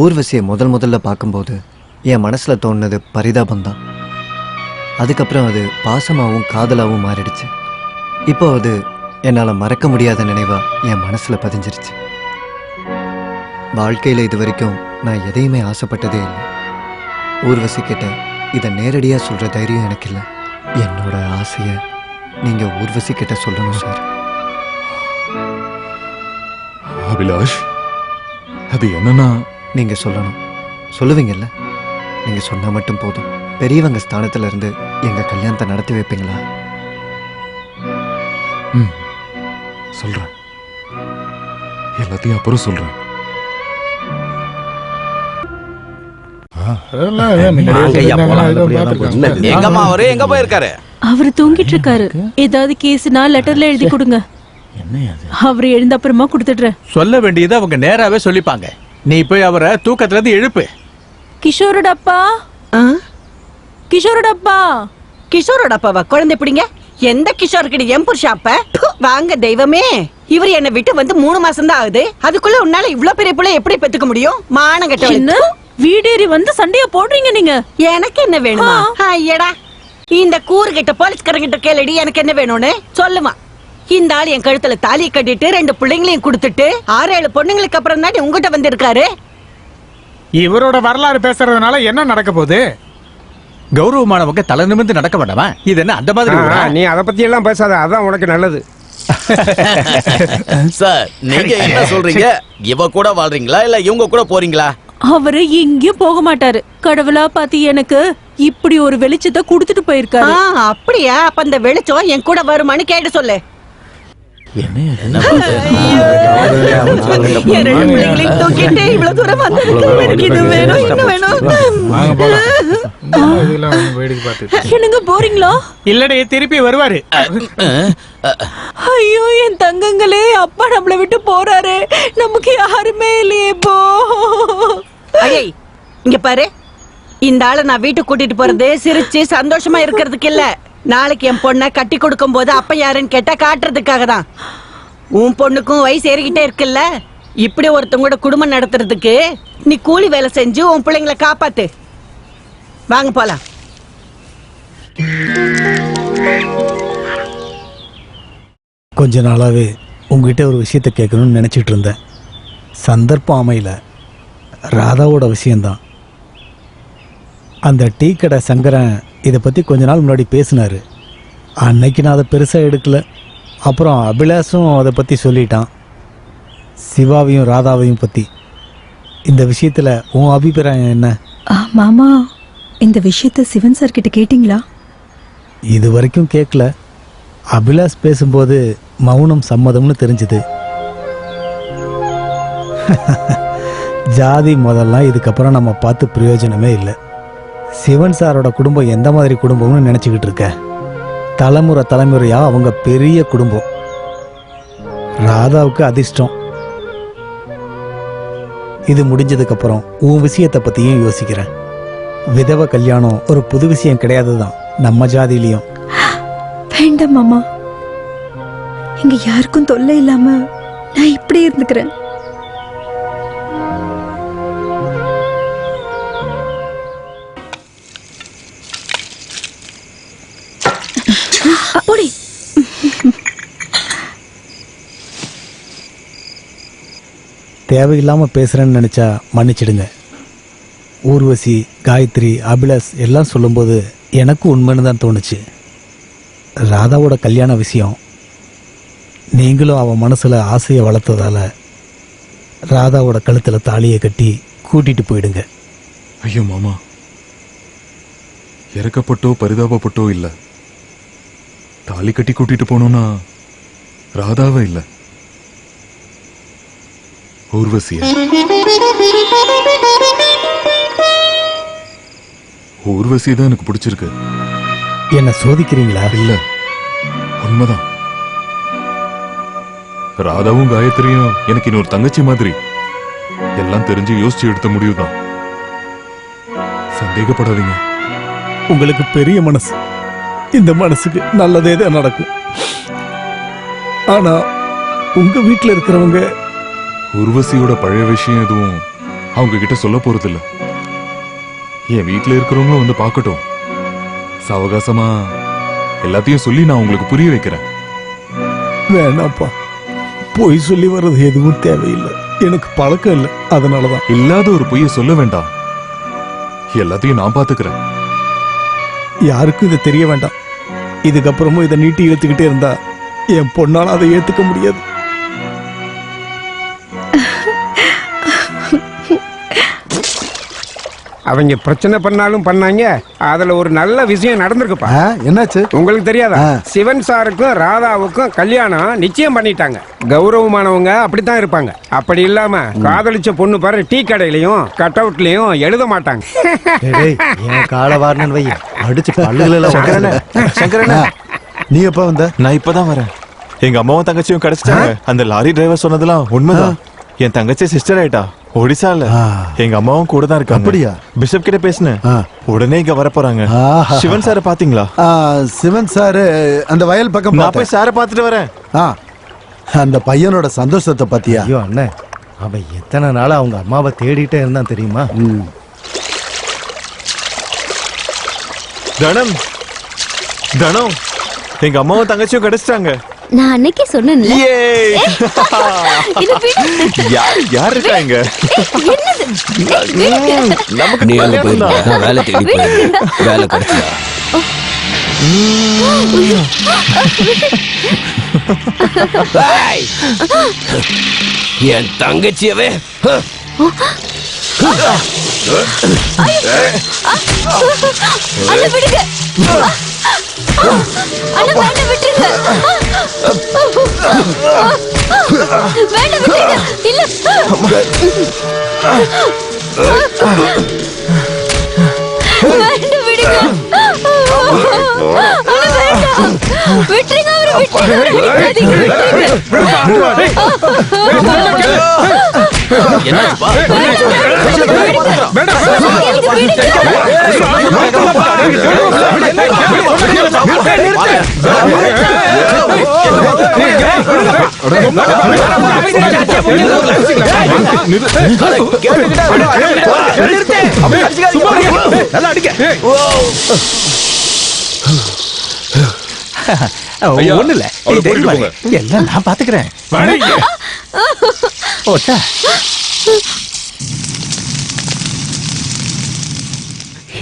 ஊர்வசியை முதல்ல பார்க்கும்போது என் மனசுல தோணுனது பரிதாபம்தான். அதுக்கப்புறம் அது பாசமாகவும் காதலாகவும் மாறிடுச்சு. இப்போ அது என்னால் மறக்க முடியாத நினைவா என் மனசுல பதிஞ்சிருச்சு. வாழ்க்கையில் இது வரைக்கும் நான் எதையுமே ஆசைப்பட்டதே இல்லை. ஊர்வசி கிட்ட இதை நேரடியாக சொல்ற தைரியம் எனக்கு இல்லை. என்னோட ஆசையை நீங்க ஊர்வசி கிட்ட சொல்லணும் சார். அபிலாஷ், அது என்னன்னா நீங்க சொல்லணும். சொல்லுவீங்கல்ல? நீங்க சொன்னா மட்டும் போதும். பெரியவங்க ஸ்தானத்துல இருந்து எங்க கல்யாணத்தை நடத்தி வைப்பீங்களா? சொல்றேன், எல்லாத்தையும் அப்புறம் சொல்றேன். எங்கம்மா அவரு எங்க போயிருக்காரு? அவரு தூங்கிட்டு இருக்காரு. ஏதாவது கேஸ்னா லெட்டர்ல எழுதி கொடுங்க. அவரு எழுந்த அப்புறமா கொடுத்துடுறேன். சொல்ல வேண்டியதை அவங்க நேராவே சொல்லிப்பாங்க. நீ போய் அவரை தூக்கத்துல இருந்து எழுப்பு. கிஷோரோட அப்பா, கிஷோரோட அப்பா. கிஷோரோட அப்பாவா? குழந்தை பிடிங்க. எந்த கிஷோருக்கு? என் புருஷாப்ப. வாங்க தெய்வமே, இவர் என்ன விட்டு வந்து 3 மாசம் தான் ஆகுது. அதுக்குள்ள உன்னால இவ்ளோ பெரிய புள்ள எப்படி பெத்துக்க முடியும்? மானம் கட்ட வீடேறி வந்து சண்டைய போடுறீங்க நீங்க. எனக்கு என்ன வேணுமா? ஐயடா, இந்த கூறு கிட்ட போலீஸ்காரங்கிட்ட கேளடி எனக்கு என்ன வேணும்னு சொல்லுமா. இந்த ஆள் என் கழுத்துல தாலியை கட்டிட்டு 2 பிள்ளைங்களையும் கொடுத்துட்டு 6-7 பொண்ணுங்களுக்கு அப்புறம் தான் உங்ககிட்ட வந்து இருக்காரு. இவரோட வரலாறு பேசுறதுனால என்ன நடக்க போகுது? கௌரவமானவங்க தலை நிமிர்ந்து நடக்க வேண்டாமா? இது என்ன அந்த மாதிரி ஊரா? நீ அதை பத்தி எல்லாம் பேசாத, அதான் உனக்கு நல்லது. சார், நீங்க என்ன சொல்றீங்க? இவ கூட வாழ்றீங்களா இல்ல இவங்க கூட போறீங்களா? அவரு எங்கேயும் போக மாட்டாரு. கடவுளா பாத்தி எனக்கு இப்படி ஒரு வெளிச்சத்தை கொடுத்துட்டு போயிருக்காரு. அப்படியா? அப்ப அந்த வெளிச்சம் என் கூட வருமானு கேட்டு சொல்லு. இவ்வளவு தூரம் வந்ததுக்கு இது வேணும், இன்னும் வேணும். என்னங்க போறீங்களா? இல்லடே, திருப்பி வருவாரு. ஐயோ என் தங்கங்களே, அப்பா நம்மள விட்டு போறாரு. நமக்கு யாருமே இல்லையே போ. ஐய், இங்க பாரு, இந்த ஆளை நான் வீட்டுக்கு கூட்டிட்டு போறது சிரிச்சு சந்தோஷமா இருக்கிறதுக்கு இல்ல. நாளைக்கு என் பொண்ணை கட்டி கொடுக்கும் போது அப்ப யாருன்னு கேட்டா காட்டுறதுக்காக தான். உன் பொண்ணுக்கும் வயசு ஏறிக்கிட்டே இருக்குல்ல. இப்படி ஒருத்தவங்களோட குடும்பம் நடத்துறதுக்கு நீ கூலி வேலை செஞ்சு உன் பிள்ளைங்களை காப்பாத்து. வாங்க போலாம். கொஞ்ச நாளாவே உங்ககிட்ட ஒரு விஷயத்த கேட்கணும்னு நினைச்சிட்டு இருந்தேன். சந்தர்ப்பம் அமையல. ராதாவோட விஷயம்தான். அந்த டீ கடை சங்கரன் இதை பற்றி கொஞ்ச நாள் முன்னாடி பேசினாரு. அன்னைக்கு நான் அதை பெருசாக எடுக்கல. அப்புறம் அபிலாஷும் அதை பற்றி சொல்லிட்டான், சிவாவையும் ராதாவையும் பற்றி. இந்த விஷயத்தில் உன் அபிப்பிராயம் என்ன? மாமா, இந்த விஷயத்த சிவன் சார் கிட்ட கேட்டிங்களா? இது வரைக்கும் கேட்கல. அபிலாஷ் பேசும்போது மௌனம் சம்மதம்னு தெரிஞ்சுது. ஜாதி முதல்லாம் இதுக்கப்புறம் நம்ம பார்த்து பிரயோஜனமே இல்லை. சிவன் சாரோட குடும்பம் எந்த மாதிரி குடும்பம்னு நினச்சிக்கிட்டு இருக்க? தலைமுறையா அவங்க பெரிய குடும்பம். ராதாவுக்கு அதிர்ஷ்டம். இது முடிஞ்சதுக்கு அப்புறம் உன் விஷயத்தை பத்தியும் யோசிக்கிறேன். விதவ கல்யாணம் ஒரு புது விஷயம் கிடையாதுதான் நம்ம ஜாதியிலையும். வேண்டாம் மாமா, இங்க யாருக்கும் தொல்லை இல்லாம நான் இப்படி இருந்துக்கிறேன். தேவையில்லாம பேசுறேன்னு நினைச்சா மன்னிச்சிடுங்க. ஊர்வசி, காயத்ரி, அபிலாஷ் எல்லாம் சொல்லும்போது எனக்கும் உண்மைன்னு தான் தோணுச்சு. ராதாவோட கல்யாண விஷயம், நீங்களும் அவன் மனசுல ஆசையை வளர்த்ததால ராதாவோட கழுத்துல தாலியை கட்டி கூட்டிட்டு போயிடுங்க. ஐயோ மாமா, இறக்கப்பட்டோ பரிதாபப்பட்டோ இல்ல. தாலி கட்டி கூட்டிட்டு போனோம்னா ராதாவே இல்ல, ஊர்வசிய. ஊர்வசி தான் எனக்கு பிடிச்சிருக்கு. என்ன சோதிக்கிறீங்களா? இல்ல, உண்மைதான். ராதாவும் காயத்ரியும் எனக்கு இன்னொரு தங்கச்சி மாதிரி. எல்லாம் தெரிஞ்சு யோசிச்சு எடுத்த முடிவுதான். சந்தேகப்படாதீங்க. உங்களுக்கு பெரிய மனசு. இந்த மனசுக்கு நல்லதே தான் நடக்கும். ஆனா உங்க வீட்டுல இருக்கிறவங்க ஊர்வசியோட பழைய விஷயம் எதுவும் அவங்க கிட்ட சொல்ல போறதில்ல. என் வீட்டுல இருக்கிறவங்களும் வந்து பார்க்கட்டும். சாவகாசமா எல்லாத்தையும் சொல்லி நான் உங்களுக்கு புரிய வைக்கிறேன். வேணாப்பா, பொய் சொல்லி வர்றது எதுவும் தேவையில்லை. எனக்கு பழக்கம் இல்லை, அதனாலதான். இல்லாத ஒரு பொய்ய சொல்ல வேண்டாம். எல்லாத்தையும் நான் பாத்துக்கிறேன். யாருக்கும் இதை தெரிய வேண்டாம். இதுக்கப்புறமும் இதை நீட்டி இழுத்துக்கிட்டே இருந்தா என் பொண்ணால அதை ஏத்துக்க முடியாது. அவங்க பிரச்சனை பண்ணாலும் பண்ணாங்க, அதுல ஒரு நல்ல விஷயம் நடந்திருக்குப்பா. என்னாச்சு உங்களுக்கு தெரியாதா? சிவன் சாருக்கும் ராதாவுக்கும் கல்யாணம் நிச்சயம் பண்ணிட்டாங்க. கௌரவமானவங்க அப்படித்தான் இருப்பாங்க. அப்படி இல்லாம காதலிச்ச பொண்ணு பாரு டீ கடையிலயும் கட் அவுட்லயும் எழுத மாட்டாங்க. என் கால வாரணன் வை அடிச்சு சங்கரண்ணா நீ எப்ப வந்த? நான் இப்பதான் வரேன். எங்க அம்மாவும் தங்கச்சியும் கிடைச்சிட்டாங்க. அந்த லாரி டிரைவர் சொன்னதெல்லாம் உண்மைதான். என் தங்கச்சி சிஸ்டர் ஆயிட்டா ஒடிசால. எங்க அம்மாவும் கூட தான் இருக்காங்க. அப்படியா? பிஷப் கிட்ட பேசினேன். உடனே இங்க வர போறாங்க. சிவன் சார பாத்தீங்களா? சிவன் சாரு அந்த வயல் பக்கம். நான் போய் சார பாத்துட்டு வரேன். அந்த பையனோட சந்தோஷத்தை பத்தியா? ஐயோ அண்ணே, அவன் எத்தனை நாளா அவங்க அம்மாவை தேடிட்டே இருந்தான் தெரியுமா? தனம் தனம், எங்க அம்மாவும் தங்கச்சியும் கிடைச்சிட்டாங்க. நான் அன்னைக்கே சொன்னேன்ல. யார் இருக்காங்க? நமக்கு நீ அங்க போயிருந்த, நான் வேலை தேடி போயிருந்தேன். வேலை கிடைச்சா? என் தங்கச்சியவே விடுங்க. விட்டுருங்க. இல்ல விட்டுருங்க. ஒண்ணு இல்ல, எல்லாம் நான் பாத்துக்கிறேன்.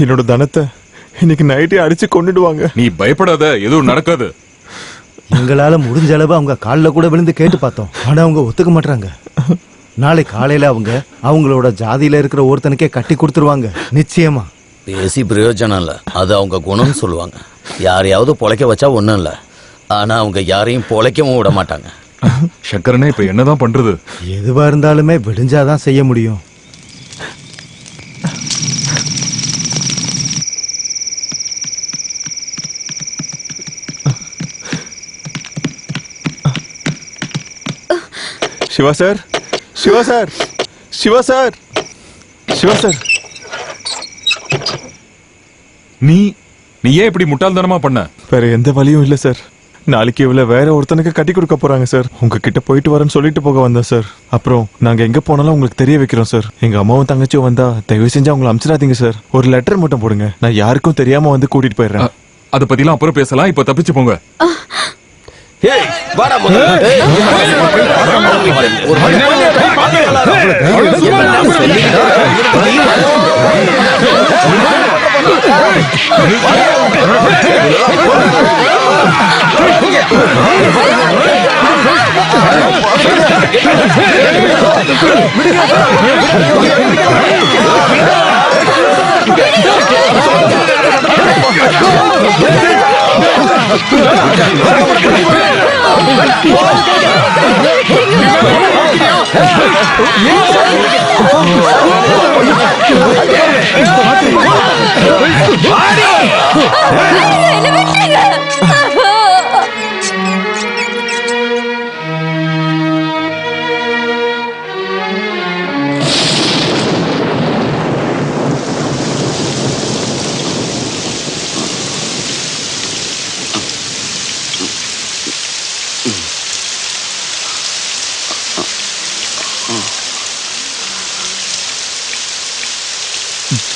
என்னோட தனத்தை இன்னைக்கு நைட்டே அடிச்சு கொண்டுடுவாங்க. நீ பயப்படாத, எதுவும் நடக்காது. எங்களால முடிஞ்ச அளவு அவங்க காலில் கூட விழுந்து கேட்டு பார்த்தோம். ஆனா அவங்க ஒத்துக்க மாட்டாங்க. நாளை காலையில அவங்களோட ஜாதியில இருக்கிற ஒருத்தனுக்கே கட்டி கொடுத்துருவாங்க நிச்சயமா. பேசி பிரயோஜனம் இல்ல, அது அவங்க குணம்னு சொல்லுவாங்க. யாரையாவது பொழைக்க வச்சா ஒண்ணும் இல்ல, ஆனா அவங்க யாரையும் பொழைக்கவும் விட மாட்டாங்க. சங்கரனே இப்ப என்னதான் பண்றது? எதுவா இருந்தாலுமே விடிஞ்சாதான் செய்ய முடியும். Siva sir, Siva sir, Siva sir, Siva sir, நீ ஏன் இப்படி முட்டாள்தனமா பண்ண? வேற எந்த வழியும் இல்ல சார். நாளைக்கு இவளை வேற ஒருத்தனுக்கு கட்டி கொடுக்க போறாங்க சார். உங்ககிட்ட போயிட்டு வரேன்னு சொல்லிட்டு போக வந்தேன் சார். அப்புறம் நாங்க எங்க போனாலும் உங்களுக்கு தெரிய வைக்கிறோம் சார். எங்க அம்மாவும் தங்கச்சியும் வந்தா தயவு செஞ்சு அவங்களை அனுப்பிச்சிடாதீங்க சார். ஒரு லெட்டர் மட்டும் போடுங்க, நான் யாருக்கும் தெரியாம வந்து கூட்டிட்டு போயிடுறேன். அதை பத்திலாம் அப்புறம் பேசலாம், இப்ப தப்பிச்சு போங்க.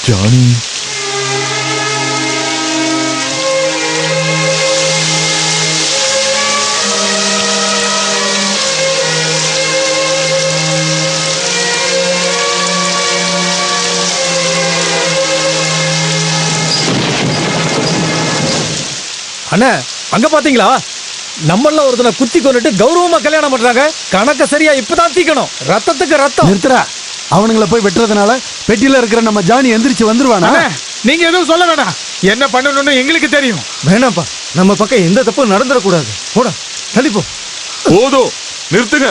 ஜானி, அண்ணா அங்க பாத்தீங்களா? நம்மள ஒருத்தனை குத்தி கொண்டுட்டு கௌரவமா கல்யாணம் பண்றாங்க. கணக்க சரியா இப்பதான் தீக்கணும். ரத்தத்துக்கு ரத்தம். நிறுத்துறா. அவனுங்களை போய் வெட்டுறதுனால பெட்டியில இருக்கிற நம்ம ஜானி எந்திரிச்சு வந்துருவானா? நீங்க எதுவும் சொல்ல வேண்டாம். என்ன பண்ணணும்னு எங்களுக்கு தெரியும். வேணாம்ப்பா, நம்ம பக்கம் எந்த தப்பும் நடந்துடக்கூடாது. போடா, தள்ளிப்போ. போதும், நிறுத்துங்க.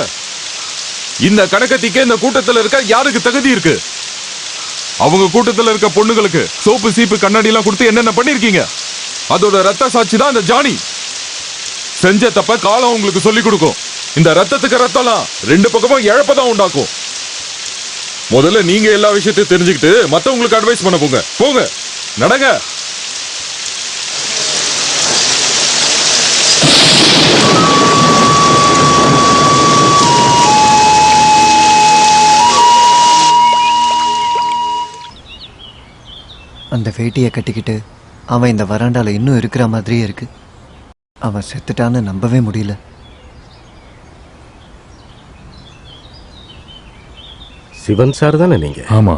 இந்த கணக்கத்திக்க இந்த கூட்டத்துல இருக்க யாருக்கு தகுதி இருக்கு? அவங்க கூட்டத்துல இருக்க பொண்ணுங்களுக்கு சோப்பு சீப்பு கண்ணாடி எல்லாம் கொடுத்து என்னென்ன பண்ணிருக்கீங்க? அதோட ரத்த சாட்சி தான் அந்த ஜானி. செஞ்ச தப்ப காலம் உங்களுக்கு சொல்லி கொடுக்கும். இந்த ரத்தத்துக்கு ரத்தம்லாம் ரெண்டு பக்கமும் இழப்பதான் உண்டாக்கும். முதல்ல நீங்க எல்லா விஷயத்தையும் தெரிஞ்சுக்கிட்டு மத்தவங்களுக்கு அட்வைஸ் பண்ண போங்க. போங்க, நடங்க. அந்த வேட்டியை கட்டிக்கிட்டு அவன் இந்த வராண்டால இன்னும் இருக்கிற மாதிரியே இருக்கு. அவன் செத்துட்டான்னு நம்பவே முடியல. சிவன் சார் தானே நீங்க? ஆமா.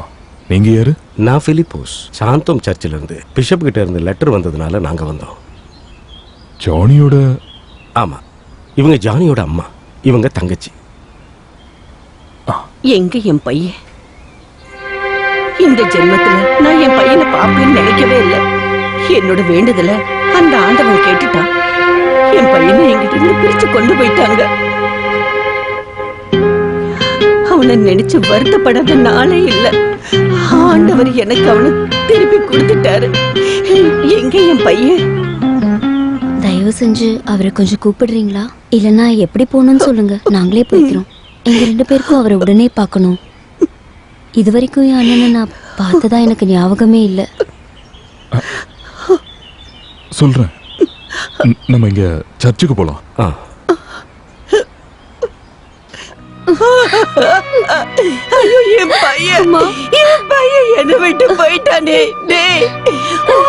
நீங்க யாரு? நான் பிலிப்போஸ், சாந்தோம் சர்ச்சில் இருந்து பிஷப் கிட்ட இருந்து லெட்டர் வந்ததுனால நாங்க வந்தோம். ஜானியோட? ஆமா, இவங்க ஜானியோட அம்மா, இவங்க தங்கச்சி. எங்க என் பையன்? இந்த ஜென்மத்துல நான் என் பையனை பாப்பேன்னு நினைக்கவே இல்லை. என்னோட வேண்டுதல அந்த ஆண்டவன் கேட்டுட்டான். என் பையனை என்கிட்ட இருந்து பிரிச்சு கொண்டு போயிட்டாங்க. அவனை நினைச்சு வருத்தப்படாத நாளே இல்ல. ஆண்டவர் எனக்கு அவனை திருப்பி கொடுத்துட்டாரு. எங்க என் பையன்? தயவு செஞ்சு அவரை கொஞ்சம் கூப்பிடுறீங்களா? இல்லனா எப்படி போகணும்னு சொல்லுங்க, நாங்களே போய்க்கிறோம். எங்க 2 பேருக்கும் அவரை உடனே பார்க்கணும். இது வரைக்கும் என் அண்ணனை நான் பார்த்ததா எனக்கு ஞாபகமே இல்லை. சொல்றேன், நம்ம இங்க சர்ச்சுக்கு போலாம். ஐயோ, என் பையன் என்னை விட்டு போயிட்டானே. டேய்,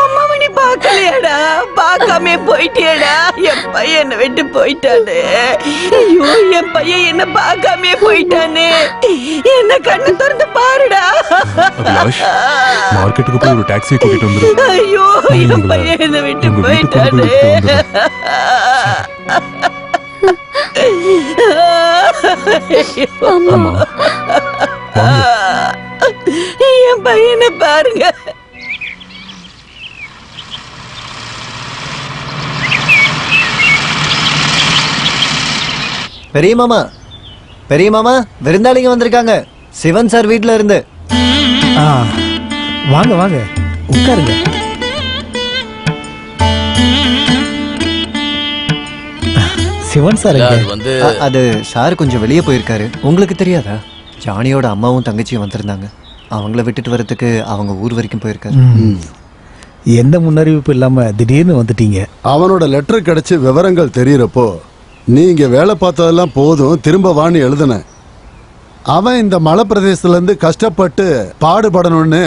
அம்மாவை நீ பார்க்கலையாடா? பார்க்காம போயிட்டியாடா? என் பையன் என்னை விட்டு போயிட்டானே. ஐயோ, என் பையன் என்ன பார்க்காம போயிட்டானே. என்ன கண்ணு திறந்து பாருடா. அபிலாஷ், மார்க்கெட்டுக்கு போய் ஒரு டாக்ஸி கூட்டிட்டு வந்துரு. ஐயோ, என் பையன் என்னை விட்டு போயிட்டானே. அம்மா, என் பையனை பாருங்க. பெரிய மாமா, பெரிய மாமா, விருந்தாளிங்க வந்திருக்காங்க. சிவன் சார் வீட்ல இருந்து. வாங்க வாங்க, உட்காருங்க. சிவன் சார் அது சார் கொஞ்சம் வெளியே போயிருக்காரு. உங்களுக்கு தெரியாதா? ஜானியோட அம்மாவும் தங்கச்சியும் வந்திருந்தாங்க. அவங்கள விட்டுட்டு வரதுக்கு அவங்க ஊர் வரைக்கும் போயிருக்காரு. எந்த முன்னறிவிப்பு இல்லாம திடீர்னு வந்துட்டீங்க. அவனோட லெட்டர் கிடைச்சி விவரங்கள் தெரியறப்போ நீங்க வேலை பார்த்ததெல்லாம் போதும், திரும்ப வான்னு எழுதுன. அவன் இந்த மலை பிரதேசத்துல இருந்து கஷ்டப்பட்டு பாடுபடணும்னு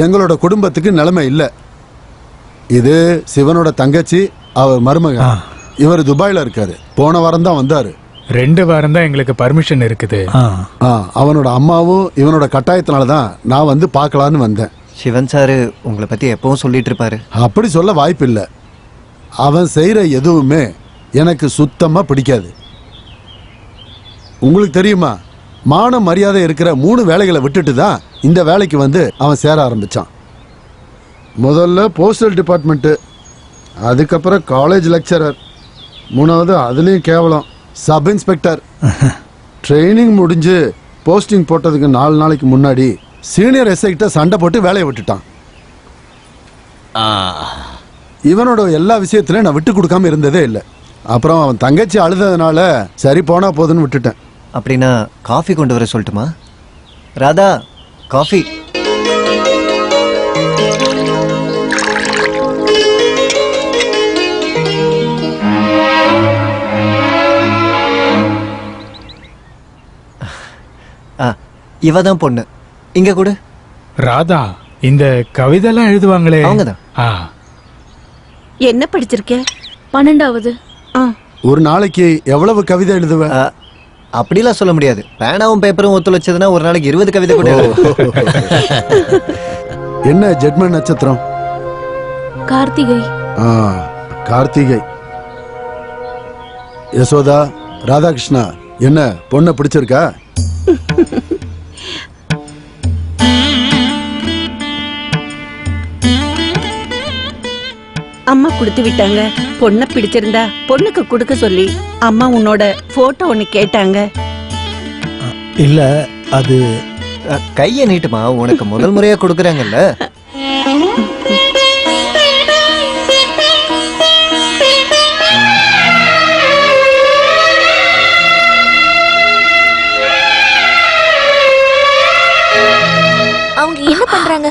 எங்களோட குடும்பத்துக்கு நிலைமை இல்லை. இது சிவனோட தங்கச்சி, அவர் மருமகன். இவர் துபாயில இருக்காரு. போன வாரம் தான் வந்தாரு. 2 வாரம் தான் எங்களுக்கு பர்மிஷன் இருக்குது. அவனோட அம்மாவும் இவனோட கட்டாயத்தினால தான் நான் வந்து பார்க்கலான்னு வந்தேன். சிவன் சார் உங்களை பத்தி எப்பவும் சொல்லிட்டு இருப்பாரு. அப்படி சொல்ல வாய்ப்பு இல்லை. அவன் செய்யற எதுவுமே எனக்கு சுத்தமா பிடிக்காது. உங்களுக்கு தெரியுமா, மான மரியாதை இருக்கிற 3 வேலைகளை விட்டுட்டு தான் இந்த வேலைக்கு வந்து அவன் சேர ஆரம்பிச்சான். முதல்ல போஸ்டல் டிபார்ட்மெண்ட்டு, அதுக்கப்புறம் காலேஜ் லெக்சரர், 3வது அதுலேயும் கேவலம் சப் இன்ஸ்பெக்டர். ட்ரைனிங் முடிஞ்சு போஸ்டிங் போட்டதுக்கு 4 நாளைக்கு முன்னாடி சீனியர் எஸ்ஐ கிட்ட சண்டை போட்டு வேலையை விட்டுட்டான். இவனோட எல்லா விஷயத்திலையும் நான் விட்டு கொடுக்காம இருந்ததே இல்லை. அப்புறம் அவன் தங்கச்சி அழுததுனால சரி போனா போதுன்னு விட்டுட்டேன். அப்படின்னா காஃபி கொண்டு வர சொல்லட்டுமா? ராதா, காஃபி. இவதான் பொண்ணு. இங்க கூட ராதா, இந்த கவிதைலாம் எழுதுவாங்களே அவங்கதான். என்ன படிச்சிருக்க? 12வது. ஒரு நாளைக்கு எவ்வளவு கவிதை எழுதுவ? அப்படிலாம் சொல்ல முடியாது. பேனாவும் பேப்பரும் ஒத்துழைச்சதுன்னா ஒரு நாளைக்கு 20 கவிதை கூட எழுதுவேன். என்ன ஜெட்மன் நட்சத்திரம்? கார்த்திகை. கார்த்திகை. யசோதா, ராதாகிருஷ்ணா, என்ன பொண்ணை பிடிச்சிருக்கா? அம்மா கொடுத்து விட்டாங்க. பொண்ணை பிடிச்சிருந்தா பொண்ணுக்கு கொடுக்க சொல்லி அம்மா உன்னோட போட்டோ ஒண்ணு கேட்டாங்க. இல்ல அது கையை நீட்டுமா, உனக்கு முதல் முறையா கொடுக்குறாங்கல்ல. அவங்க என்ன பண்றாங்க?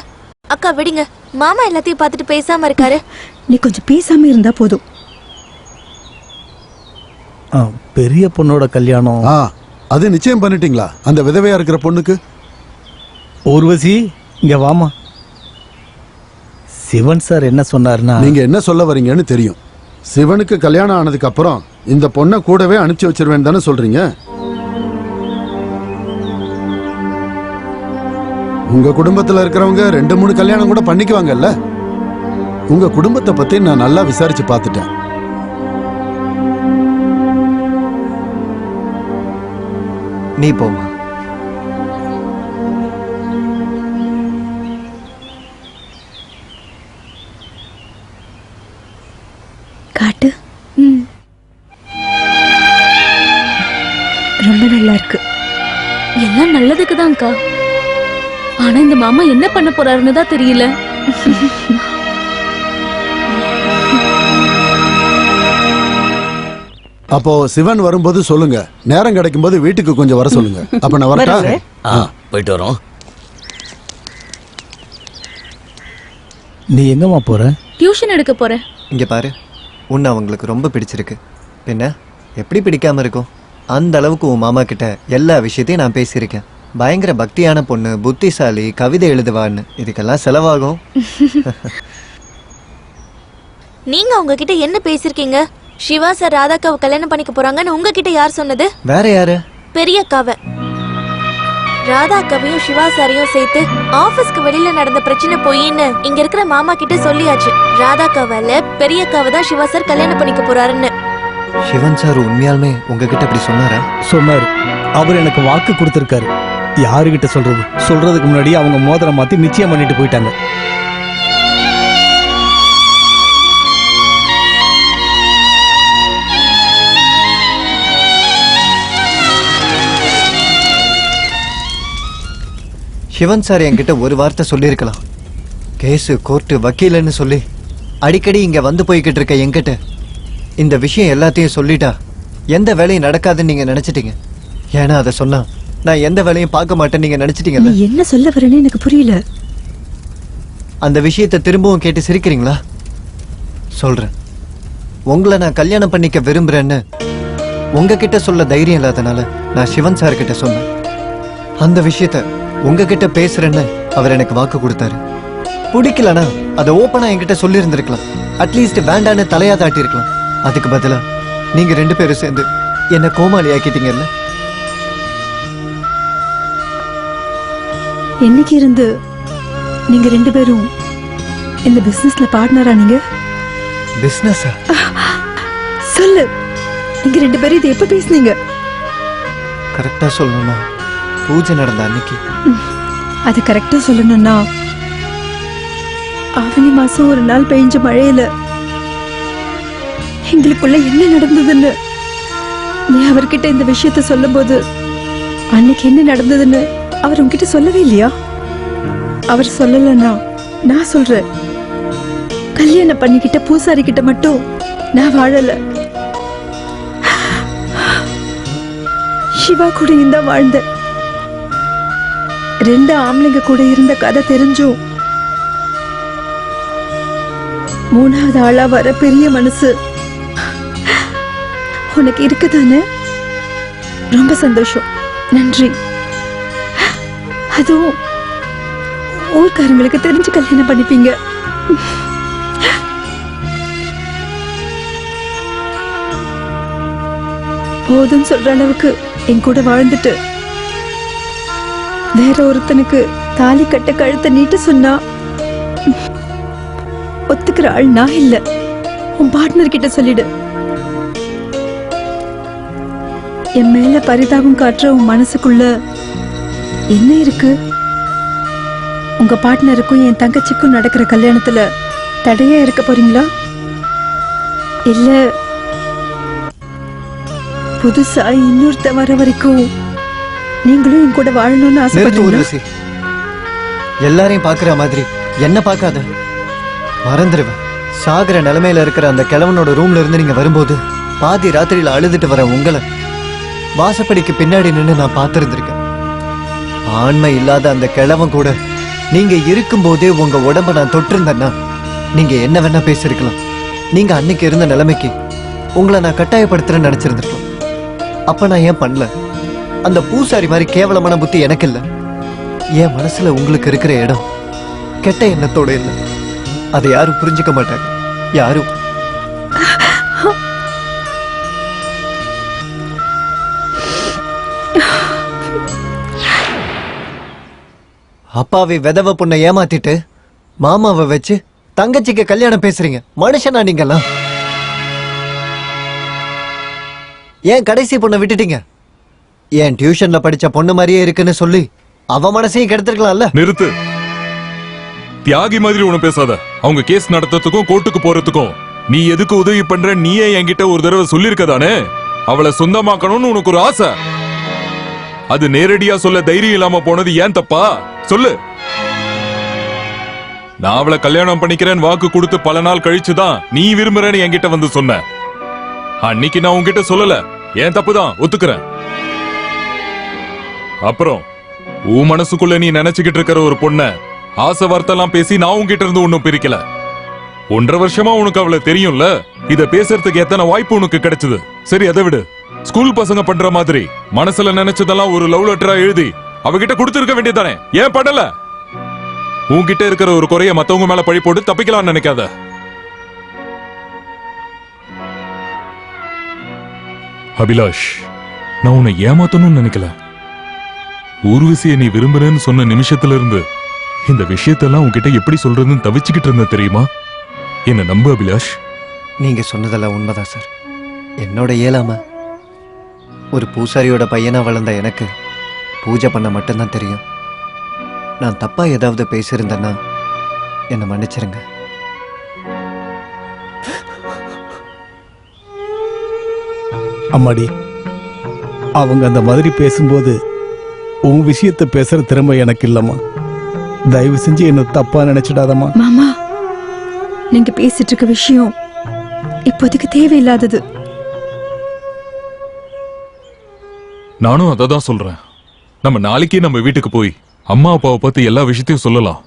அக்கா விடுங்க, மாமா எல்லாத்தையும் பார்த்துட்டு பேசாம இருக்காரு. நீ கொஞ்சம் பேசாம இருந்தா போதும். பெரிய பொண்ணோட கல்யாணம் அது நிச்சயம் பண்ணிட்டீங்களா அந்த விதவையா இருக்கிற பொண்ணுக்கு? ஊர்வசி இங்க வாமா. சிவன் சார் என்ன சொன்னார்னா, நீங்க என்ன சொல்ல வரீங்கன்னு தெரியும். சிவனுக்கு கல்யாணம் ஆனதுக்கு அப்புறம் இந்த பொண்ணை கூடவே அனுப்பிச்சு வச்சிருவேன் தானே சொல்றீங்க? உங்க குடும்பத்துல இருக்கிறவங்க 2-3 கல்யாணம் கூட பண்ணிக்குவாங்கல்ல. உங்க குடும்பத்தை பத்தி நான் நல்லா விசாரிச்சு பார்த்துட்டேன். நீ போமா. காட்டு. ரொம்ப நல்லா இருக்கு. எல்லாம் நல்லதுக்கு தான்க்கா. ஆனா இந்த மாமா என்ன பண்ண போறாருன்னு தான் தெரியல. அப்போ சிவன் வரும்போது சொல்லுங்க, நேரம் கிடைக்கும் போது வீட்டுக்கு கொஞ்சம் வர சொல்லுங்க. அப்ப நான் வரட்டா? போயிட்டு வரோம். நீ எங்கம்மா போற? டியூஷன் எடுக்க போறேன். இங்க பாரு, உன்னை அவங்களுக்கு ரொம்ப பிடிச்சிருக்கு. பின்ன எப்படி பிடிக்காம இருக்கும்? அந்த அளவுக்கு உன் மாமா கிட்ட எல்லா விஷயத்தையும் நான் பேசியிருக்கேன். பயங்கர பக்தியான பொண்ணு, புத்திசாலி, கவிதை எழுதுவான்னு. இதுக்கெல்லாம் செலவாகும். நீங்க உங்ககிட்ட என்ன பேசிருக்கீங்க? சிவா சார் ராதாக்காவை கல்யாணம் பண்ணிக்க போறாங்கன்னு உங்ககிட்ட யார் சொன்னது? வேற யாரு? பெரியக்காவை. ராதாக்காவையும் சிவா சாரையும் சேர்த்து ஆபீஸ்க்கு வெளியில நடந்த பிரச்சனை போயின்னு இங்க இருக்கிற மாமா கிட்ட சொல்லியாச்சு. ராதாக்காவால பெரியக்காவை தான் சிவா சார் கல்யாணம் பண்ணிக்க போறாருன்னு. சிவன் சார் உண்மையாலுமே உங்ககிட்ட அப்படி சொன்னாரா? சொன்னாரு. அவர் எனக்கு வாக்கு கொடுத்திருக்காரு. யாருகிட்ட சொல்றது? சொல்றதுக்கு முன்னாடி அவங்க மோதிரம் மாத்தி நிச்சயம் பண்ணிட்டு போயிட்டாங்க. சிவன் சார் என்கிட்ட ஒரு வார்த்தை சொல்லியிருக்கலாம். கேஸு, கோர்ட்டு, வக்கீலன்னு சொல்லி அடிக்கடி இங்க வந்து போய்கிட்டு இருக்க என்கிட்ட இந்த விஷயம் எல்லாத்தையும் சொல்லிட்டா எந்த வேலையும் நடக்காதுன்னு நீங்க நினைச்சிட்டீங்க. ஏன்னா அதை சொன்னா நான் எந்த வேலையும் பார்க்க மாட்டேன்னு நீங்க நினைச்சிட்டீங்க. நீ என்ன சொல்ல வரேன்னு எனக்கு புரியல. அந்த விஷயத்தை திரும்பவும் கேட்டு சிரிக்கிறீங்களா? சொல்றேன், உங்களை நான் கல்யாணம் பண்ணிக்க விரும்புறேன்னு உங்ககிட்ட சொல்ல தைரியம் இல்லாதனால நான் சிவன் சார் கிட்ட சொன்னேன். அந்த விஷயத்த உங்ககிட்ட பேசுறேன்னு அவர் எனக்கு வாக்கு கொடுத்தாரு. பிடிக்கலனா அதை ஓப்பனா என்கிட்ட சொல்லி இருந்திருக்கலாம். அட்லீஸ்ட் வேண்டான்னு தலையா தாட்டி இருக்கலாம். அதுக்கு பதிலா நீங்க 2 பேரும் சேர்ந்து என்ன கோமாளி ஆக்கிட்டீங்கல்ல. என்னைக்கு இருந்து நீங்க 2 பேரும் இந்த பிசினஸ்ல பார்ட்னரா? நீங்க பிசினஸா? சொல்லு, நீங்க 2 பேரும் இது எப்ப பேசுனீங்க? கரெக்டா சொல்லணும்னா பூஜை நடந்த அன்னைக்கு. அது கரெக்டா சொல்லணும்னா ஆவணி மாசம் ஒரு நாள் பெய்ஞ்ச மழையில எங்களுக்குள்ள என்ன நடந்ததுன்னு நீ அவர்கிட்ட இந்த விஷயத்த சொல்லும் போது அன்னைக்கு என்ன நடந்ததுன்னு அவர் உங்ககிட்ட சொல்லவே இல்லையா? அவர் சொல்லலன்னா நான் சொல்றேன். கல்யாணம் பண்ணிக்கிட்ட பூசாரி கிட்ட மட்டும் நான் வாழல, சிவா கூட தான் வாழ்ந்த. 2 ஆம்பளைங்க கூட இருந்த கதை தெரிஞ்சும் 3வது ஆளா வர பெரிய மனசு உனக்கு இருக்குதானே? ரொம்ப சந்தோஷம், நன்றி. அதுவும் ஊர்க்காரங்களுக்கு தெரிஞ்சு கல்யாணம் பண்ணிப்பீங்க. போதும் சொல்ற அளவுக்கு என் கூட வாழ்ந்துட்டு வேற ஒருத்தனுக்கு தாலி கட்ட கழுத்தை நீட்டு சொன்னா ஒத்துக்கிற ஆள் நான் இல்ல. உன் பார்ட்னர் கிட்ட சொல்லிடு. என் மேல பரிதாபம் காட்டுற உன் மனசுக்குள்ள என்ன இருக்கு? உங்க பார்ட்னருக்கும் என் தங்கச்சிக்கும் நடக்கிற கல்யாணத்துல தடையா இருக்க போறீங்களா? இல்ல புதுசா இன்னொருத்த வர வரைக்கும் நீங்களும் என் கூட வாழணும்னு நிறுத்து ஆசைப்படுறீங்களா? ஊர்வசி. எல்லாரையும் பாக்குற மாதிரி என்ன பார்க்காத. மறந்துடுவேன். சாகிற நிலைமையில இருக்கிற அந்த கிழவனோட ரூம்ல இருந்து நீங்க வரும்போது பாதி ராத்திரியில அழுதுட்டு வர உங்களை வாசப்படிக்கு பின்னாடி நின்று நான் பார்த்திருந்திருக்கேன். ஆண்மை இல்லாத அந்த கிழவன் கூட நீங்க இருக்கும்போதே உங்க உடம்ப நான் தொட்டிருந்தேன்னா நீங்க என்ன வேணா பேசிருக்கலாம். நீங்க அன்னைக்கு இருந்த நிலைமைக்கு உங்களை நான் கட்டாயப்படுத்துறேன்னு நினைச்சிருந்திருக்கலாம். அப்ப நான் ஏன் பண்ணல? அந்த பூசாரி மாதிரி கேவலமான புத்தி எனக்கு இல்ல. என் மனசுல உங்களுக்கு இருக்கிற இடம் கெட்ட எண்ணத்தோட இல்லை. அதை யாரும் புரிஞ்சுக்க மாட்டாங்க. யாரும். அப்பாவை விதவ பொண்ணை ஏமாத்திட்டு மாமாவை வச்சு தங்கச்சிக்கு கல்யாணம் பேசுறீங்க. மனுஷனா நீங்கெல்லாம்? ஏன் கடைசி பொண்ணை விட்டுட்டீங்க? ஏன் டியூஷன்ல படிச்ச பொண்ணு மாதிரியே இருக்குன்னு சொல்லி அவ மனசையும் கெடுத்திருக்கலாம்ல. நிறுத்து. தியாகி மாதிரி உன பேசாத. அவங்க கேஸ் நடத்துறதுக்கும் கோர்ட்டுக்கு போறதுக்கும் நீ எதுக்கு உதவி பண்ற நீயே என்கிட்ட ஒரு தடவை சொல்லிருக்கதானே. அவளை சொந்தமாக்கணும்னு உனக்கு ஒரு ஆசை. அது நேரடியா சொல்ல தைரியம் இல்லாம போனது ஏன் தப்பா சொல்லு. நான் அவளை கல்யாணம் பண்ணிக்கிறேன்னு வாக்கு கொடுத்து பல நாள் கழிச்சுதான் நீ விரும்புறேன்னு என்கிட்ட வந்து சொன்ன. அன்னைக்கு நான் உன்கிட்ட சொல்லல. ஏன் தப்புதான் ஒத்துக்கிறேன். அப்புறம் உன் மனசுக்குள்ள நீ நினைச்சுக்கிட்டு இருக்கிற ஒரு பொண்ண ஆசை வார்த்தைலாம் பேசி நான் உன்கிட்ட இருந்து ஒன்னும் பிரிக்கல. 1.5 வருஷமா உனக்கு அவளை தெரியும்ல. இத பேசுறதுக்கு எத்தனை வாய்ப்பு உனக்கு கிடைச்சது. சரி அதை விடு. ஸ்கூல் பசங்க பண்ற மாதிரி மனசுல நினைச்சதெல்லாம் ஒரு லவ் லெட்டரா எழுதி அவகிட்ட கொடுத்திருக்க வேண்டியதானே. ஏன் பண்ணல? உன்கிட்ட இருக்கிற ஒரு குறைய மத்தவங்க மேல பழி போட்டு தப்பிக்கலாம்னு நினைக்காத. அபிலாஷ், நான் உன்னை ஏமாத்தணும்னு நினைக்கல. ஊர்வசியை நீ விரும்புறேன்னு சொன்ன நிமிஷத்துல இருந்து இந்த விஷயத்தெல்லாம் உன்கிட்ட எப்படி சொல்றதுன்னு தவிச்சுக்கிட்டு இருந்த தெரியுமா? என்ன நம்பு அபிலாஷ். நீங்க சொன்னதெல்லாம் உண்மைதான் சார். என்னோட இயலாம ஒரு பூசாரியோட பையனா வளர்ந்த எனக்கு பூஜை பண்ண மட்டும்தான் தெரியும். நான் தப்பா ஏதாவது பேசியிருந்தேன்னா என்னை மன்னிச்சிருங்க. அம்மாடி, அவங்க அந்த மாதிரி பேசும்போது உன் விஷயத்தை பேசுற திறமை எனக்கு இல்லம்மா. தயவு செஞ்சு என்ன தப்பா நினைச்சிடாதம்மா. மாமா, நீங்க பேசிட்டு இருக்க விஷயம் இப்போதைக்கு தேவையில்லாதது. நானும் அதை தான் சொல்றேன். நம்ம நாளைக்கே நம்ம வீட்டுக்கு போய் அம்மா அப்பாவை பத்தி எல்லா விஷயத்தையும் சொல்லலாம்.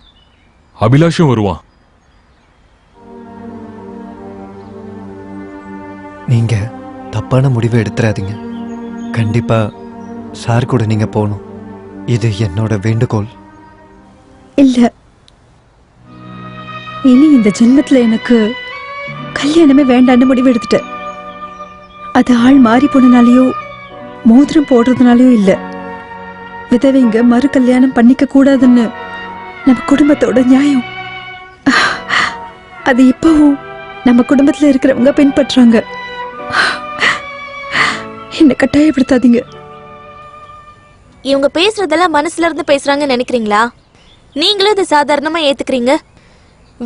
அபிலாஷும் வருவான். நீங்க தப்பான முடிவு எடுத்துறாதீங்க. கண்டிப்பா சார் கூட நீங்க போகணும். இது என்னோட வேண்டுகோள். இல்ல, இனி இந்த ஜென்மத்துல எனக்கு கல்யாணமே வேண்டான்னு முடிவு எடுத்துட்டேன். அது ஆள் மாறி போனனாலயோ மோதிரம் போடுறதுனாலயோ இல்ல. விதவைங்க மறு கல்யாணம் பண்ணிக்க கூடாதுன்னு நம்ம குடும்பத்தோட நியாயம். அது இப்பவும் நம்ம குடும்பத்துல இருக்கிறவங்க பின்பற்றாங்க. என்ன கட்டாயப்படுத்தாதீங்க. இவங்க பேசுறதெல்லாம் மனசுல இருந்து பேசுறாங்கன்னு நினைக்கிறீங்களா? நீங்களும் இதை சாதாரணமா ஏத்துக்கிறீங்க.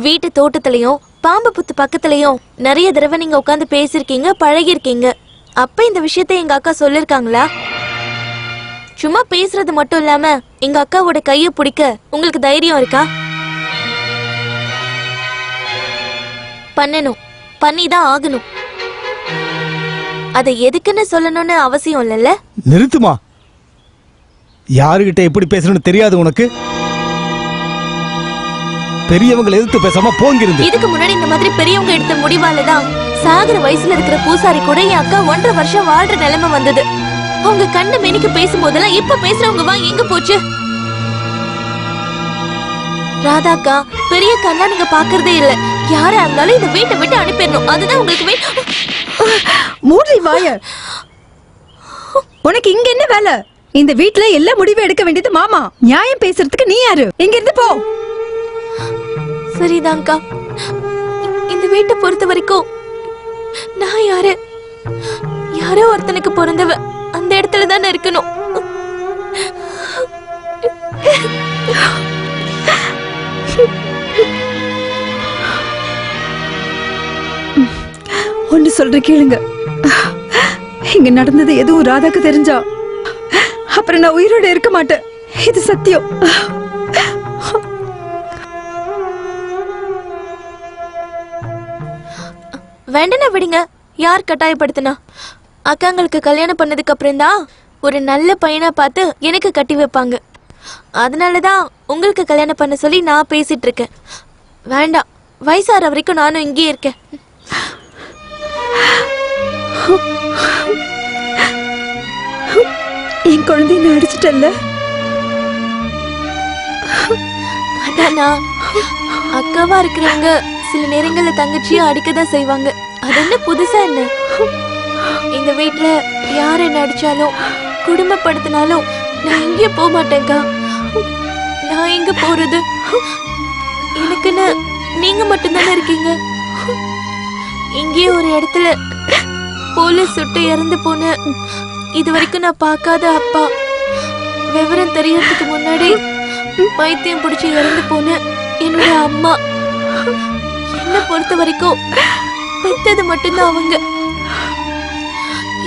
வீட்டு தோட்டத்திலயும் பாம்பு புத்து பக்கத்துலயும் நிறைய தடவை நீங்க உட்காந்து பேசிருக்கீங்க, பழகிருக்கீங்க. அப்ப இந்த விஷயத்த எங்க அக்கா சொல்லிருக்காங்களா? சும்மா பேசுறது மட்டும் இல்லாம எங்க அக்காவோட கைய பிடிக்க உங்களுக்கு தைரியம் இருக்கா? பண்ணணும், பண்ணிதான் ஆகணும். அதை எதுக்குன்னு சொல்லணும்னு அவசியம் இல்லைல்ல. நிறுத்துமா. யாருகிட்ட எப்படி பேசணும்னு தெரியாது உனக்கு? பெரியவங்களை எதிர்த்து பேசாம போங்கிருந்து. இதுக்கு முன்னாடி இந்த மாதிரி பெரியவங்க எடுத்த முடிவாலதான் சாகர வயசுல இருக்கிற பூசாரி கூட என் அக்கா 1.5 வருஷம் வாழ்ற நிலைமை வந்தது. அவங்க கண்ணு மெனிக்கு பேசும்போதெல்லாம் இப்ப பேசுறவங்க வா எங்க போச்சு? ராதாக்கா, பெரிய கண்ணா நீங்க பாக்குறதே இல்ல. யாரா இருந்தாலும் இந்த வீட்டை விட்டு அனுப்பிடணும். அதுதான் உங்களுக்கு மூடி வாய. உனக்கு இங்க என்ன வேலை? இந்த வீட்டுல எல்லா முடிவும் எடுக்க வேண்டியது மாமா. நியாயம் பேசுறதுக்கு நீ யாரு? இங்க இருந்து போ. சரிதான்க்கா, இந்த வீட்டை பொறுத்த வரைக்கும் நான் யாரு? யாரோ ஒருத்தனுக்கு பிறந்தவ. அந்த இடத்துல தானே இருக்கணும். ஒன்னு சொல்ற கேளுங்க. இங்க நடந்தது எதுவும் ராதாக்கு தெரிஞ்சா அப்புறம் நான் உயிரோட இருக்க மாட்டேன். இது சத்தியம். வேண்டனா விடுங்க. யார் கட்டாயப்படுத்தினா? அக்காங்களுக்கு கல்யாணம் பண்ணதுக்கு அப்புறம் தான் ஒரு நல்ல பையனா பார்த்து எனக்கு கட்டி வைப்பாங்க. அதனாலதான் உங்களுக்கு கல்யாணம் பண்ண சொல்லி நான் பேசிட்டு இருக்கேன். வேண்டாம், வயசாற வரைக்கும் நானும் இங்கேயே இருக்கேன். என் குழந்தைய நான் அடிச்சிட்டல்ல. அதானா, அக்காவா இருக்கிறவங்க சில நேரங்கள்ல தங்கச்சியும் அடிக்கதான் செய்வாங்க. அது என்ன புதுசா என்ன? இந்த வீட்டுல யார் என்ன அடிச்சாலும் குடும்பப்படுத்தினாலும் நான் எங்கேயும் போக மாட்டேன்க்கா. நான் எங்க போறது? எனக்குன்னு நீங்க மட்டும்தானே இருக்கீங்க. இங்கேயே ஒரு இடத்துல போலீஸ் சுட்டு இறந்து போன இது வரைக்கும் நான் பார்க்காத அப்பா, விவரம் தெரியறதுக்கு முன்னாடி பைத்தியம் பிடிச்சி இறந்து போன என்னோட அம்மா, என்ன பொறுத்த வரைக்கும் பெத்தது மட்டும்தான் அவங்க.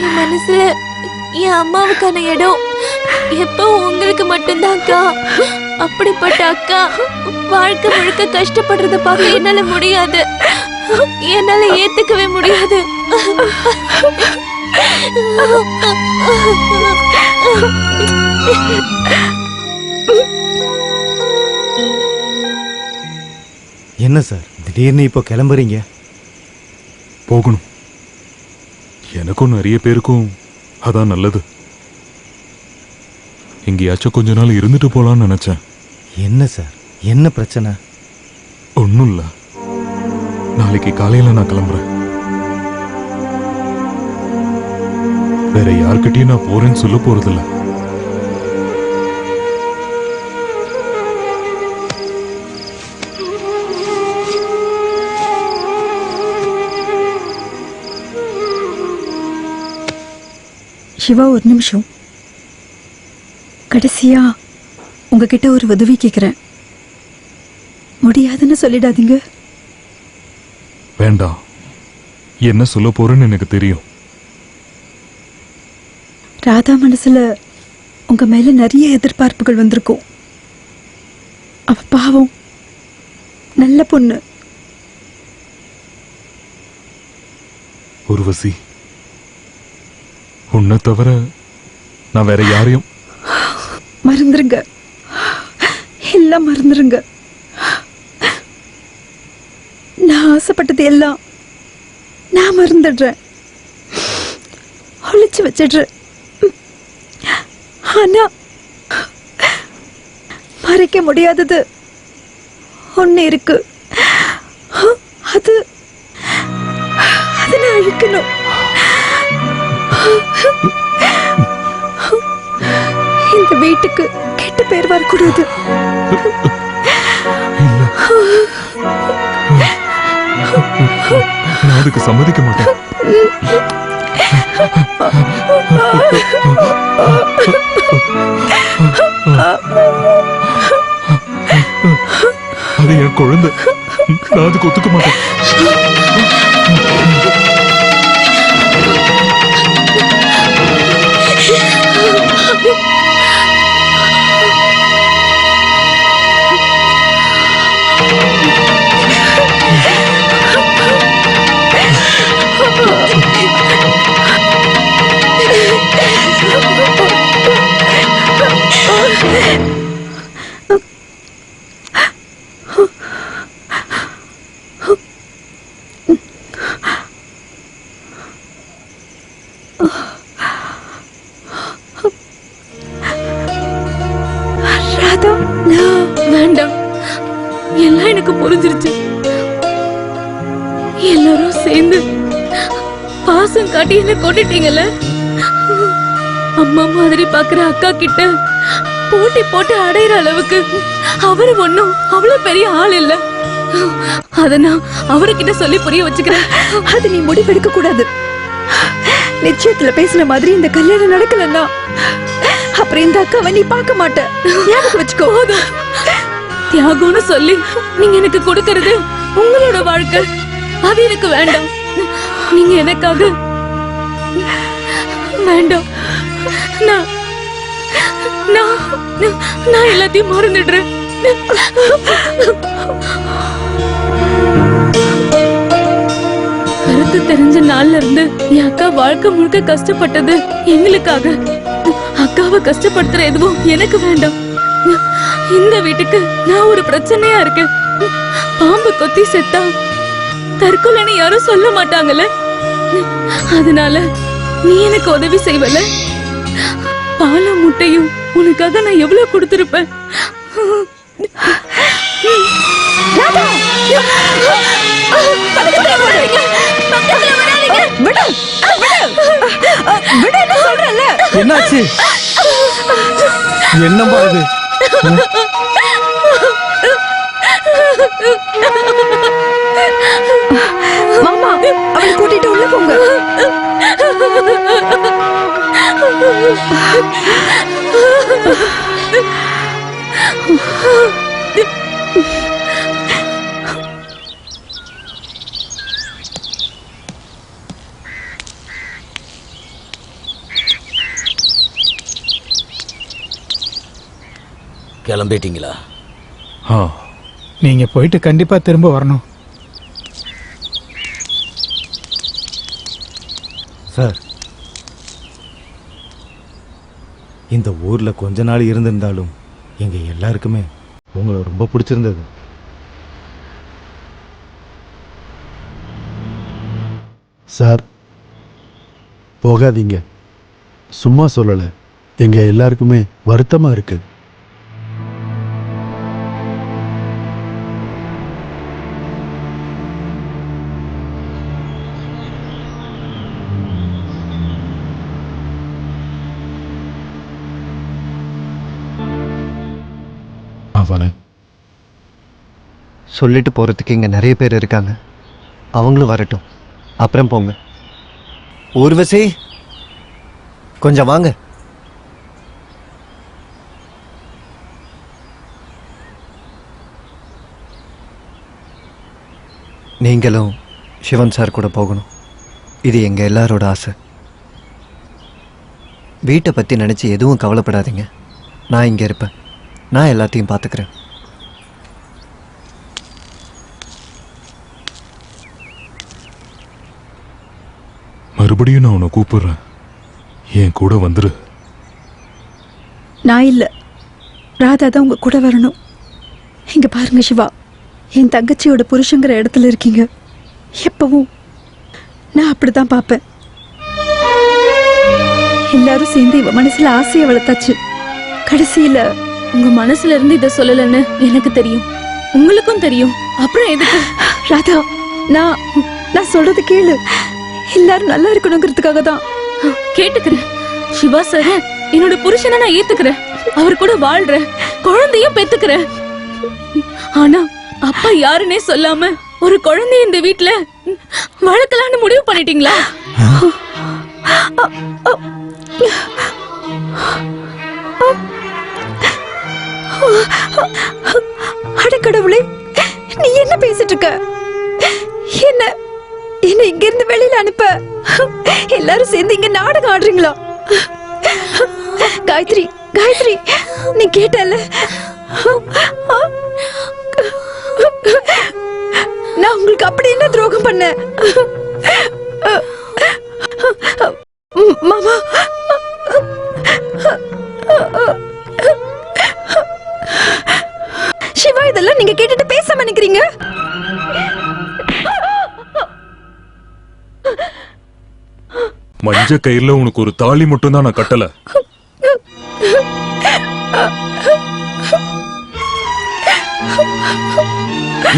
என் மனசுல என் அம்மாவுக்கான இடம் எப்போ உங்களுக்கு மட்டும்தான் அக்கா. அப்படிப்பட்ட அக்கா வாழ்க்கை முழுக்க கஷ்டப்படுறத பார்க்க என்னால முடியாது. என்னால ஏத்துக்கவே முடியாது. என்ன சார் திடீர்னு இப்போ கிளம்புறீங்க? போகணும். எனக்கும் நிறைய பேருக்கும் அதான் நல்லது. எங்கேயாச்சும் கொஞ்ச நாள் இருந்துட்டு போலான்னு நினைச்சேன். என்ன சார், என்ன பிரச்சனை? ஒன்னும் இல்ல. நாளைக்கு காலையில நான் கிளம்புறேன். வேற யார்கிட்டயும் நான் போறேன்னு சொல்ல போறதில்ல. சிவா, ஒரு நிமிஷம். கடைசியா உங்ககிட்ட ஒரு உதவி கேக்குறேன். முடியாதுன்னு சொல்லிடாதீங்க. வேண்டாம், என்ன சொல்ல போறேன்னு எனக்கு தெரியும். ராதா மனசுல உங்க மேல நிறைய எதிர்பார்ப்புகள் வந்திருக்கும். அவ பாவம், நல்ல பொண்ணு. உர்வசி, உன்னை தவிர நான் வேற யாரையும் மறந்துருங்க, எல்லாம் மறந்துருங்க. நான் ஆசைப்பட்டது எல்லாம் நான் மறந்துடுறேன், ஒளிச்சு வச்சிடுறேன். ஆனா மறைக்க முடியாதது ஒண்ணு இருக்கு. அது நான் அழிக்கணும். இந்த வீட்டுக்கு கெட்ட பேர் வரக்கூடாது. நான் அதுக்கு சம்மதிக்க மாட்டேன். அது என் குழந்தை, நான் அதுக்கு ஒத்துக்க மாட்டேன். வேண்டாம், எல்லாம் எனக்கு புரிஞ்சிருச்சு. எல்லாரும் சேர்ந்து பாசம் காட்டி என்ன கொண்டுட்டீங்கல்ல. அம்மா மாதிரி பாக்குற அக்கா கிட்ட போட்டி போட்டு அடையிற அளவுக்கு அவரு ஒண்ணும் அவ்வளவு பெரிய ஆள் இல்ல. அத நான் அவர்கிட்ட சொல்லி புரிய வச்சுக்கிறேன். அது நீ முடிவெடுக்க கூடாது. நிச்சயத்துல பேசின மாதிரி இந்த கல்யாணம் நடக்கலன்னா அப்புறம் இந்த அக்காவை நீ பார்க்க மாட்ட. ஞாபகம் வச்சுக்கோ. தியாகம்னு சொல்லி நீங்க எனக்கு கொடுக்கறது உங்களோட வாழ்க்கை, அது எனக்கு வேண்டாம். நீங்க எனக்காக வேண்டாம். நான் நான் நான் எல்லாத்தையும் மறந்துடுறேன். கருத்து தெரிஞ்ச நாள்ல இருந்து என் அக்கா வாழ்க்கை முழுக்க கஷ்டப்பட்டது எங்களுக்காக. அக்காவை கஷ்டப்படுத்துற எதுவும் எனக்கு வேண்டாம். இந்த வீட்டுக்கு நான் ஒரு பிரச்சனையா இருக்கேன். பாம்பு கொத்தி செத்தா தற்கொலைன்னு யாரும் சொல்ல மாட்டாங்கல்ல. அதனால நீ எனக்கு உதவி செய்வல. பாலும் முட்டையும் உனக்காக நான் எவ்வளவு கொடுத்திருப்பேன். என்னாச்சு? என்னம்பா இது? மாமா, அவளை கூட்டிட்டு உள்ள போங்க. கிளம்பிட்டீங்களா? நீங்க போயிட்டு கண்டிப்பா திரும்ப வரணும். சார், இந்த ஊர்ல கொஞ்ச நாள் இருந்திருந்தாலும் எங்க எல்லாருக்குமே உங்களை ரொம்ப பிடிச்சிருந்தது. சார், போகாதீங்க. சும்மா சொல்லல, எங்க எல்லாருக்குமே வருத்தமா இருக்கு. சொல்லிட்டு போறதுக்கு இங்க நிறைய பேர் இருக்காங்க. அவங்களும் வரட்டும், அப்புறம் போங்க. ஊர்வசி, கொஞ்சம் வாங்க. நீங்களும் சிவன் சார் கூட போகணும். இது எங்க எல்லாரோட ஆசை. வீட்டை பத்தி நினைச்சு எதுவும் கவலைப்படாதீங்க. நான் இங்க இருப்பேன். நான் எல்லாத்தையும் பார்த்துக்கிறேன். மறுபடியும் நான் உன்னை கூப்பிடுறேன், என் கூட வந்துரு. நான் இல்ல, ராதா தான் உங்க கூட வரணும். இங்க பாருங்க சிவா, என் தங்கச்சியோட புருஷங்கிற இடத்துல இருக்கீங்க. எப்பவும் நான் அப்படிதான் பார்ப்பேன். எல்லாரும் சேர்ந்து இவ மனசுல ஆசையை வளர்த்தாச்சு. கடைசியில உங்க மனசுல இருந்து இத சொல்லலன்னு எனக்கு தெரியும், உங்களுக்கும் தெரியும். அப்புறம் எதுக்கு? ராதா, நான் சொல்றது கேளு. எல்லாரும் நல்லா இருக்கணுங்கிறதுக்காக தான். கேட்டுக்கிறேன் சிவா சார். என்னோட புருஷனை நான் ஏத்துக்கிறேன், அவர் கூட வாழ்றேன், குழந்தையும் பெத்துக்கிறேன். ஆனா அப்பா யாருன்னே சொல்லாம ஒரு குழந்தைய இந்த வீட்டுல வளர்க்கலான்னு முடிவு பண்ணிட்டீங்களா? அடக்கடவுளே, நீ என்ன பேசிட்டு இருக்க? என்ன இங்க இருந்து வெளியில அனுப்ப எல்லாரும் சேர்ந்து இங்க நாடகம் ஆடுறீங்களா? காயத்ரி, காயத்ரி, நீ கேட்டல, நான் உங்களுக்கு அப்படி என்ன துரோகம் பண்ண? மாமா, சிவா, இதெல்லாம் நீங்க கேட்டுட்டு பேசாம நினைக்கிறீங்க? மஞ்ச கயிறுல உனக்கு ஒரு தாலி மட்டும் தான் நான் கட்டல.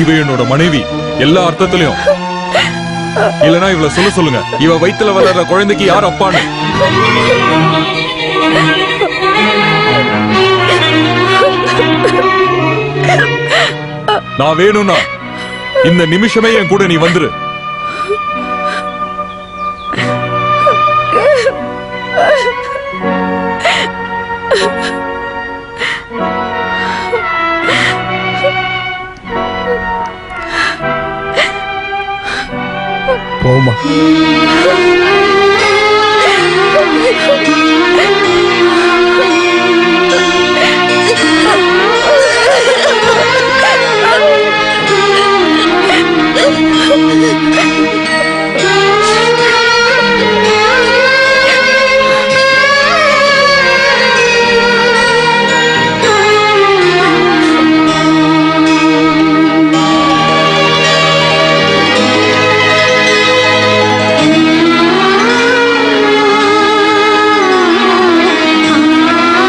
இவ என்னோட மனைவி எல்லா அர்த்தத்திலையும். இல்லனா இவள சொல்லுங்க, இவ வயித்துல வளர்ற குழந்தைக்கு யார் அப்பான்னு. நான் வேணும்னா இந்த நிமிஷமே என் கூட நீ வந்துரு. போமா